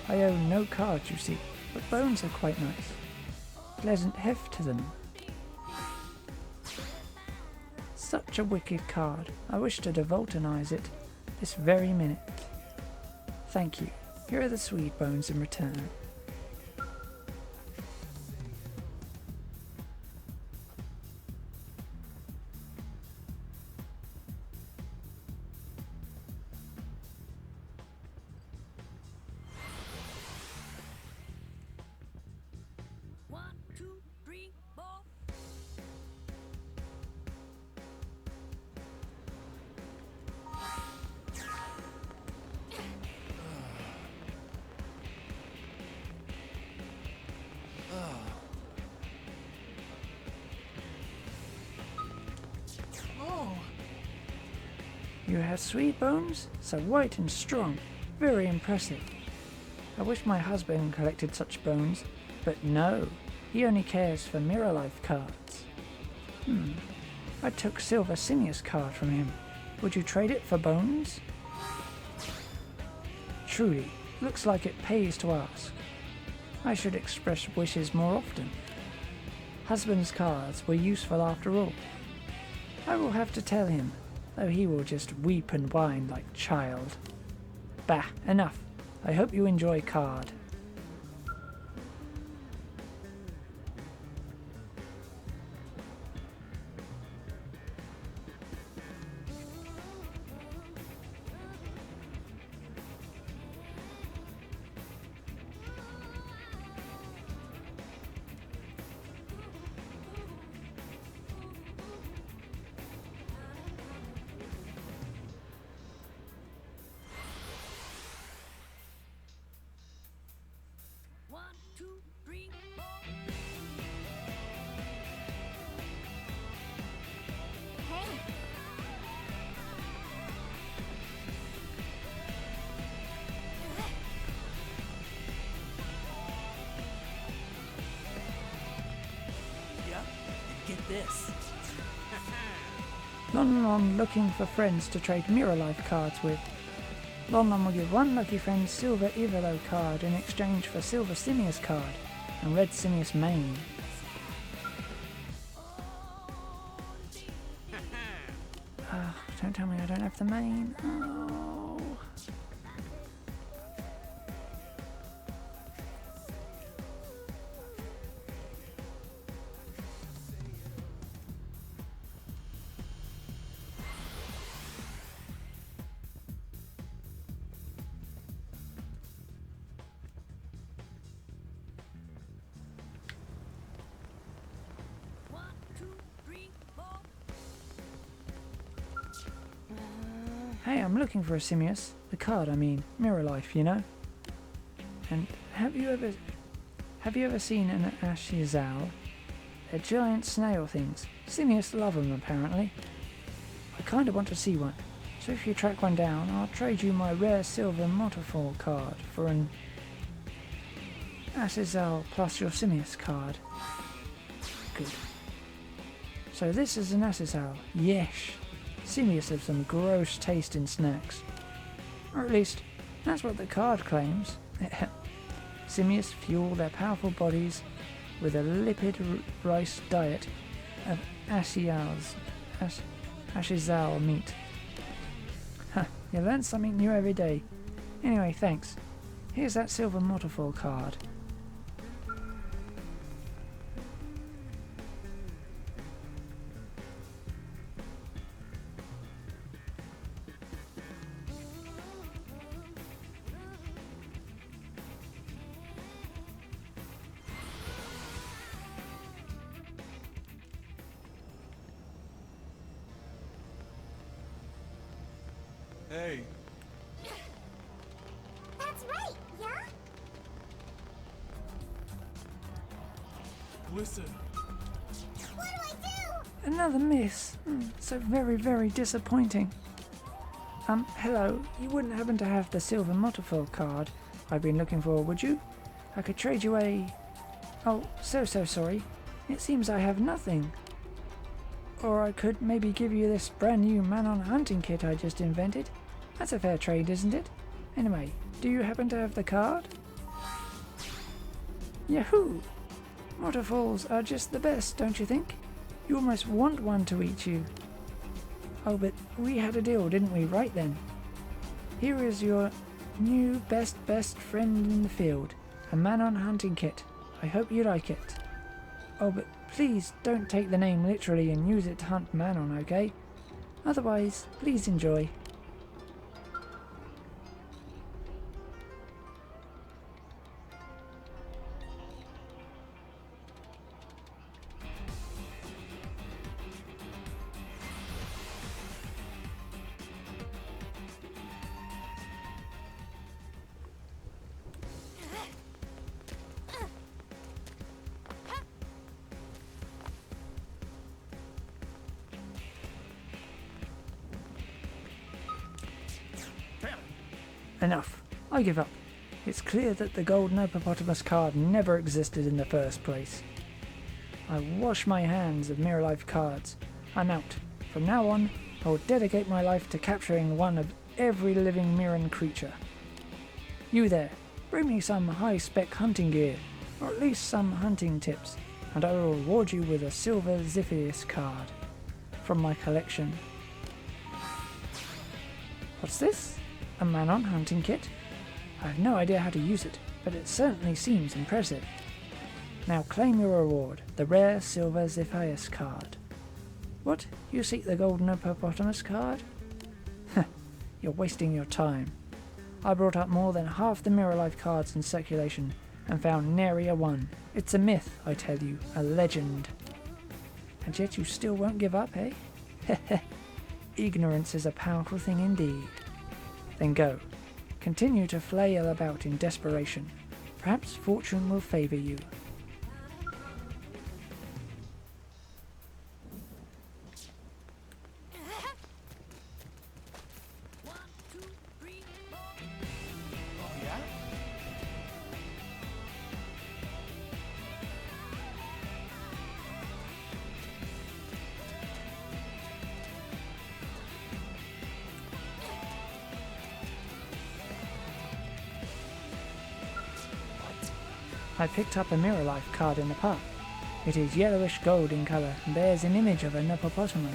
I own no cards, you see, but bones are quite nice. Pleasant heft to them. Such a wicked card. I wish to devoltanize it this very minute. Thank you. Here are the Swede bones in return. One, two, three, four. You have Swede bones? So white and strong. Very impressive. I wish my husband collected such bones, but no, he only cares for Mirror Life cards. I took Silver Simius card from him. Would you trade it for bones? Truly, looks like it pays to ask. I should express wishes more often. Husband's cards were useful after all. I will have to tell him, though he will just weep and whine like child. Bah, enough. I hope you enjoy card. One, two, three, four. Hey. Yep, and get this. Lon looking for friends to trade Mirror Life cards with. Lon will give one lucky friend Silver Ivalo card in exchange for Silver Simius card and Red Simius Mane. Don't tell me I don't have the mane. Oh. One, two, three, four. Hey, I'm looking for a Simius. The card, I mean. Mirror Life, you know? And have you ever seen an Ashizal? They're giant snail things. Simius love them, apparently. I kinda want to see one. So if you track one down, I'll trade you my rare silver Motofall card for an Ashizal plus your Simius card. Good. So this is an Ashizal. Yes. Simius have some gross taste in snacks. Or at least, that's what the card claims. Simius fuel their powerful bodies with a lipid rice diet of Ashizal meat. Huh, you learn something new every day. Anyway, thanks. Here's that silver Motofall card. Hey, That's right, yeah? listen. What do I do? Another miss. So very, very disappointing. Hello. You wouldn't happen to have the silver multifoil card I've been looking for, would you? I could trade you a... Oh, so sorry. It seems I have nothing. Or I could maybe give you this brand new man-on hunting kit I just invented. That's a fair trade, isn't it? Anyway, do you happen to have the card? Yahoo! Multifoils are just the best, don't you think? You almost want one to eat you. Oh, but we had a deal, didn't we, right then? Here is your new best friend in the field, a man-on hunting kit. I hope you like it. Oh, but please don't take the name literally and use it to hunt man-on, okay? Otherwise, please enjoy. Enough. I give up. It's clear that the gold hippopotamus card never existed in the first place. I wash my hands of Mirror Life cards. I'm out. From now on, I will dedicate my life to capturing one of every living Mirran creature. You there, bring me some high-spec hunting gear, or at least some hunting tips, and I will reward you with a silver Ziphius card from my collection. What's this? A man-on hunting kit? I have no idea how to use it, but it certainly seems impressive. Now claim your reward, the rare silver Ziphius card. What? You seek the golden hippopotamus card? You're wasting your time. I brought up more than half the Mirror Life cards in circulation and found nary a one. It's a myth, I tell you, a legend. And yet you still won't give up, eh? Ignorance is a powerful thing indeed. Then go. Continue to flail about in desperation. Perhaps fortune will favour you. Oh, yeah? I picked up a Mirror Life card in the park. It is yellowish gold in colour and bears an image of an hippopotamus.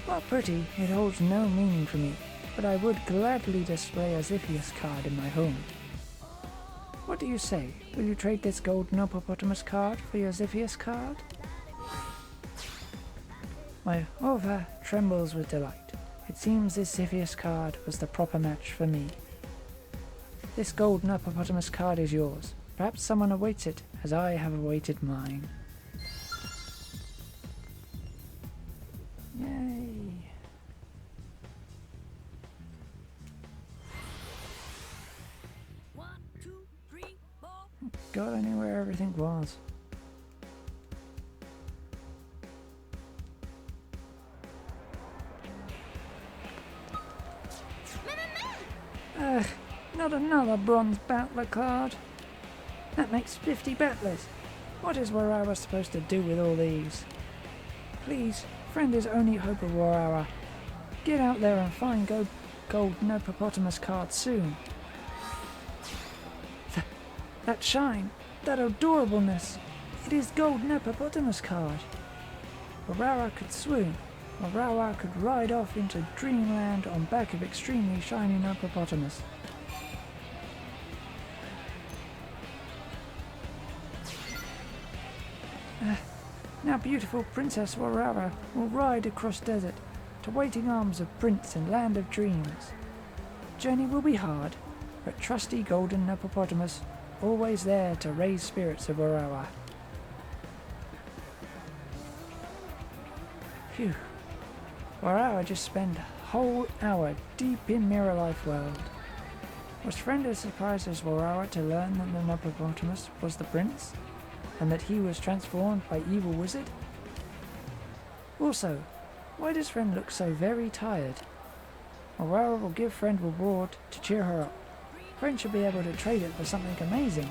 While pretty, it holds no meaning for me, but I would gladly display a Ziphius card in my home. What do you say? Will you trade this golden hippopotamus card for your Ziphius card? My ova trembles with delight. It seems this Ziphius card was the proper match for me. This golden hippopotamus card is yours. Perhaps someone awaits it, as I have awaited mine. Yay! God, I knew where everything was. Ugh, not another bronze battler card. That makes 50 battlers. What is Warawa supposed to do with all these? Please, friend is only hope of Warawa. Get out there and find gold hippopotamus cards soon. That shine, that adorableness. It is gold hippopotamus card. Warawa could swoon. Warawa could ride off into dreamland on back of extremely shiny hippopotamus. Now beautiful Princess Warawa will ride across desert to waiting arms of Prince and land of dreams. Journey will be hard, but trusty golden hippopotamus always there to raise spirits of Warawa. Phew. Warawa just spent a whole hour deep in Mirror Life World. Was friend as surprised as Warawa to learn that the hippopotamus was the prince? and that he was transformed by evil wizard? Also, why does friend look so very tired? Aurora will give friend reward to cheer her up. Friend should be able to trade it for something amazing.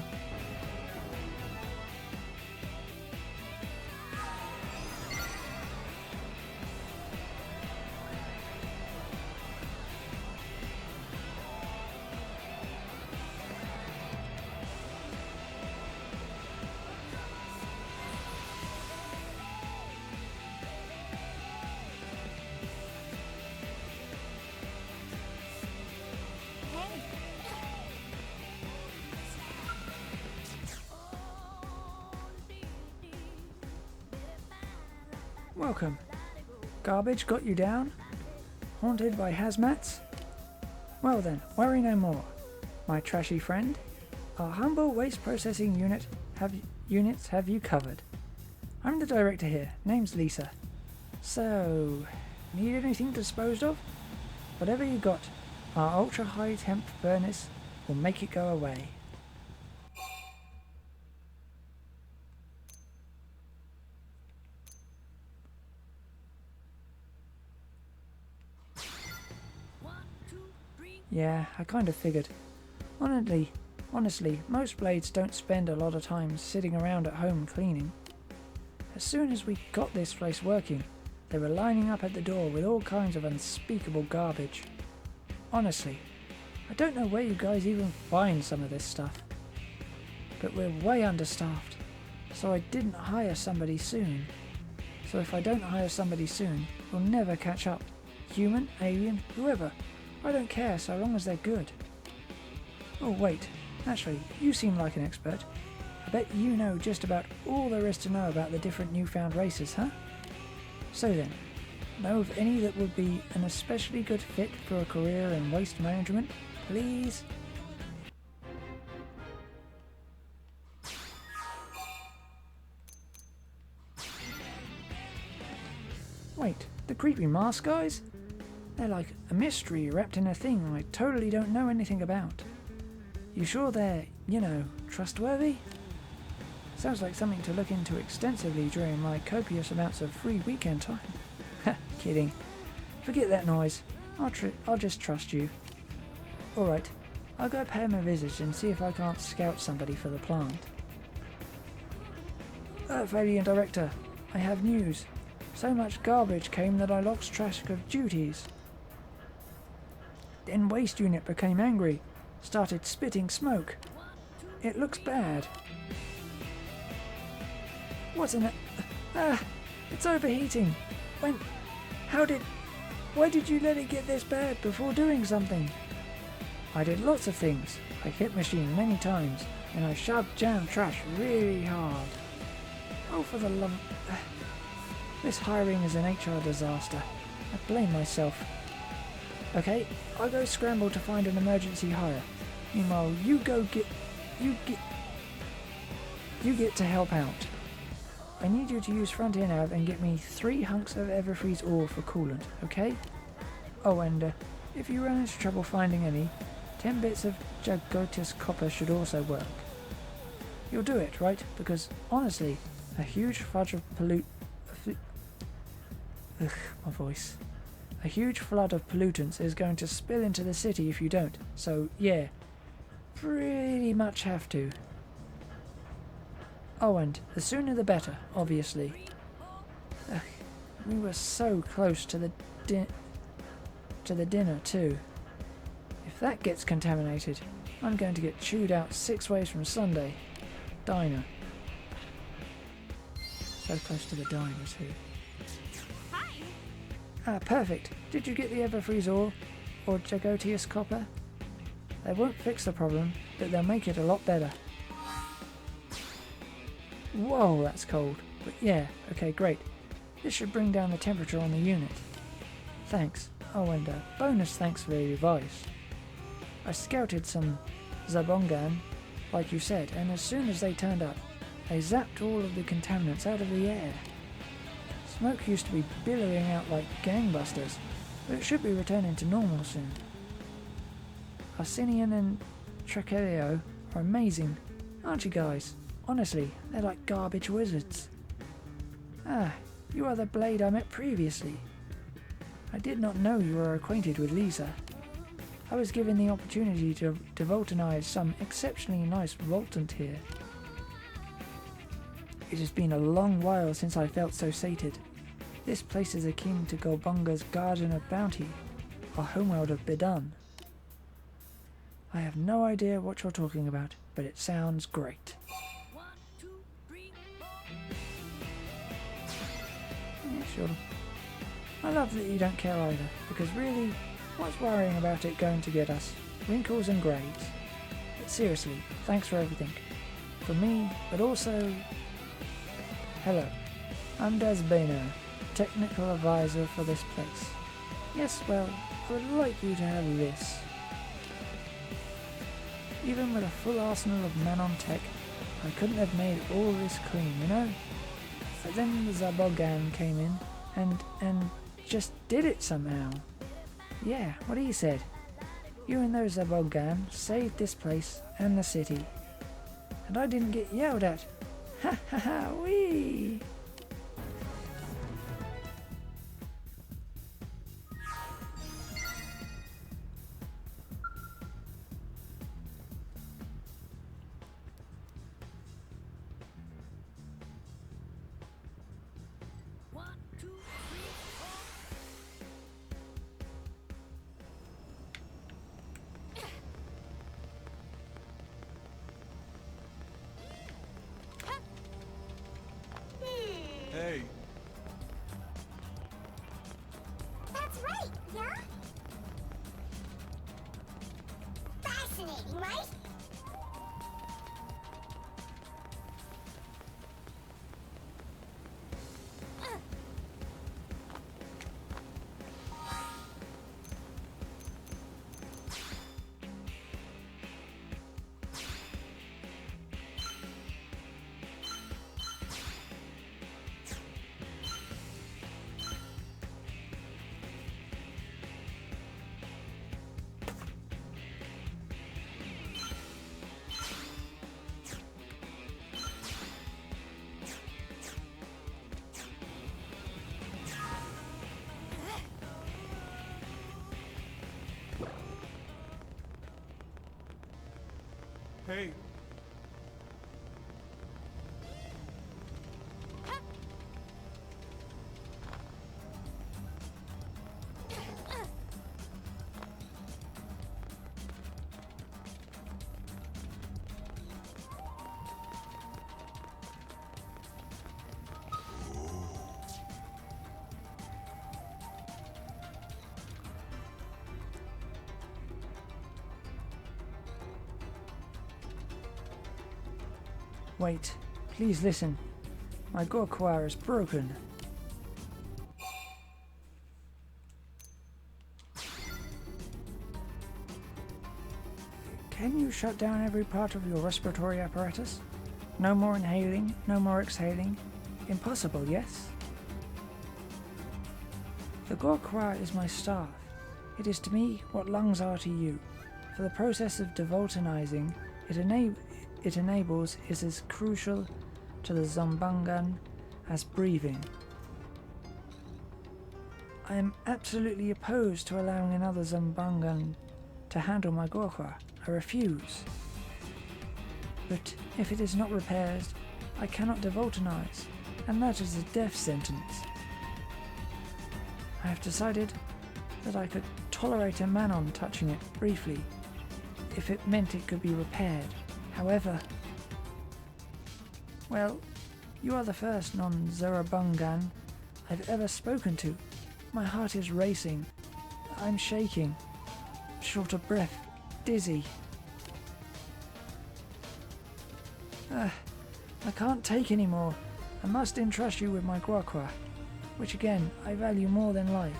Hey. Welcome. Garbage got you down? Haunted by hazmats? Well then, worry no more, my trashy friend. Our humble waste processing units have you covered. I'm the director here, name's Lisa. So, need anything disposed of? Whatever you got, our ultra high temp furnace will make it go away. Yeah, I kind of figured. Honestly, most blades don't spend a lot of time sitting around at home cleaning. As soon as we got this place working, they were lining up at the door with all kinds of unspeakable garbage. Honestly, I don't know where you guys even find some of this stuff. But we're way understaffed, so I didn't hire somebody soon. So if I don't hire somebody soon, we'll never catch up. Human, alien, whoever. I don't care so long as they're good. Oh wait, actually, you seem like an expert. I bet you know just about all there is to know about the different newfound races, huh? So then, know of any that would be an especially good fit for a career in waste management, please? Wait, the creepy mask guys? They're like a mystery wrapped in a thing I totally don't know anything about. You sure they're, trustworthy? Sounds like something to look into extensively during my copious amounts of free weekend time. Kidding. Forget that noise. I'll just trust you. Alright, I'll go pay him a visit and see if I can't scout somebody for the plant. Earth Alien Director, I have news. So much garbage came that I lost track of duties. Then Waste Unit became angry, started spitting smoke. It looks bad. What's in it? It's overheating. Why did you let it get this bad before doing something? I did lots of things. I hit machine many times, and I shoved jam trash really hard. Oh, for the love... This hiring is an HR disaster. I blame myself. Okay, I'll go scramble to find an emergency hire. Meanwhile, you get to help out. I need you to use Frontier Nav and get me 3 hunks of Everfreeze ore for coolant, okay? Oh, and if you run into trouble finding any, 10 bits of Jagotis copper should also work. You'll do it, right? Because, honestly, a huge fudge of A huge flood of pollutants is going to spill into the city if you don't, so yeah, pretty much have to. Oh, and the sooner the better, obviously. We were so close to the dinner too. If that gets contaminated, I'm going to get chewed out 6 ways from Sunday. Diner. So close to the diner too. Ah, perfect. Did you get the Everfreeze ore? Or Jagotius copper? They won't fix the problem, but they'll make it a lot better. Whoa, that's cold. But yeah, okay, great. This should bring down the temperature on the unit. Thanks. Oh, and bonus thanks for the advice. I scouted some Zabongan, like you said, and as soon as they turned up, they zapped all of the contaminants out of the air. Smoke used to be billowing out like gangbusters, but it should be returning to normal soon. Arsenian and Trachelio are amazing, aren't you guys? Honestly, they're like garbage wizards. Ah, you are the blade I met previously. I did not know you were acquainted with Lisa. I was given the opportunity to Voltanize some exceptionally nice Voltant here. It has been a long while since I felt so sated. This place is akin to Golbunga's Garden of Bounty, or homeworld of Bidun. I have no idea what you're talking about, but it sounds great. 1, 2, 3, 4. Yeah, sure. I love that you don't care either, because really, what's worrying about it going to get us? Wrinkles and grades. But seriously, thanks for everything. From me, but also... Hello, I'm Desbano, technical advisor for this place. Yes, well, I would like you to have this. Even with a full arsenal of Manon tech, I couldn't have made all this clean, you know? But then the Zabogan came in and just did it somehow. Yeah, what he said. You and those Zabogan saved this place and the city. And I didn't get yelled at. Ha ha ha, wee! Hey, That's right, yeah? Fascinating, right? hey. Wait, please listen. My Gorquar is broken. Can you shut down every part of your respiratory apparatus? No more inhaling, no more exhaling. Impossible, yes? The Gorquar is my staff. It is to me what lungs are to you. For the process of devoltanizing, it enables is as crucial to the Zombungan as breathing. I am absolutely opposed to allowing another Zombungan to handle my Gorquar. I refuse. But if it is not repaired, I cannot devoltanize, and that is a death sentence. I have decided that I could tolerate a Manon touching it briefly, if it meant it could be repaired. However, well, you are the first non-Zerabungan I've ever spoken to. My heart is racing. I'm shaking, short of breath, dizzy. I can't take any more. I must entrust you with my Gorquar, which again I value more than life,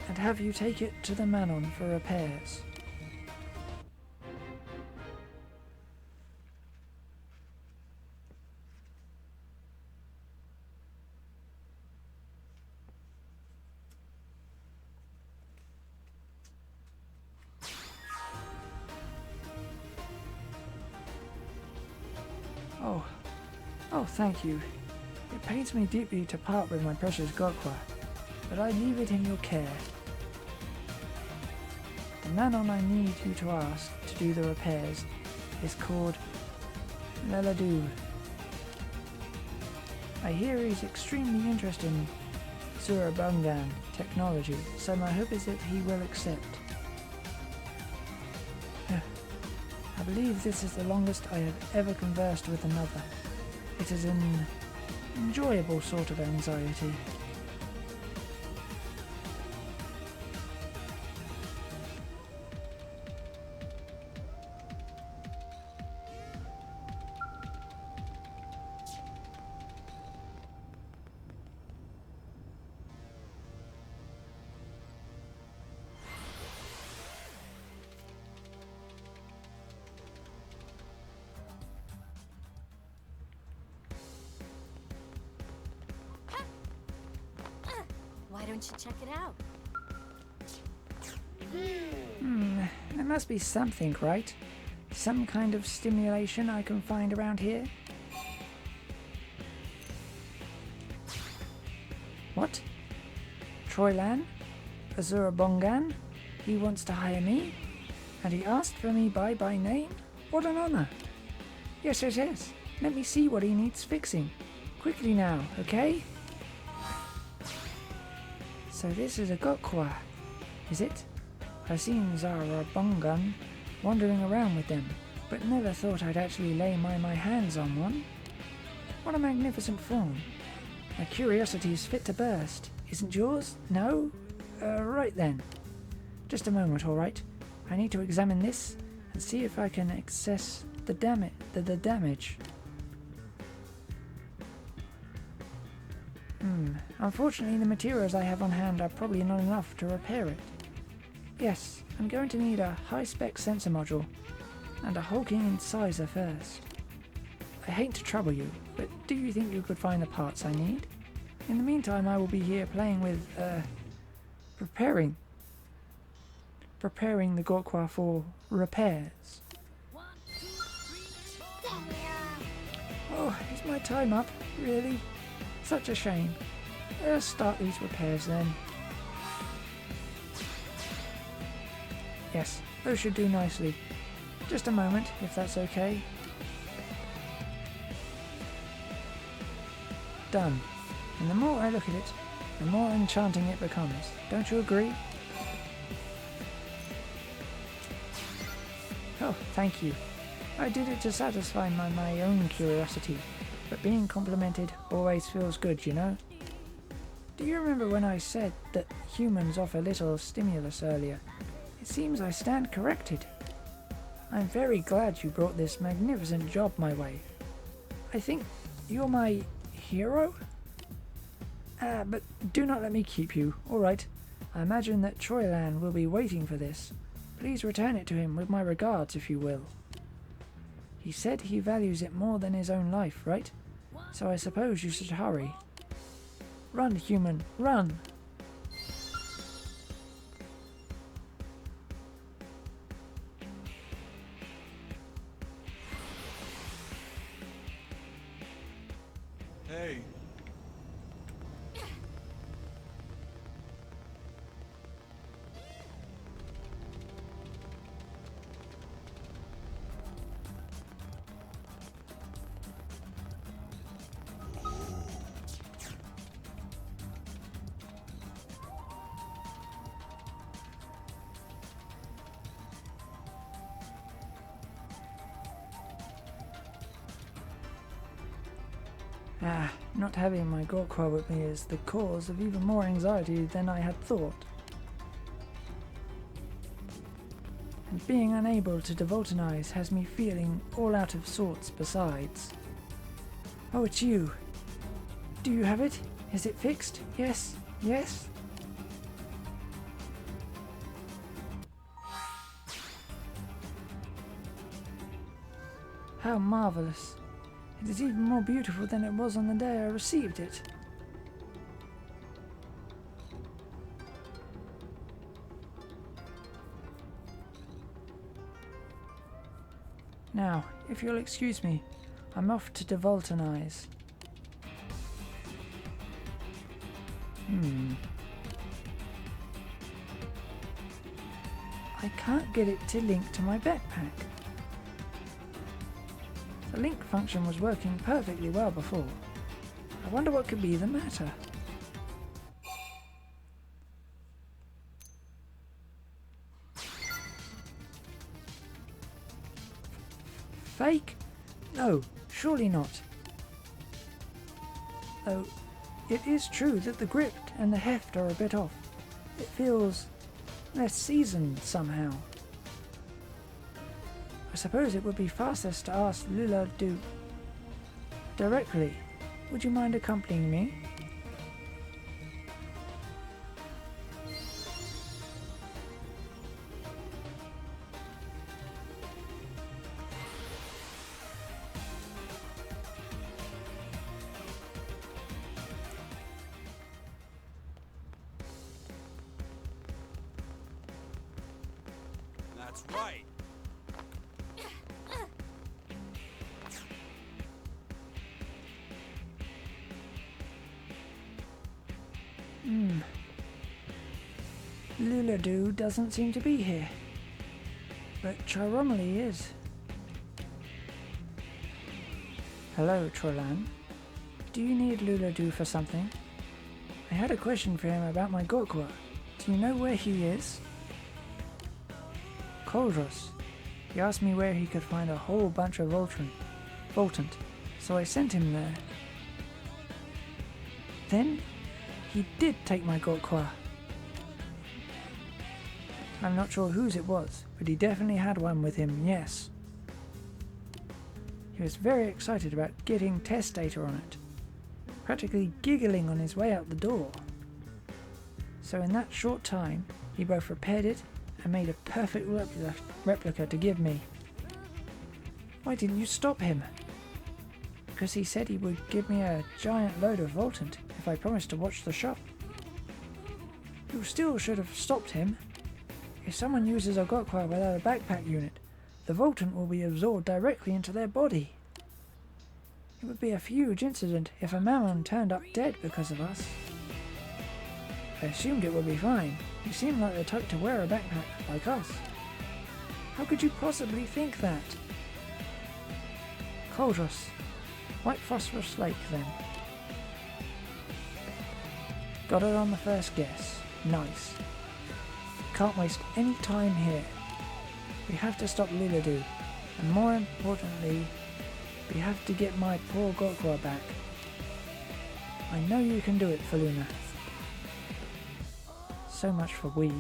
and have you take it to the Manon for repairs. Oh, Oh, thank you. It pains me deeply to part with my precious Gokwa, but I leave it in your care. The Nanon I need you to ask to do the repairs is called Leladu. I hear he's extremely interested in Surabungan technology, so my hope is that he will accept. I believe this is the longest I have ever conversed with another. It is an enjoyable sort of anxiety. Why don't you check it out? There must be something, right? Some kind of stimulation I can find around here? What? Troylan? Azurabongan? He wants to hire me? And he asked for me by name? What an honor! Yes. Let me see what he needs fixing. Quickly now, okay? So this is a Gokwa, is it? I've seen Zarabongan wandering around with them, but never thought I'd actually lay my hands on one. What a magnificent form. My curiosity is fit to burst. Isn't yours? No? Right then. Just a moment, alright? I need to examine this and see if I can access the damage. Unfortunately, the materials I have on hand are probably not enough to repair it. Yes, I'm going to need a high-spec sensor module and a hulking incisor first. I hate to trouble you, but do you think you could find the parts I need? In the meantime, I will be here playing with, preparing the Gokwa for repairs. Oh, is my time up? Really? Such a shame. Let's start these repairs then. Yes, those should do nicely. Just a moment, if that's okay. Done. And the more I look at it, the more enchanting it becomes. Don't you agree? Oh, thank you. I did it to satisfy my own curiosity, but being complimented always feels good, you know? Do you remember when I said that humans offer little stimulus earlier? It seems I stand corrected. I'm very glad you brought this magnificent job my way. I think you're my hero? But do not let me keep you, alright? I imagine that Troylan will be waiting for this. Please return it to him with my regards, if you will. He said he values it more than his own life, right? So I suppose you should hurry. Run, human, run! Hey. Not having my Gokwa with me is the cause of even more anxiety than I had thought. And being unable to devulcanize has me feeling all out of sorts besides. Oh, it's you. Do you have it? Is it fixed? Yes? Yes? How marvelous. It is even more beautiful than it was on the day I received it. Now, if you'll excuse me, I'm off to devulcanize. I can't get it to link to my backpack. The link function was working perfectly well before. I wonder what could be the matter. Fake? No, surely not. Though, it is true that the grip and the heft are a bit off. It feels less seasoned somehow. I suppose it would be fastest to ask Lula directly. Would you mind accompanying me? That's right. Luladu doesn't seem to be here. But Chiromily is. Hello, Trolan. Do you need Luladu for something? I had a question for him about my Gorkwa. Do you know where he is? Koldros. He asked me where he could find a whole bunch of Voltant, so I sent him there. Then, he did take my Gorkwa. I'm not sure whose it was, but he definitely had one with him, yes. He was very excited about getting test data on it, practically giggling on his way out the door. So in that short time, he both repaired it and made a perfect replica to give me. Why didn't you stop him? Because he said he would give me a giant load of Voltant if I promised to watch the shop. You still should have stopped him. If someone uses a Gokwa without a backpack unit, the Voltant will be absorbed directly into their body. It would be a huge incident if a Mammon turned up dead because of us. I assumed it would be fine. You seem like the type to wear a backpack like us. How could you possibly think that? Koldros. White Phosphorus Lake then. Got it on the first guess. Nice. Can't waste any time here. We have to stop Luladu, and more importantly, we have to get my poor Gokwa back. I know you can do it, Faluna. So much for we.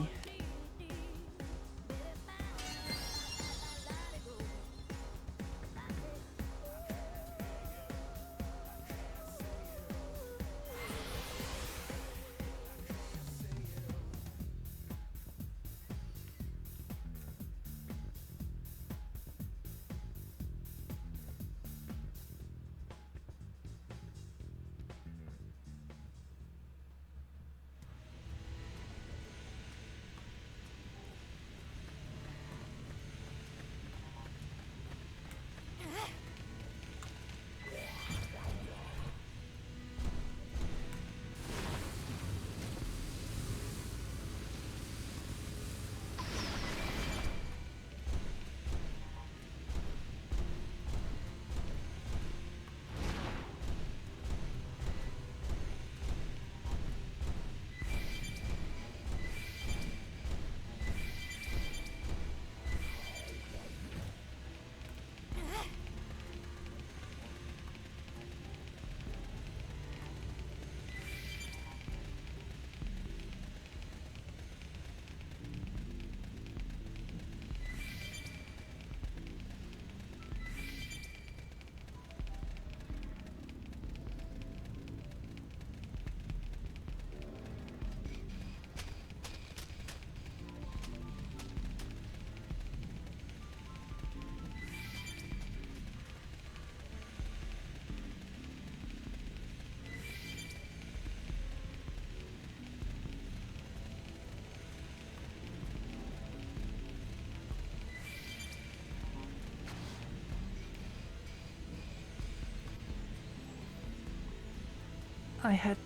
I had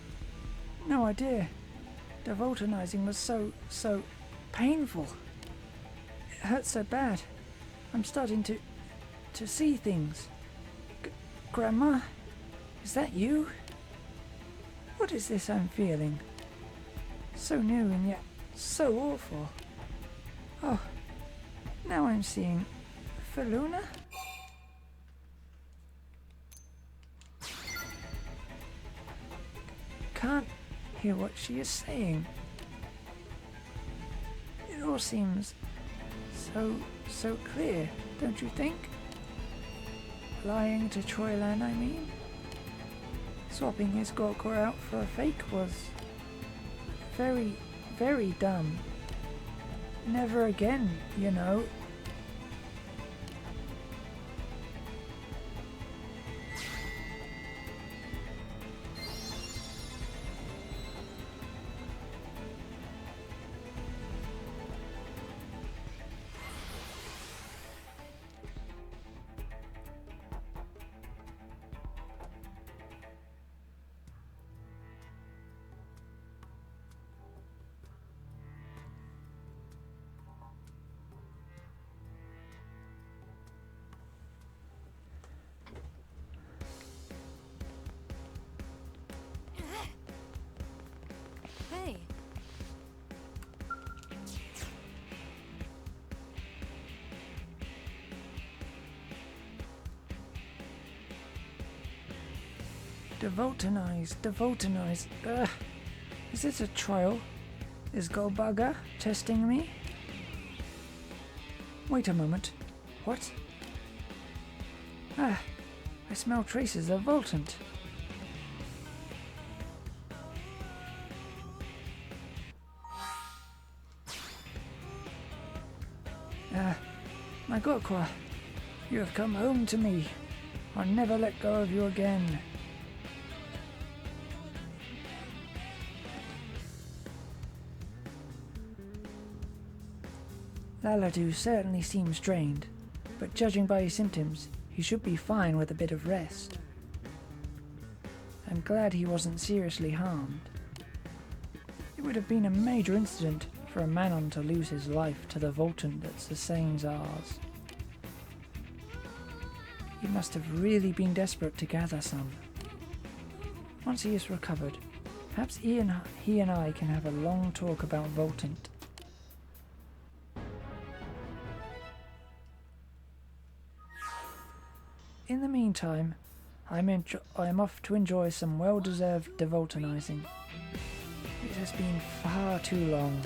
no idea. The Voltonizing was so painful. It hurt so bad. I'm starting to see things. Grandma, is that you? What is this I'm feeling? So new and yet so awful. Oh, now I'm seeing Feluna? Can't hear what she is saying. It all seems so clear, don't you think? Lying to Troylan, I mean. Swapping his Gorkor out for a fake was very, very dumb. Never again, you know. Hey. Devoltonize. Ugh. Is this a trial? Is Golbugger testing me? Wait a moment. What? Ah, I smell traces of Voltant. My Gorkwa, you have come home to me. I'll never let go of you again. Laladu certainly seems drained, but judging by his symptoms, he should be fine with a bit of rest. I'm glad he wasn't seriously harmed. It would have been a major incident for a Manon to lose his life to the Voltant that's the same as ours. He must have really been desperate to gather some. Once he is recovered, perhaps he and I can have a long talk about Voltant. In the meantime, I'm off to enjoy some well-deserved devoltonizing. It has been far too long.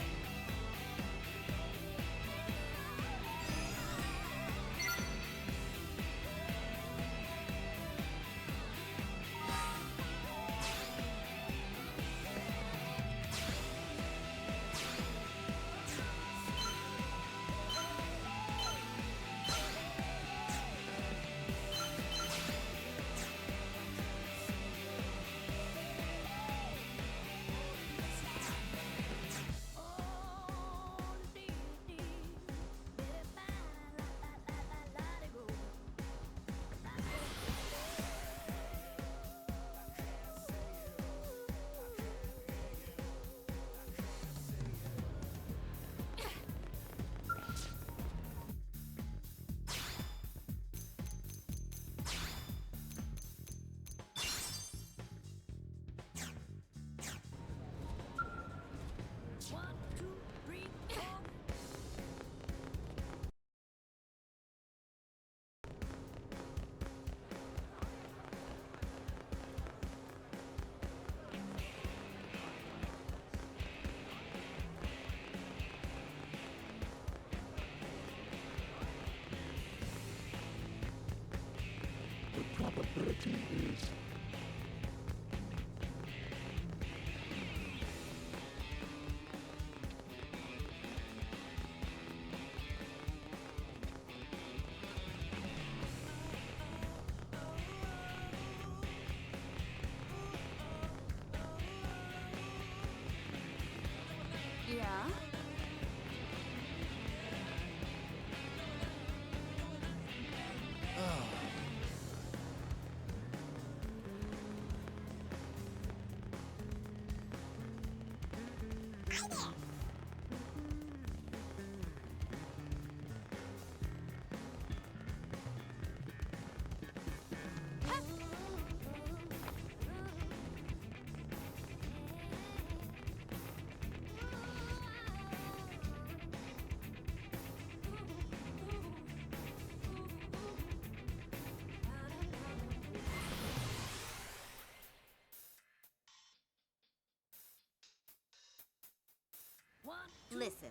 Listen.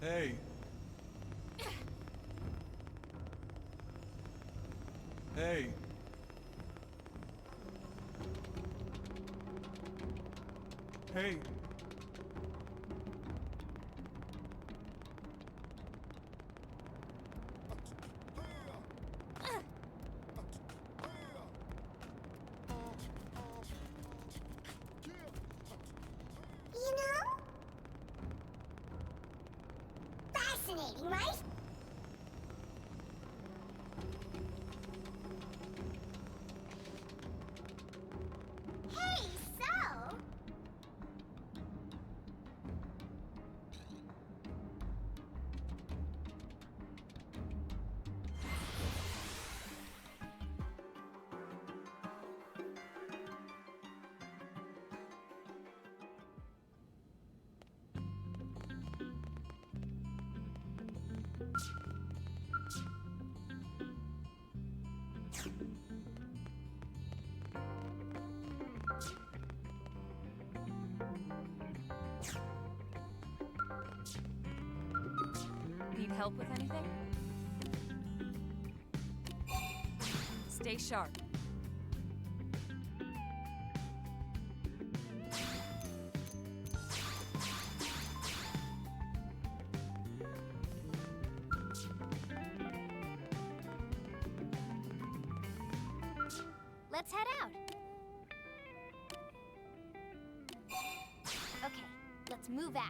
Hey. Hey. Hey. You know? Fascinating, right? Hey, so? Need help with anything? Stay sharp. Let's head out. Okay, let's move out.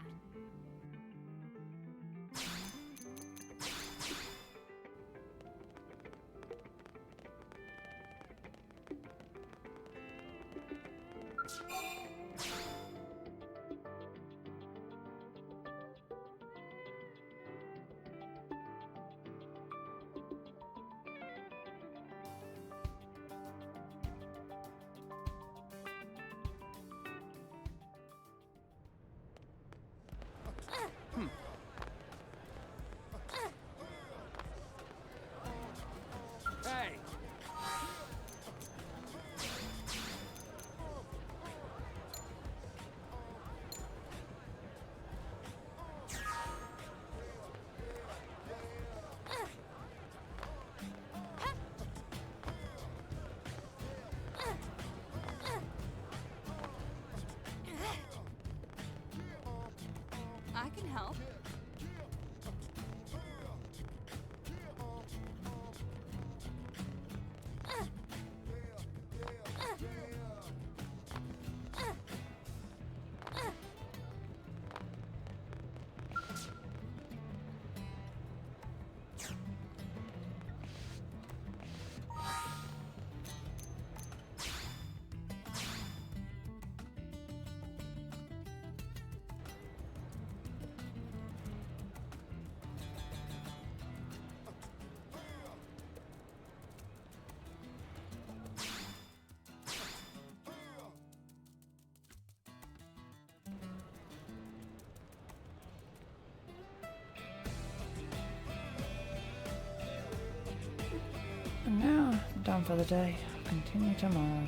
Done for the day. Continue tomorrow.